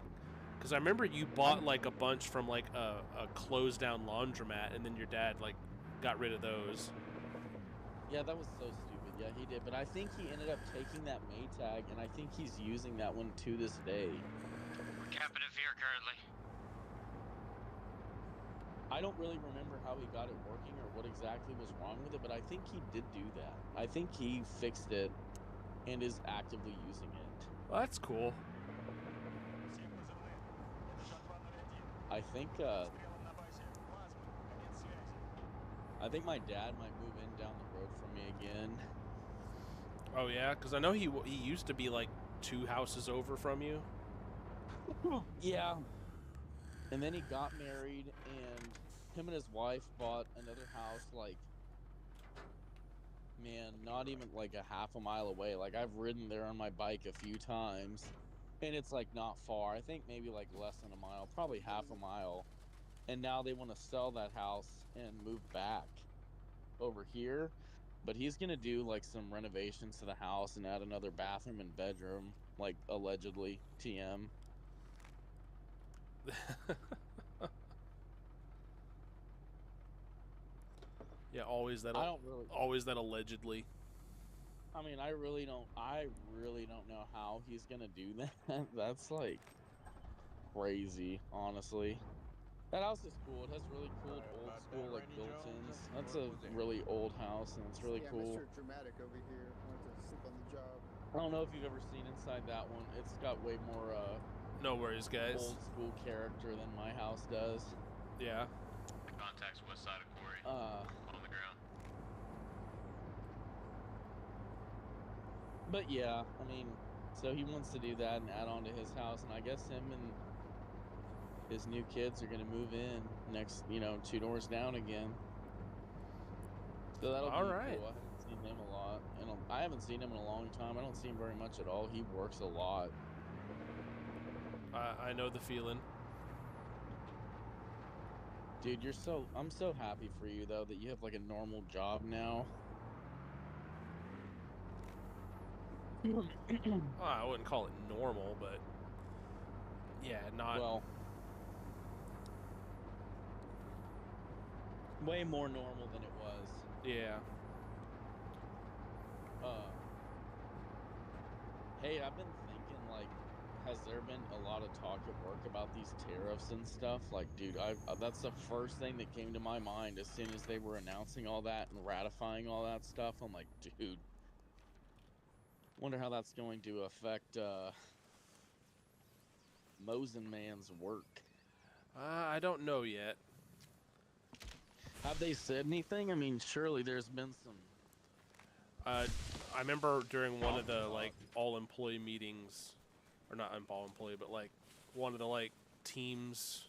Because I remember you bought like a bunch from like a closed down laundromat, and then your dad like got rid of those. Yeah, that was so stupid. Yeah, he did. But I think he ended up taking that Maytag, and I think he's using that one to this day. We're camping it here currently. I don't really remember how he got it working or what exactly was wrong with it, but I think he did do that. I think he fixed it and is actively using it. Well, that's cool. I think my dad might move in down the road from me again. Oh yeah, because I know he used to be like 2 houses over from you. Yeah. And then he got married, and him and his wife bought another house, like, man, not even like a half a mile away. Like, I've ridden there on my bike a few times, and it's like not far. I think maybe like less than a mile, probably half a mile. And now they want to sell that house and move back over here. But he's going to do like some renovations to the house and add another bathroom and bedroom, like allegedly, TM. Yeah, always that. Always that allegedly. I mean, I really don't know how he's gonna do that. That's like crazy, honestly. That house is cool. It has really cool old school like built-ins. That's a really old house, and it's really cool. Mr. Dramatic over here wanted to sleep on the job. I don't know if you've ever seen inside that one. It's got way more no worries, guys. Old school character than my house does. Yeah. Contacts west side of Quarry. On the ground. But yeah, I mean, so he wants to do that and add on to his house, and I guess him and his new kids are gonna move in next, 2 doors down again. So that'll be right. cool. I haven't seen him a lot, and I haven't seen him in a long time. I don't see him very much at all. He works a lot. I know the feeling. Dude, I'm so happy for you though that you have like a normal job now. I wouldn't call it normal, but yeah, not well. Way more normal than it was. Yeah. Hey, I've been thinking, like, has there been a lot of talk at work about these tariffs and stuff? Like, dude, that's the first thing that came to my mind as soon as they were announcing all that and ratifying all that stuff. I'm like, dude, wonder how that's going to affect Mosin Man's work. I don't know yet. Have they said anything? I mean, surely there's been some. I remember during one of the like all-employee meetings, or not all-employee, but like one of the like teams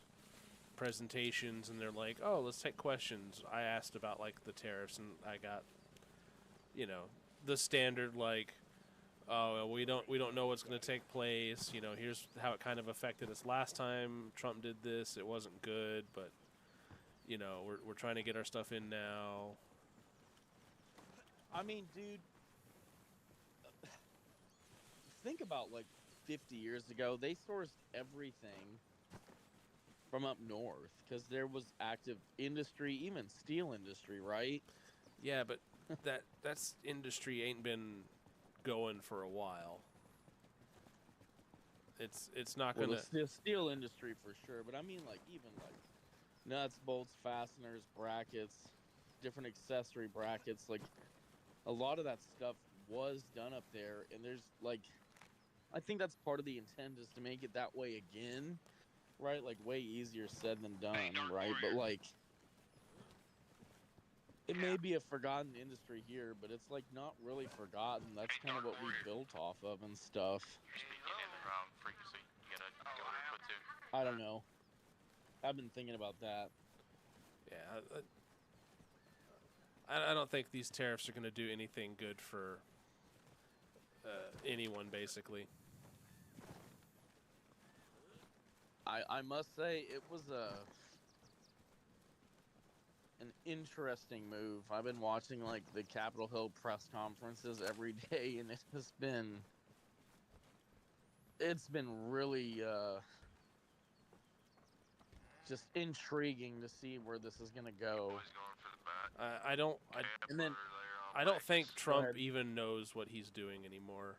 presentations, and they're like, "Oh, let's take questions." I asked about like the tariffs, and I got, the standard like, "Oh, we don't know what's going to take place. Here's how it kind of affected us last time. Trump did this. It wasn't good, but." We're trying to get our stuff in now. I mean, dude, think about like 50 years ago, they sourced everything from up north because there was active industry, even steel industry, right? Yeah, but that's industry ain't been going for a while. It's not Well, gonna. the steel industry for sure, but I mean like even like nuts, bolts, fasteners, brackets, different accessory brackets. Like a lot of that stuff was done up there, and there's like, I think that's part of the intent is to make it that way again, right? Like way easier said than done, right? But like, it may be a forgotten industry here, but it's like not really forgotten. That's kind of what we built off of and stuff. Frequency. You gotta go to input too. I don't know. I've been thinking about that. Yeah, I don't think these tariffs are going to do anything good for anyone, basically. I must say it was an interesting move. I've been watching like the Capitol Hill press conferences every day, and it's been really just intriguing to see where this is gonna go. I don't think Trump even knows what he's doing anymore.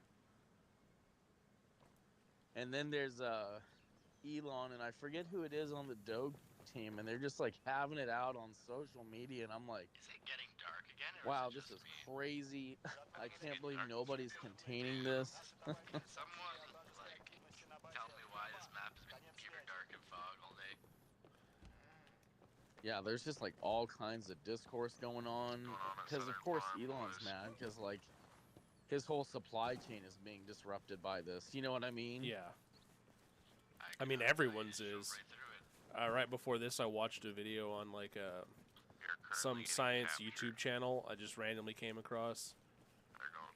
And then there's Elon, and I forget who it is on the Doge team, and they're just like having it out on social media, and I'm like, Is it getting dark again? Or wow, is it this just is me? crazy. I can't believe nobody's containing this. Someone like tell me why this map has been computer dark and fog all day. Yeah, there's just like all kinds of discourse going on, because of course Elon's mad because like his whole supply chain is being disrupted by this. You know what I mean? Yeah. I mean, everyone's is. Right before this, I watched a video on like some science YouTube channel I just randomly came across,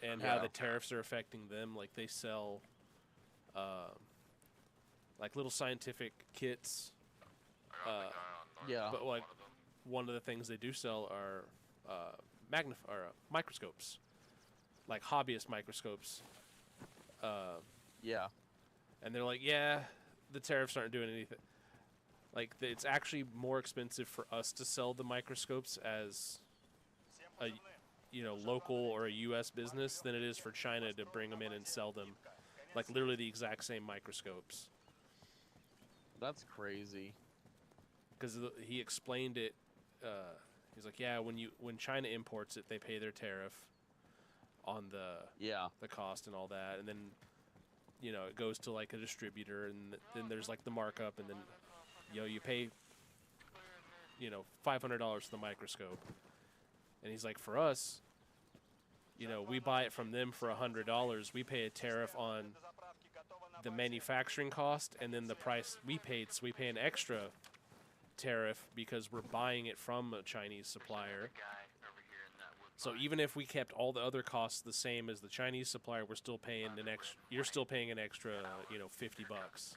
and how the tariffs are affecting them. Like they sell like little scientific kits. But like one of the things they do sell are microscopes, like hobbyist microscopes. And they're like, yeah, the tariffs aren't doing anything. Like it's actually more expensive for us to sell the microscopes as a local or a U.S. business than it is for China to bring them in and sell them. Like literally the exact same microscopes. That's crazy. Because he explained it. He's like, yeah, when China imports it, they pay their tariff on the cost and all that, and then it goes to like a distributor, and then there's like the markup, and then you pay $500 for the microscope, and he's like, for us, we buy it from them for $100, we pay a tariff on the manufacturing cost, and then the price we paid, so we pay an extra tariff because we're buying it from a Chinese supplier. So even if we kept all the other costs the same as the Chinese supplier, we're still paying you're still paying an extra, $50.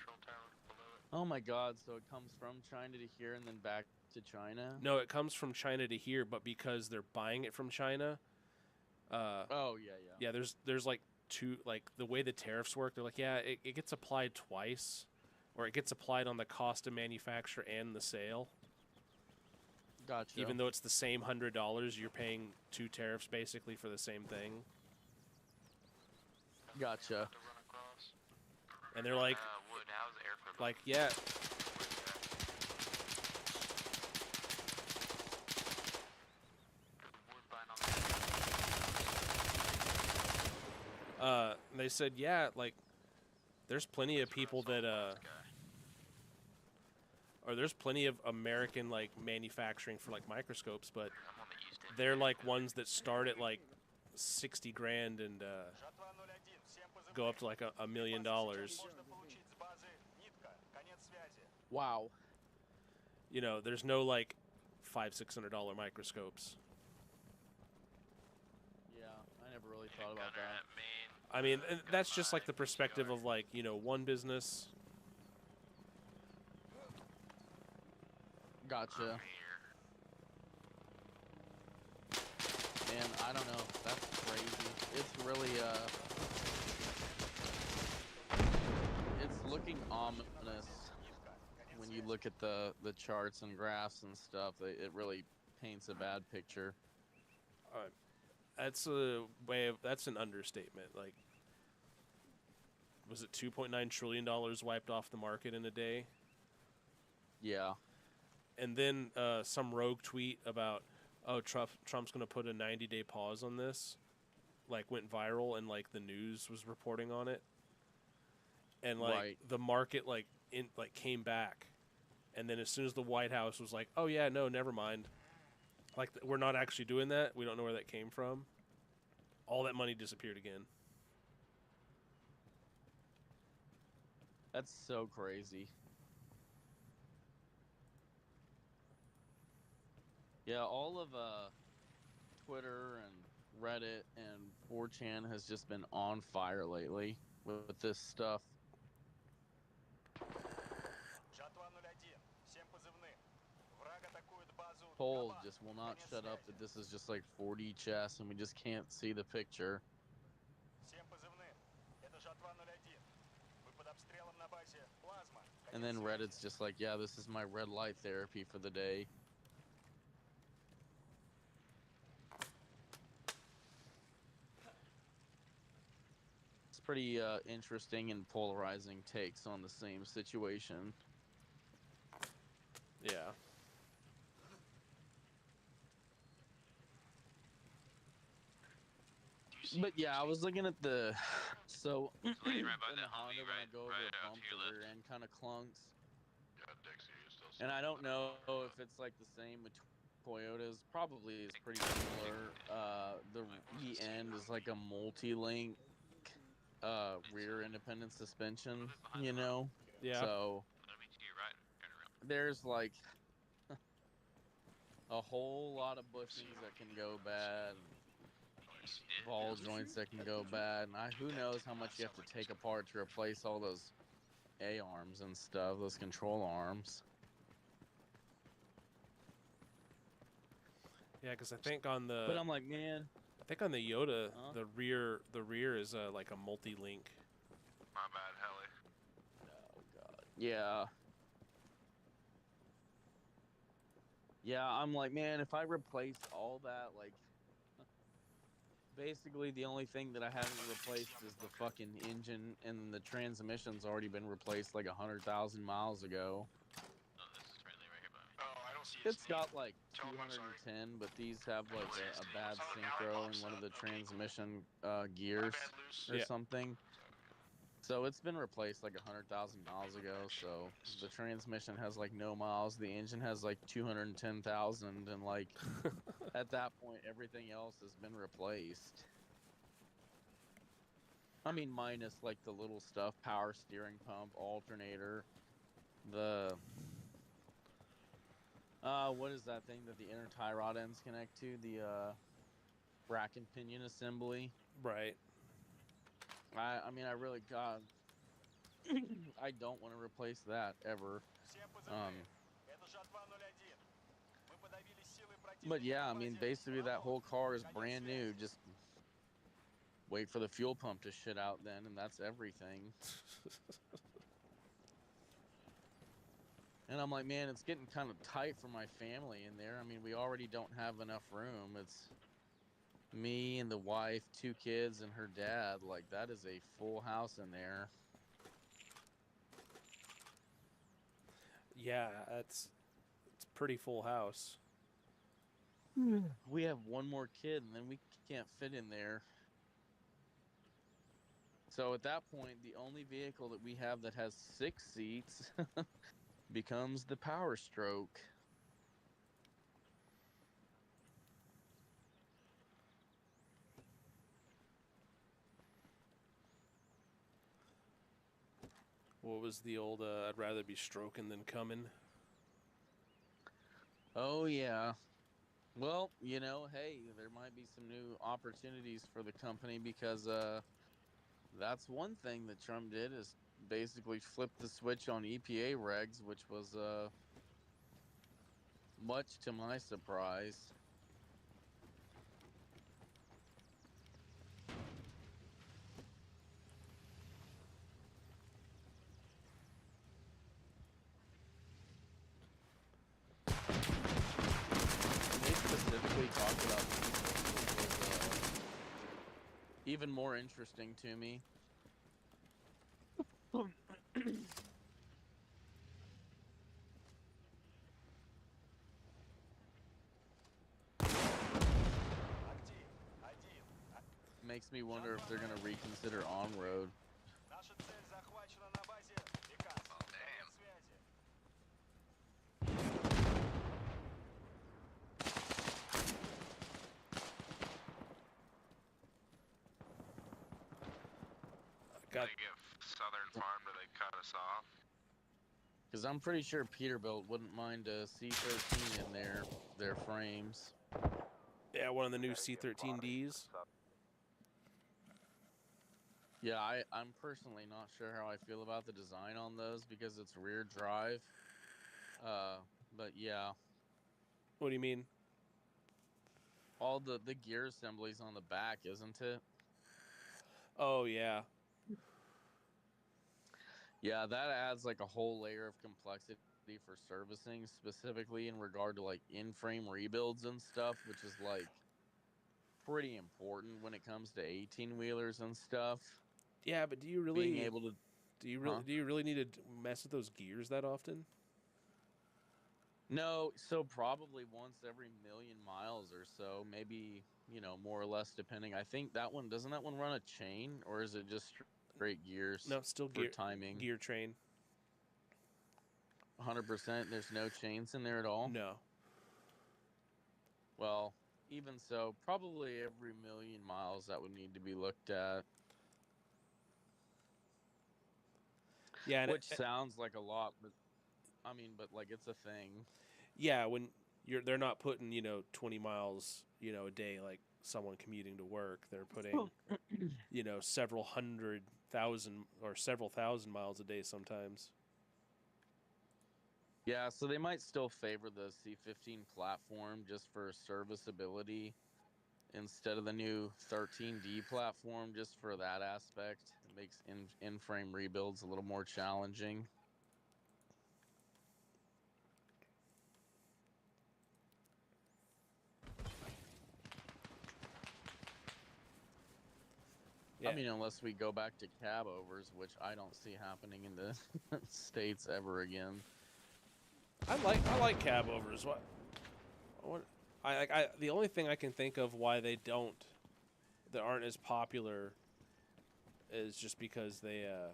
Oh my God! So it comes from China to here and then back to China? No, it comes from China to here, but because they're buying it from China. Yeah. There's like two, like the way the tariffs work. They're like, yeah, it gets applied twice. Or it gets applied on the cost of manufacture and the sale. Gotcha. Even though it's the same $100, you're paying 2 tariffs basically for the same thing. Gotcha. And they're like, yeah. They said, yeah, like, there's plenty of people that or there's plenty of American like manufacturing for like microscopes, but they're like ones that start at like 60 grand and go up to like $1 million. Wow. There's no like $500-$600 microscopes. Yeah, I never really thought about that. I mean, that's just like the perspective of like, one business. Gotcha. Man, I don't know. That's crazy. It's really, it's looking ominous when you look at the charts and graphs and stuff. It really paints a bad picture. That's a way of, that's an understatement. Like, was it $2.9 trillion wiped off the market in a day? Yeah. And then some rogue tweet about, oh, Trump's going to put a 90-day pause on this, like, went viral, and, like, the news was reporting on it. And, like, the market, like, came back. And then as soon as the White House was like, oh, yeah, no, never mind. Like, we're not actually doing that. We don't know where that came from. All that money disappeared again. That's so crazy. Yeah, all of Twitter and Reddit and 4chan has just been on fire lately with this stuff. Poll just will not shut up that this is just like 4D chess and we just can't see the picture. And then Reddit's just like, yeah, this is my red light therapy for the day. It's pretty interesting and polarizing takes on the same situation. Yeah. But yeah, I was looking at the so in the right by Honda that Humvee, when I right- go over right a out bump, to your the left. rear end kind of clunks, Yeah, Dixie, you're still and I don't know if it's like the same with Toyotas. Probably is pretty similar. The end is like a multi-link rear independent suspension, you know. Yeah. So there's like a whole lot of bushings that can go bad. Ball joints that can go bad, and who knows how much you have to take apart to replace all those A-arms and stuff, those control arms. Yeah, because I think on the. But I'm like, man. I think on the Yoda, the rear is like a multi-link. My bad, Helly. Oh god. Yeah. Yeah, I'm like, man, if I replace all that, like, basically the only thing that I haven't replaced is the fucking engine, and the transmission's already been replaced like 100,000 miles ago. Oh, I don't see It's got like 210, but these have like a bad synchro in one of the transmission gears or Yeah. something. So it's been replaced like 100,000 miles ago. So the transmission has like no miles. The engine has like 210,000, and like at that point, everything else has been replaced. I mean, minus like the little stuff: power steering pump, alternator, the what is that thing that the inner tie rod ends connect to? The rack and pinion assembly. Right. I mean, I really, God, I don't want to replace that ever. But yeah, I mean, basically that whole car is brand new. Just wait for the fuel pump to shit out then, and that's everything. And I'm like, man, it's getting kind of tight for my family in there. I mean, we already don't have enough room. It's me and the wife, 2 kids, and her dad. Like, that is a full house in there. Yeah, it's a pretty full house. We have one more kid, and then we can't fit in there. So at that point, the only vehicle that we have that has 6 seats becomes the Power Stroke. What was the old, I'd rather be stroking than coming? Oh, yeah. Well, you know, hey, there might be some new opportunities for the company because that's one thing that Trump did is basically flip the switch on EPA regs, which was much to my surprise. They specifically talked about even more interesting to me. Makes me wonder if they're gonna reconsider on-road. Наша цель захвачена на базе Викас. Конец связи. Got They give Southern Farm, do they cut us off? Because I'm pretty sure Peterbilt wouldn't mind a C13 in their frames. Yeah, one of the new C13Ds. Yeah, I'm personally not sure how I feel about the design on those because it's rear drive. But yeah. What do you mean? All the gear assemblies on the back, isn't it? Oh, yeah. Yeah, that adds like a whole layer of complexity for servicing, specifically in regard to like in-frame rebuilds and stuff, which is like pretty important when it comes to 18-wheelers and stuff. Yeah, but do you really being able to do you really need to mess with those gears that often? No, so probably once every 1,000,000 miles or so, maybe, you know, more or less depending. I think that one doesn't that one run a chain or is it just straight gears? No, still for timing. gear train. 100%. There's no chains in there at all. No. Well, even so, probably every 1,000,000 miles that would need to be looked at. Yeah, which sounds like a lot, but I mean, but like it's a thing. Yeah, when they're not putting 20 miles a day like someone commuting to work. They're putting several 100,000 or several thousand miles a day sometimes. Yeah, so they might still favor the C15 platform just for serviceability instead of the new 13D platform just for that aspect. It makes in-frame rebuilds a little more challenging. Yeah. I mean, unless we go back to cab overs, which I don't see happening in the States ever again. I like cab overs. The only thing I can think of why they aren't as popular is just because they're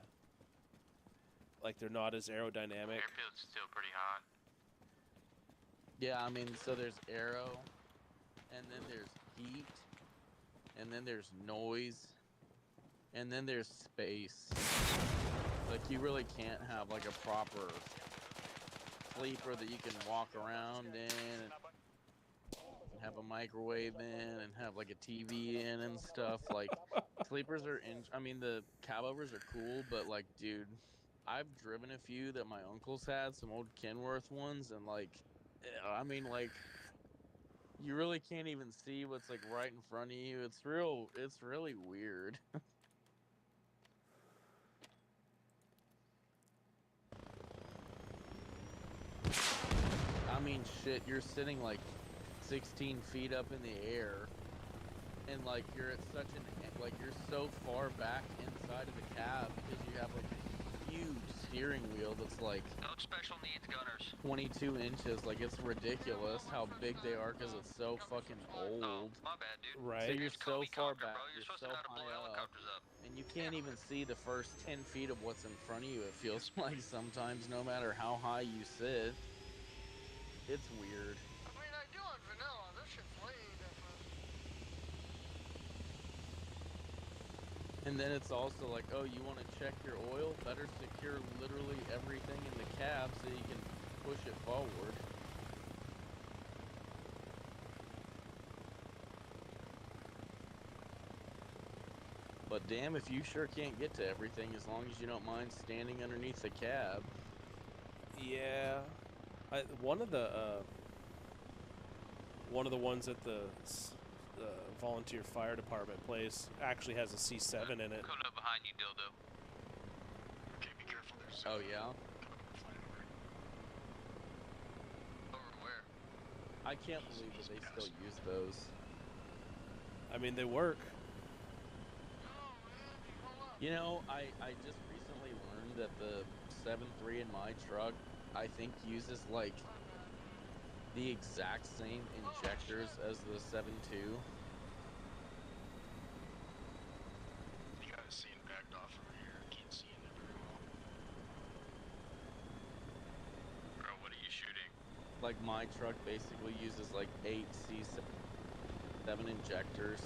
not as aerodynamic. Airfield's still pretty hot. Yeah, I mean, so there's aero, and then there's heat, and then there's noise, and then there's space. Like, you really can't have like a proper sleeper that you can walk around in and have a microwave in and have like a TV in and stuff. Like, sleepers are the cab overs are cool, but like, dude, I've driven a few that my uncles had, some old Kenworth ones, and like, I mean, like, you really can't even see what's like right in front of you. It's really weird. I mean, shit, you're sitting like 16 feet up in the air, and like you're you're so far back inside of the cab because you have like a huge steering wheel that's like No special needs gunners. 22 inches. Like, it's ridiculous how big they are because it's so fucking old. My bad, dude. Right. So you're so far back, You're you're supposed so to know how to blow high up, helicopters up. and you can't even see the first 10 feet of what's in front of you, it feels like sometimes, no matter how high you sit. It's weird. I mean, I do on vanilla. This shit's way different. And then it's also like, oh, you want to check your oil? Better secure literally everything in the cab so you can push it forward. But damn if you sure can't get to everything as long as you don't mind standing underneath the cab. Yeah, one of the ones at the volunteer fire department place actually has a C7 in it. Coming up behind you, dildo. Okay, be careful. There's Oh yeah? Over where? I can't believe that they still use those. I mean, they work. You know, I just recently learned that the 7.3 in my truck, I think, uses like the exact same injectors as the 7.2. You guys seeing backed off over here. Can't see it very well. Bro, what are you shooting? Like my truck basically uses like 8 C7 injectors.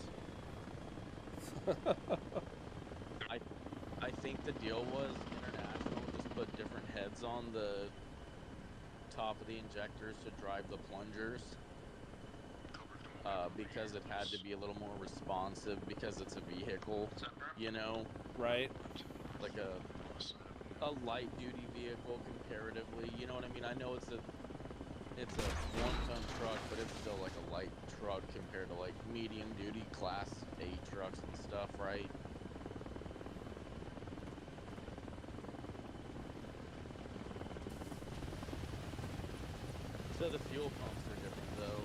I think the deal was International just put different heads on the top of the injectors to drive the plungers. Because it had to be a little more responsive because it's a vehicle, you know? Right. Like a light duty vehicle comparatively, you know what I mean? I know it's a 1-ton truck, but it's still like a light truck compared to like medium duty class 8 trucks and stuff, right? So the fuel pumps are different though.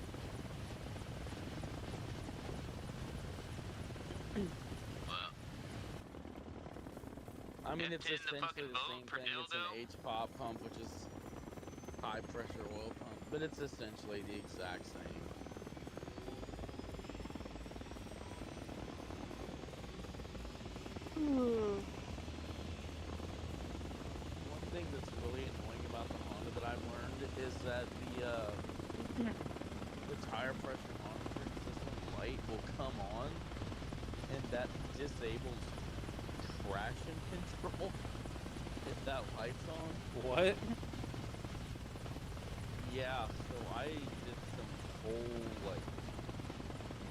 I mean, it's essentially the same thing. It's an H-pop pump, which is high pressure oil pump, but it's essentially the exact same. One thing that's really annoying about the Honda that I've learned is that the tire pressure monitoring system light will come on, and that disables traction control if that light's on. What? Yeah, so I did some whole like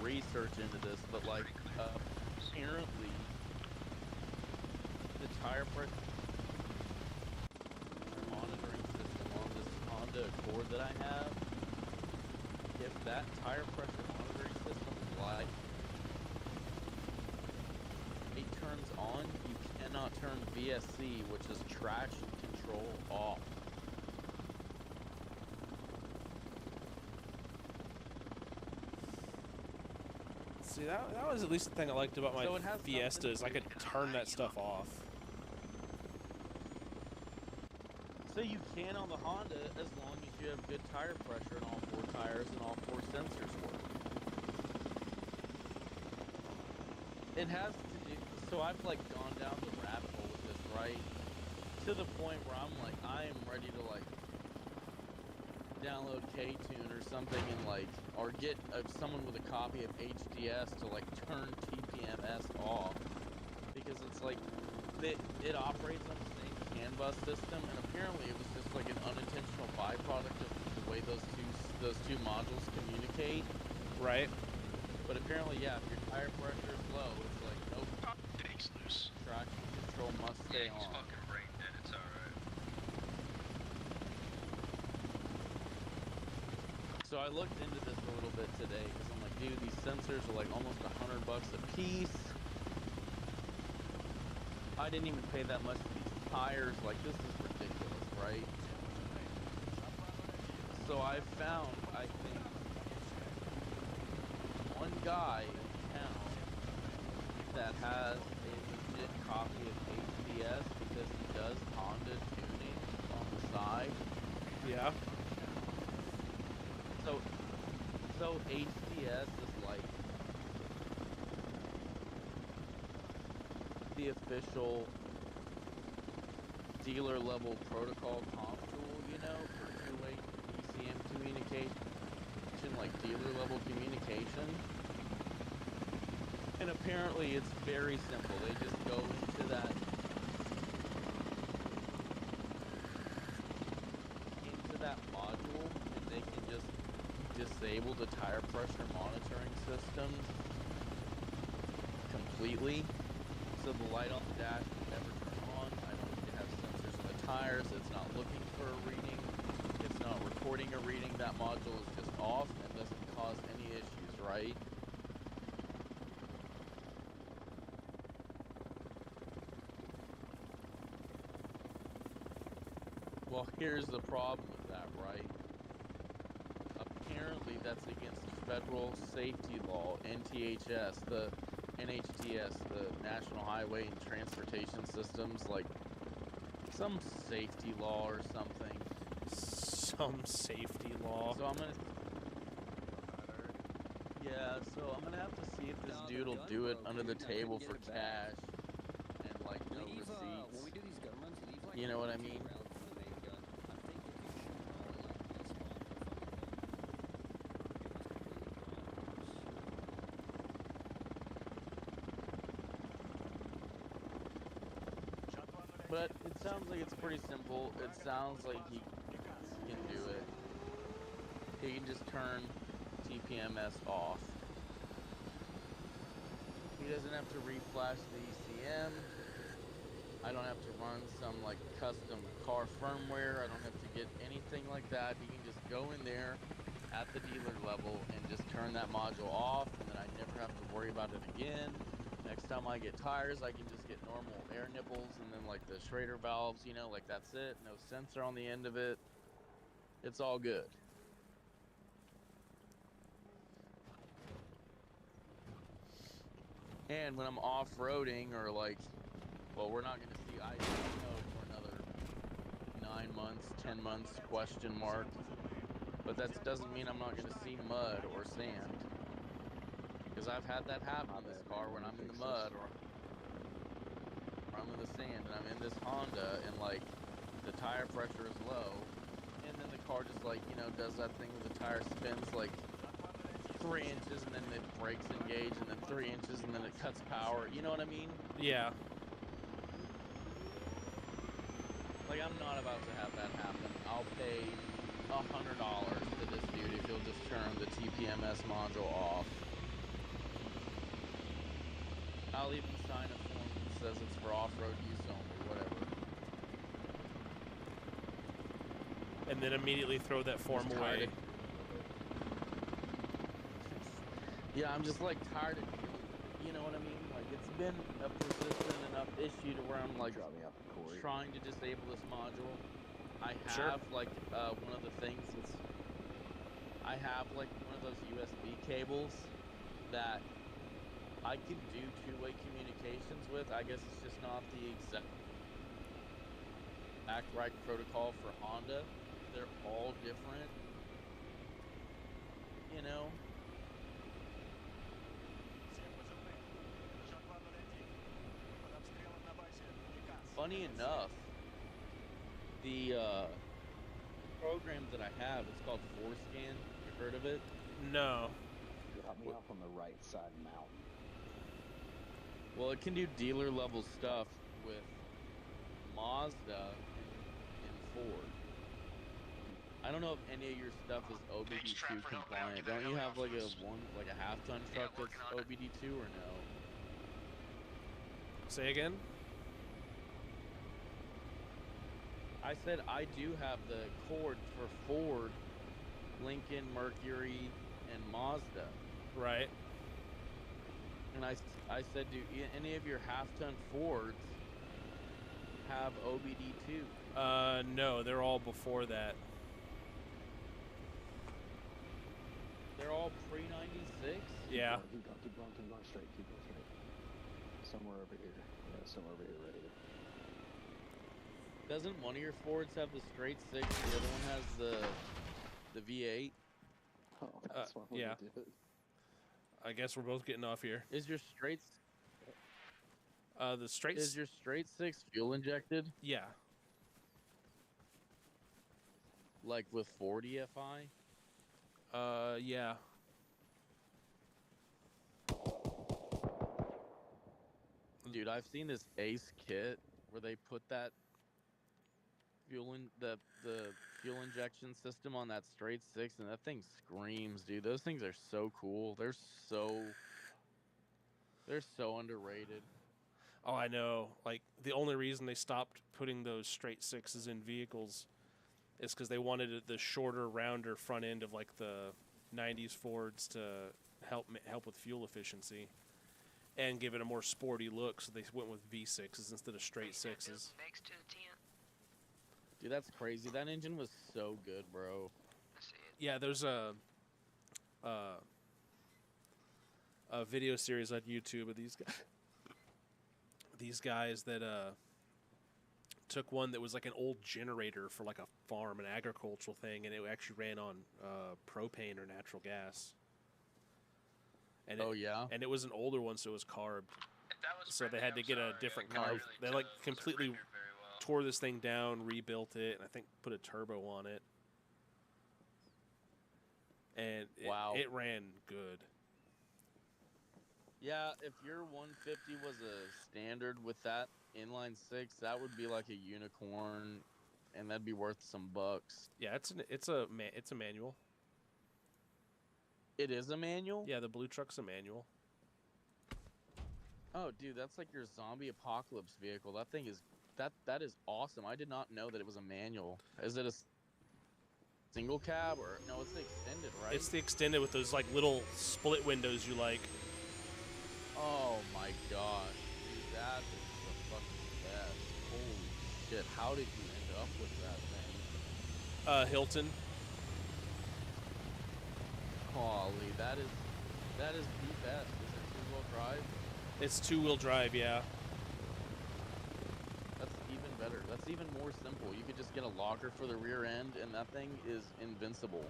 research into this, but like apparently the tire pressure monitoring system on this Honda Accord that I have, if that tire pressure monitoring system light it turns on, you cannot turn VSC, which is traction control, off. See, that was at least the thing I liked about my So it has Fiesta is I could turn that stuff off. So you can on the Honda as long as you have good tire pressure and all 4 tires and all 4 sensors work. It has to do, so I've like gone down the rabbit hole with this, right? To the point where I'm like, I am ready to like download K-Tune or something and like, or get someone with a copy of HDS to like turn TPMS off. Because it's like, it operates on the same CAN bus system, and apparently it was just like an unintentional byproduct of the way those two modules communicate. Right. But apparently, yeah, if your tire pressure is low, it's like, nope. Tank's loose. Traction control must stay He's on. fucking brain dead, it's alright. So I looked into this a little bit today, because I'm like, dude, these sensors are like almost $100 a piece. I didn't even pay that much for these tires. Like, this is ridiculous, right? So I found, I think, one guy in town that has a legit copy of HDS because he does Honda tuning on the side. Yeah. So HDS is like the official dealer level protocol comp tool, you know, for two-way ECM communication, like dealer level communication. And apparently it's very simple. They just go into that module and they can just disable the tire pressure monitoring system completely. So the light on the dash will never turn on. I don't need to have sensors on the tires. It's not looking for a reading. It's not recording a reading. That module is just off and doesn't cause any issues, right? Well, here's the problem with that, right? Apparently that's against federal safety law, NTHS. NHTS, the National Highway and Transportation Systems, like some safety law or something. Some safety law. So I'm gonna. Yeah, so I'm gonna have to see if this dude will do it under the table for cash and like no receipts. When we do these gun runs, leave like You know what I mean? around for the main gun. I'm thinking if you shoot all like this one But it sounds like it's pretty simple. It sounds like he can do it. He can just turn TPMS off. He doesn't have to reflash the ECM. I don't have to run some like custom car firmware. I don't have to get anything like that. He can just go in there at the dealer level and just turn that module off, and then I never have to worry about it again. Next time I get tires, I can just get normal air nipples and then like the Schrader valves, you know, like that's it. No sensor on the end of it. It's all good. And when I'm off-roading or like, well, we're not going to see ice and snow for another 9 months, 10 months, question mark. But that doesn't mean I'm not going to see mud or sand. Because I've had that happen in this car when I'm in the mud or I'm in the sand and I'm in this Honda and like the tire pressure is low. And then the car just like, you know, does that thing where the tire spins like 3 inches and then it brakes engage and then 3 inches and then it cuts power. You know what I mean? Yeah. Like, I'm not about to have that happen. I'll pay $100 to this dude if he'll just turn the TPMS module off. I'll even sign a form that says it's for off-road use only, whatever. And then immediately throw that form away. Yeah, I'm just like tired of dealing with it. You know what I mean? Like, it's been a persistent enough issue to where I'm like trying to disable this module. I have like one of the things that's I have like one of those USB cables that I can do two-way communications with. I guess it's just not the exact right protocol for Honda. They're all different. You know? Funny enough, the program that I have, it's called Forescan. You heard of it? No. Drop me off on the right side mountain. Well, it can do dealer level stuff with Mazda and Ford. I don't know if any of your stuff is OBD2 compliant. Don't you have like a half-ton truck that's OBD2 or no? Say again? I said I do have the cord for Ford, Lincoln, Mercury, and Mazda. Right. And I said, do any of your half-ton Fords have OBD2? No, they're all before that. They're all pre-96? Keep Yeah. going straight. Somewhere over here. Yeah, somewhere over here, right here. Doesn't one of your Fords have the straight 6 and the other one has the V8? Oh, that's one way yeah. to do it. I guess we're both getting off here. Is your straight... the straight... Is your straight 6 fuel injected? Yeah. Like with 40 FI? Yeah. Dude, I've seen this Ace kit where they put that the fuel injection system on that straight 6 and that thing screams, dude. Those things are so cool. They're so underrated. Oh, I know. Like, the only reason they stopped putting those straight 6s in vehicles is because they wanted the shorter, rounder front end of like the 90s Fords to help with fuel efficiency and give it a more sporty look. So they went with V6s instead of straight 6s. Next to the tent. Dude, that's crazy. That engine was so good, bro. Yeah, there's a a video series on YouTube of these guys that took one that was like an old generator for like a farm, an agricultural thing, and it actually ran on propane or natural gas. And and it was an older one, so it was carbed. So they had to get a different carb. They like completely tore this thing down, rebuilt it, and I think put a turbo on it. And it ran good. Yeah, if your 150 was a standard with that inline six, that would be like a unicorn, and that'd be worth some bucks. Yeah, it's a manual. It is a manual? Yeah, the blue truck's a manual. Oh, dude, that's like your zombie apocalypse vehicle. That thing is that is awesome. I did not know that it was a manual. Is it a single cab or no? It's the extended, right? It's the extended with those like little split windows you like. Oh my gosh, dude, that is the fucking best. Holy shit! How did you end up with that thing? Hilton. Holy, that is the best. Is it two-wheel drive? It's two-wheel drive, yeah. That's even better. That's even more simple. You could just get a locker for the rear end, and that thing is invincible.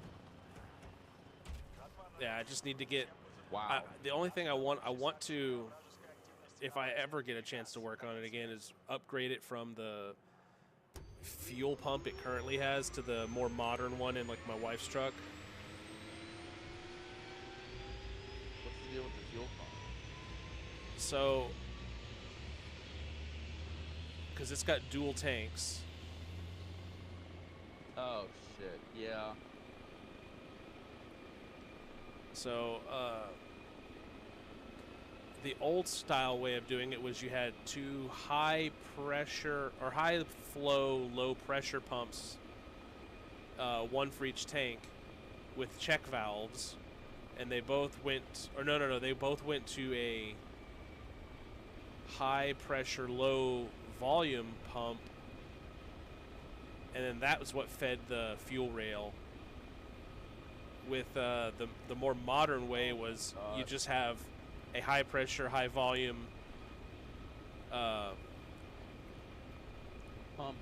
Yeah, I just need to get. Wow. The only thing I want to, if I ever get a chance to work on it again, is upgrade it from the fuel pump it currently has to the more modern one in like my wife's truck. What's the deal with the fuel pump? So, because it's got dual tanks. Oh shit! Yeah. So, the old style way of doing it was you had two high pressure or high flow, low pressure pumps, one for each tank, with check valves, and they both went, or no, they both went to a high pressure, low volume pump, and then that was what fed the fuel rail. With the more modern way was you just have a high pressure, high volume pump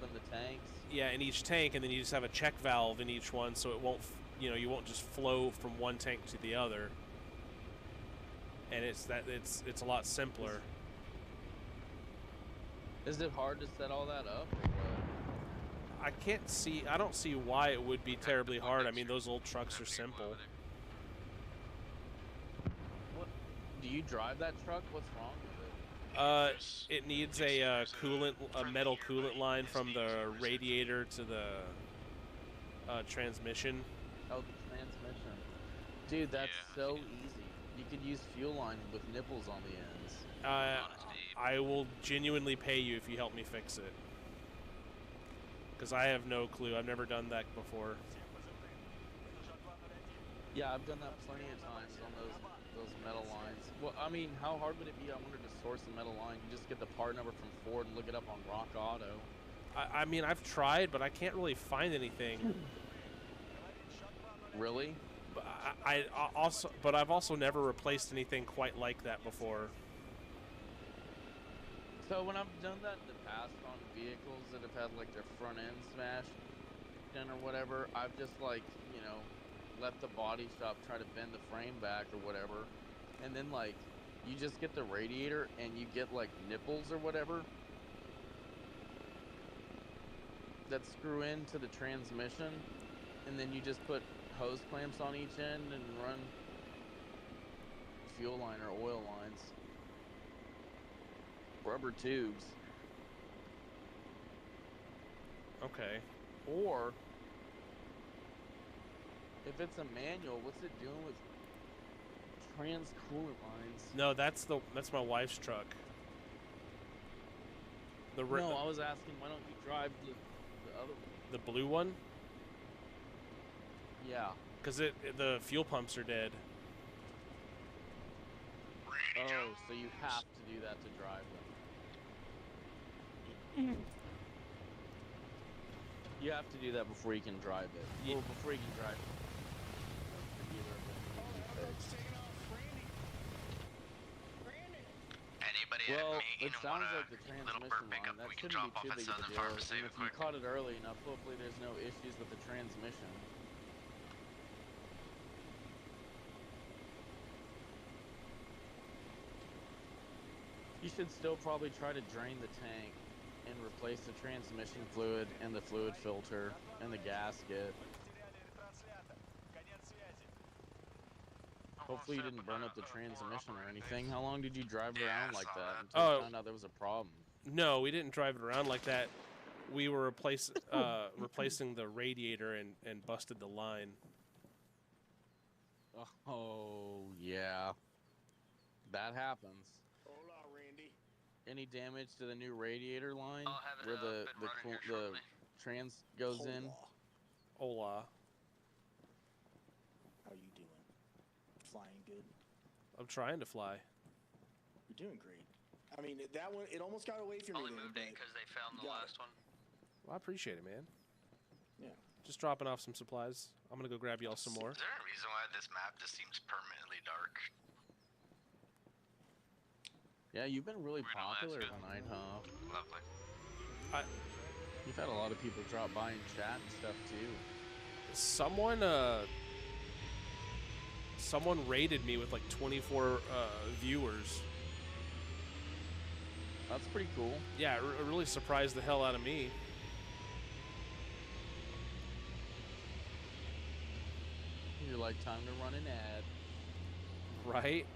in the tanks. Yeah, in each tank, and then you just have a check valve in each one, so it won't, you won't just flow from one tank to the other. And it's a lot simpler. Is it hard to set all that up? I don't see why it would be terribly hard. I mean, those old trucks are simple. What, do you drive that truck? What's wrong with it? It needs a metal coolant line from the radiator to the transmission. Oh, the transmission. Dude, that's so easy. You could use fuel lines with nipples on the ends. I will genuinely pay you if you help me fix it. Because I have no clue. I've never done that before. Yeah, I've done that plenty of times on those metal lines. Well, I mean, how hard would it be? I wanted to source a metal line. You just get the part number from Ford and look it up on Rock Auto. I mean, I've tried, but I can't really find anything. Really? But I've also never replaced anything quite like that before. So when I've done that in the past on vehicles that have had like their front end smashed in or whatever, I've just like, let the body shop try to bend the frame back or whatever, and then like you just get the radiator and you get like nipples or whatever that screw into the transmission, and then you just put hose clamps on each end and run fuel line or oil lines. Rubber tubes. Okay. Or if it's a manual, what's it doing with trans coolant lines? No, that's my wife's truck. No, I was asking, why don't you drive the other one? The blue one? Yeah. Because the fuel pumps are dead. Oh, so you have to do that to drive them. You have to do that before you can drive it. Well, before you can drive it. Yeah, Well, me it and sounds one, like the transmission line. That shouldn't be too big of a deal. And if you caught it early enough, hopefully there's no issues with the transmission. You should still probably try to drain the tank and replace the transmission fluid and the fluid filter and the gasket. Hopefully you didn't burn up the transmission or anything. How long did you drive it around like that until you found out there was a problem? No, we didn't drive it around like that. We were replacing the radiator and busted the line. Oh, yeah. That happens. Hola, Randy. Any damage to the new radiator line I'll have it where up the and running here shortly. trans goes in? Hola. How you doing? Flying good? I'm trying to fly. You're doing great. I mean, that one, it almost got away from Only me. moved it because they found the last one. Well, I appreciate it, man. Yeah. Just dropping off some supplies. I'm gonna go grab y'all some more. Is there a reason why this map just seems permanently dark? Yeah, you've been really popular tonight, huh? Lovely. You've had a lot of people drop by and chat and stuff too. Someone rated me with like 24 viewers. That's pretty cool. Yeah, it really surprised the hell out of me. You're like, time to run an ad. Right?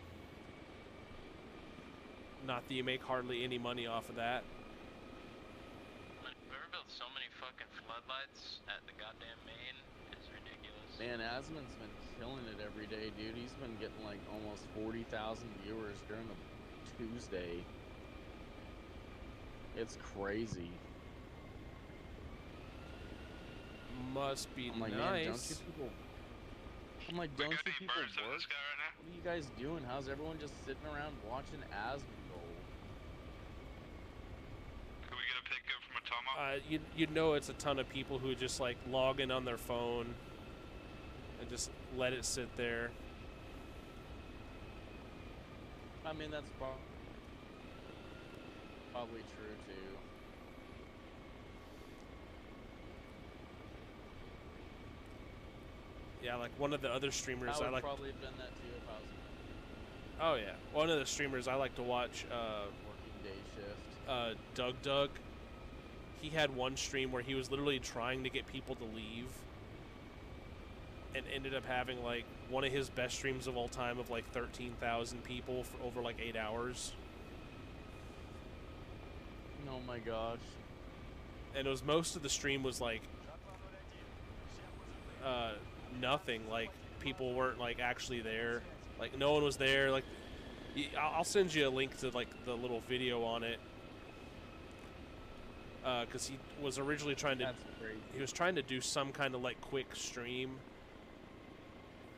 Not that you make hardly any money off of that. Whoever built so many fucking floodlights at the goddamn main is ridiculous. Man, Asmon's been killing it every day, dude. He's been getting like almost 40,000 viewers during a Tuesday. It's crazy. Must be I'm like, nice. man, don't you people... I'm like, don't you people work? What are you guys doing? How's everyone just sitting around watching Asmongold? Can we get a pickup from a Tomo? You know it's a ton of people who just like log in on their phone and just let it sit there. I mean, that's probably true too. Yeah, like one of the other streamers I would like. probably have done that too if I was Oh yeah, one of the streamers I like to watch. working day shift. Doug. He had one stream where he was literally trying to get people to leave, and ended up having like one of his best streams of all time of like 13,000 people for over like 8 hours. Oh my gosh. And it was most of the stream was like nothing. Like people weren't like actually there. Like no one was there. Like I'll send you a link to like the little video on it. Because he was originally trying to. That's crazy. He was trying to do some kind of like quick stream.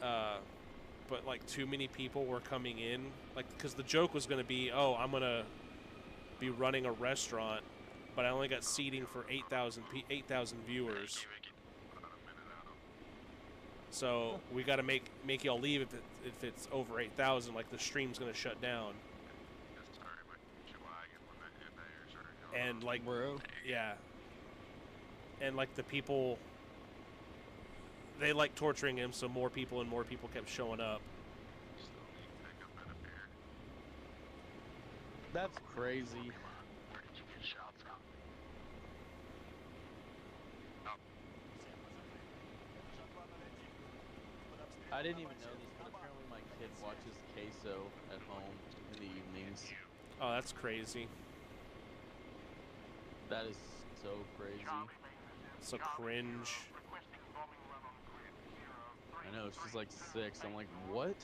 But like too many people were coming in. Like because the joke was going to be, oh, I'm gonna be running a restaurant, but I only got seating for 8,000 viewers. So we got to make y'all leave if it's over 8,000. Like the stream's gonna shut down. And like, bro, yeah. And like the people, they like torturing him, so more people and more people kept showing up. That's crazy. Where did you get shot from? I didn't even know this, but apparently my kid watches Queso at home in the evenings. Oh, that's crazy. That is so crazy. So cringe. I know, she's like 6. I'm like, what?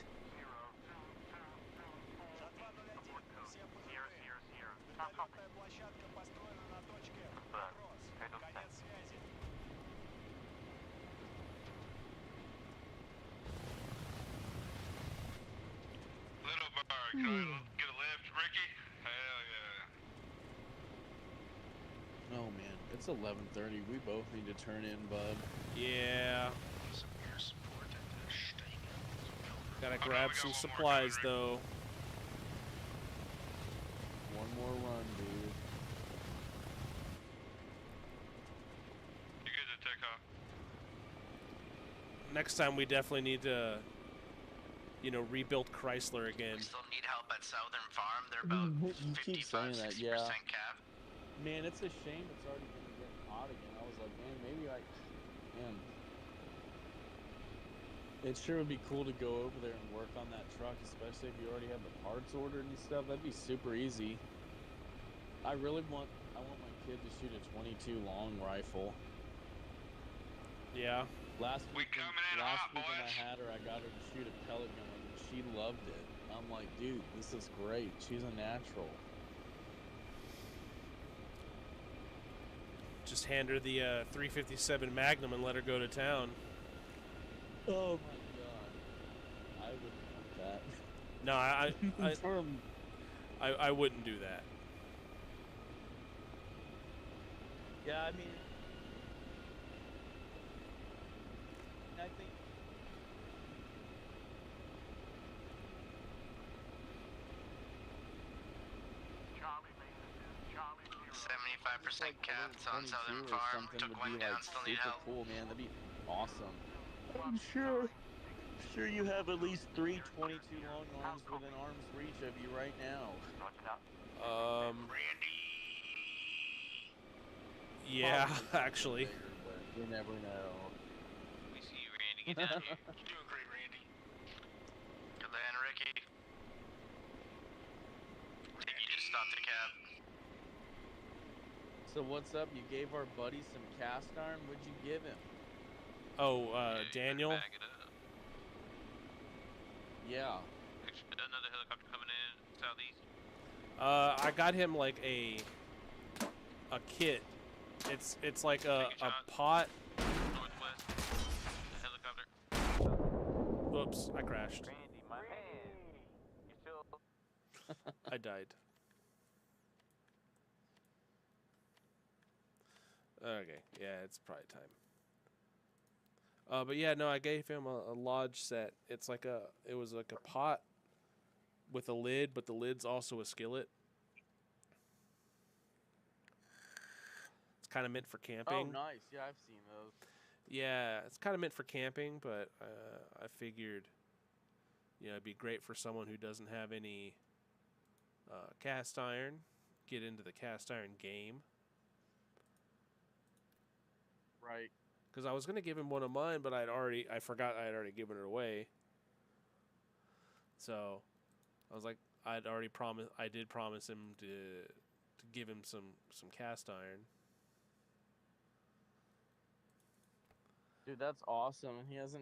Little bar, can I get a lift, Ricky? Hell yeah. Oh man, it's 11:30. We both need to turn in, bud. Yeah. Gotta grab some supplies though. One next time we definitely need to, you know, rebuild Chrysler again. We still need help at Southern Farm. They're about You keep 55, saying that, 60% yeah. cap. Man, it's a shame it's already gonna get hot again. I was like, man, maybe man. It sure would be cool to go over there and work on that truck, especially if you already have the parts ordered and stuff. That'd be super easy. I want my kid to shoot a 22 long rifle. Yeah. Last week when I had her, I got her to shoot a pellet gun, and she loved it. I'm like, dude, this is great. She's a natural. Just hand her the 357 Magnum and let her go to town. Oh my god, I wouldn't want that. No, I wouldn't do that. Yeah, I mean, I think 75% capped on Southern 22 or Farm. something Took would one be down, like still need super help. cool, man. That'd be awesome. I'm sure you have at least 3 22 long arms within arm's reach of you right now. Yeah, Probably actually. bigger, but you never know. We see you, Randy. Get down here. You're doing great, Randy. Good land, Ricky. Think you just stopped the cab. So what's up? You gave our buddy some cast iron. What'd you give him? Oh, Daniel. Bag it up. Yeah. Another helicopter coming in southeast. I got him like a kit. It's like a pot. Northwest. A helicopter. Whoops, I crashed. Randy, my man. You still? I died. Okay, yeah, it's probably time. But yeah, no, I gave him a lodge set. It was like a pot with a lid, but the lid's also a skillet. It's kind of meant for camping. Oh, nice. Yeah, I've seen those. Yeah, it's kind of meant for camping, but I figured, you know, it'd be great for someone who doesn't have any cast iron, get into the cast iron game. Right. Because I was gonna give him one of mine, but I forgot I had already given it away. So I was like, I did promise him to give him some cast iron. Dude, that's awesome. He hasn't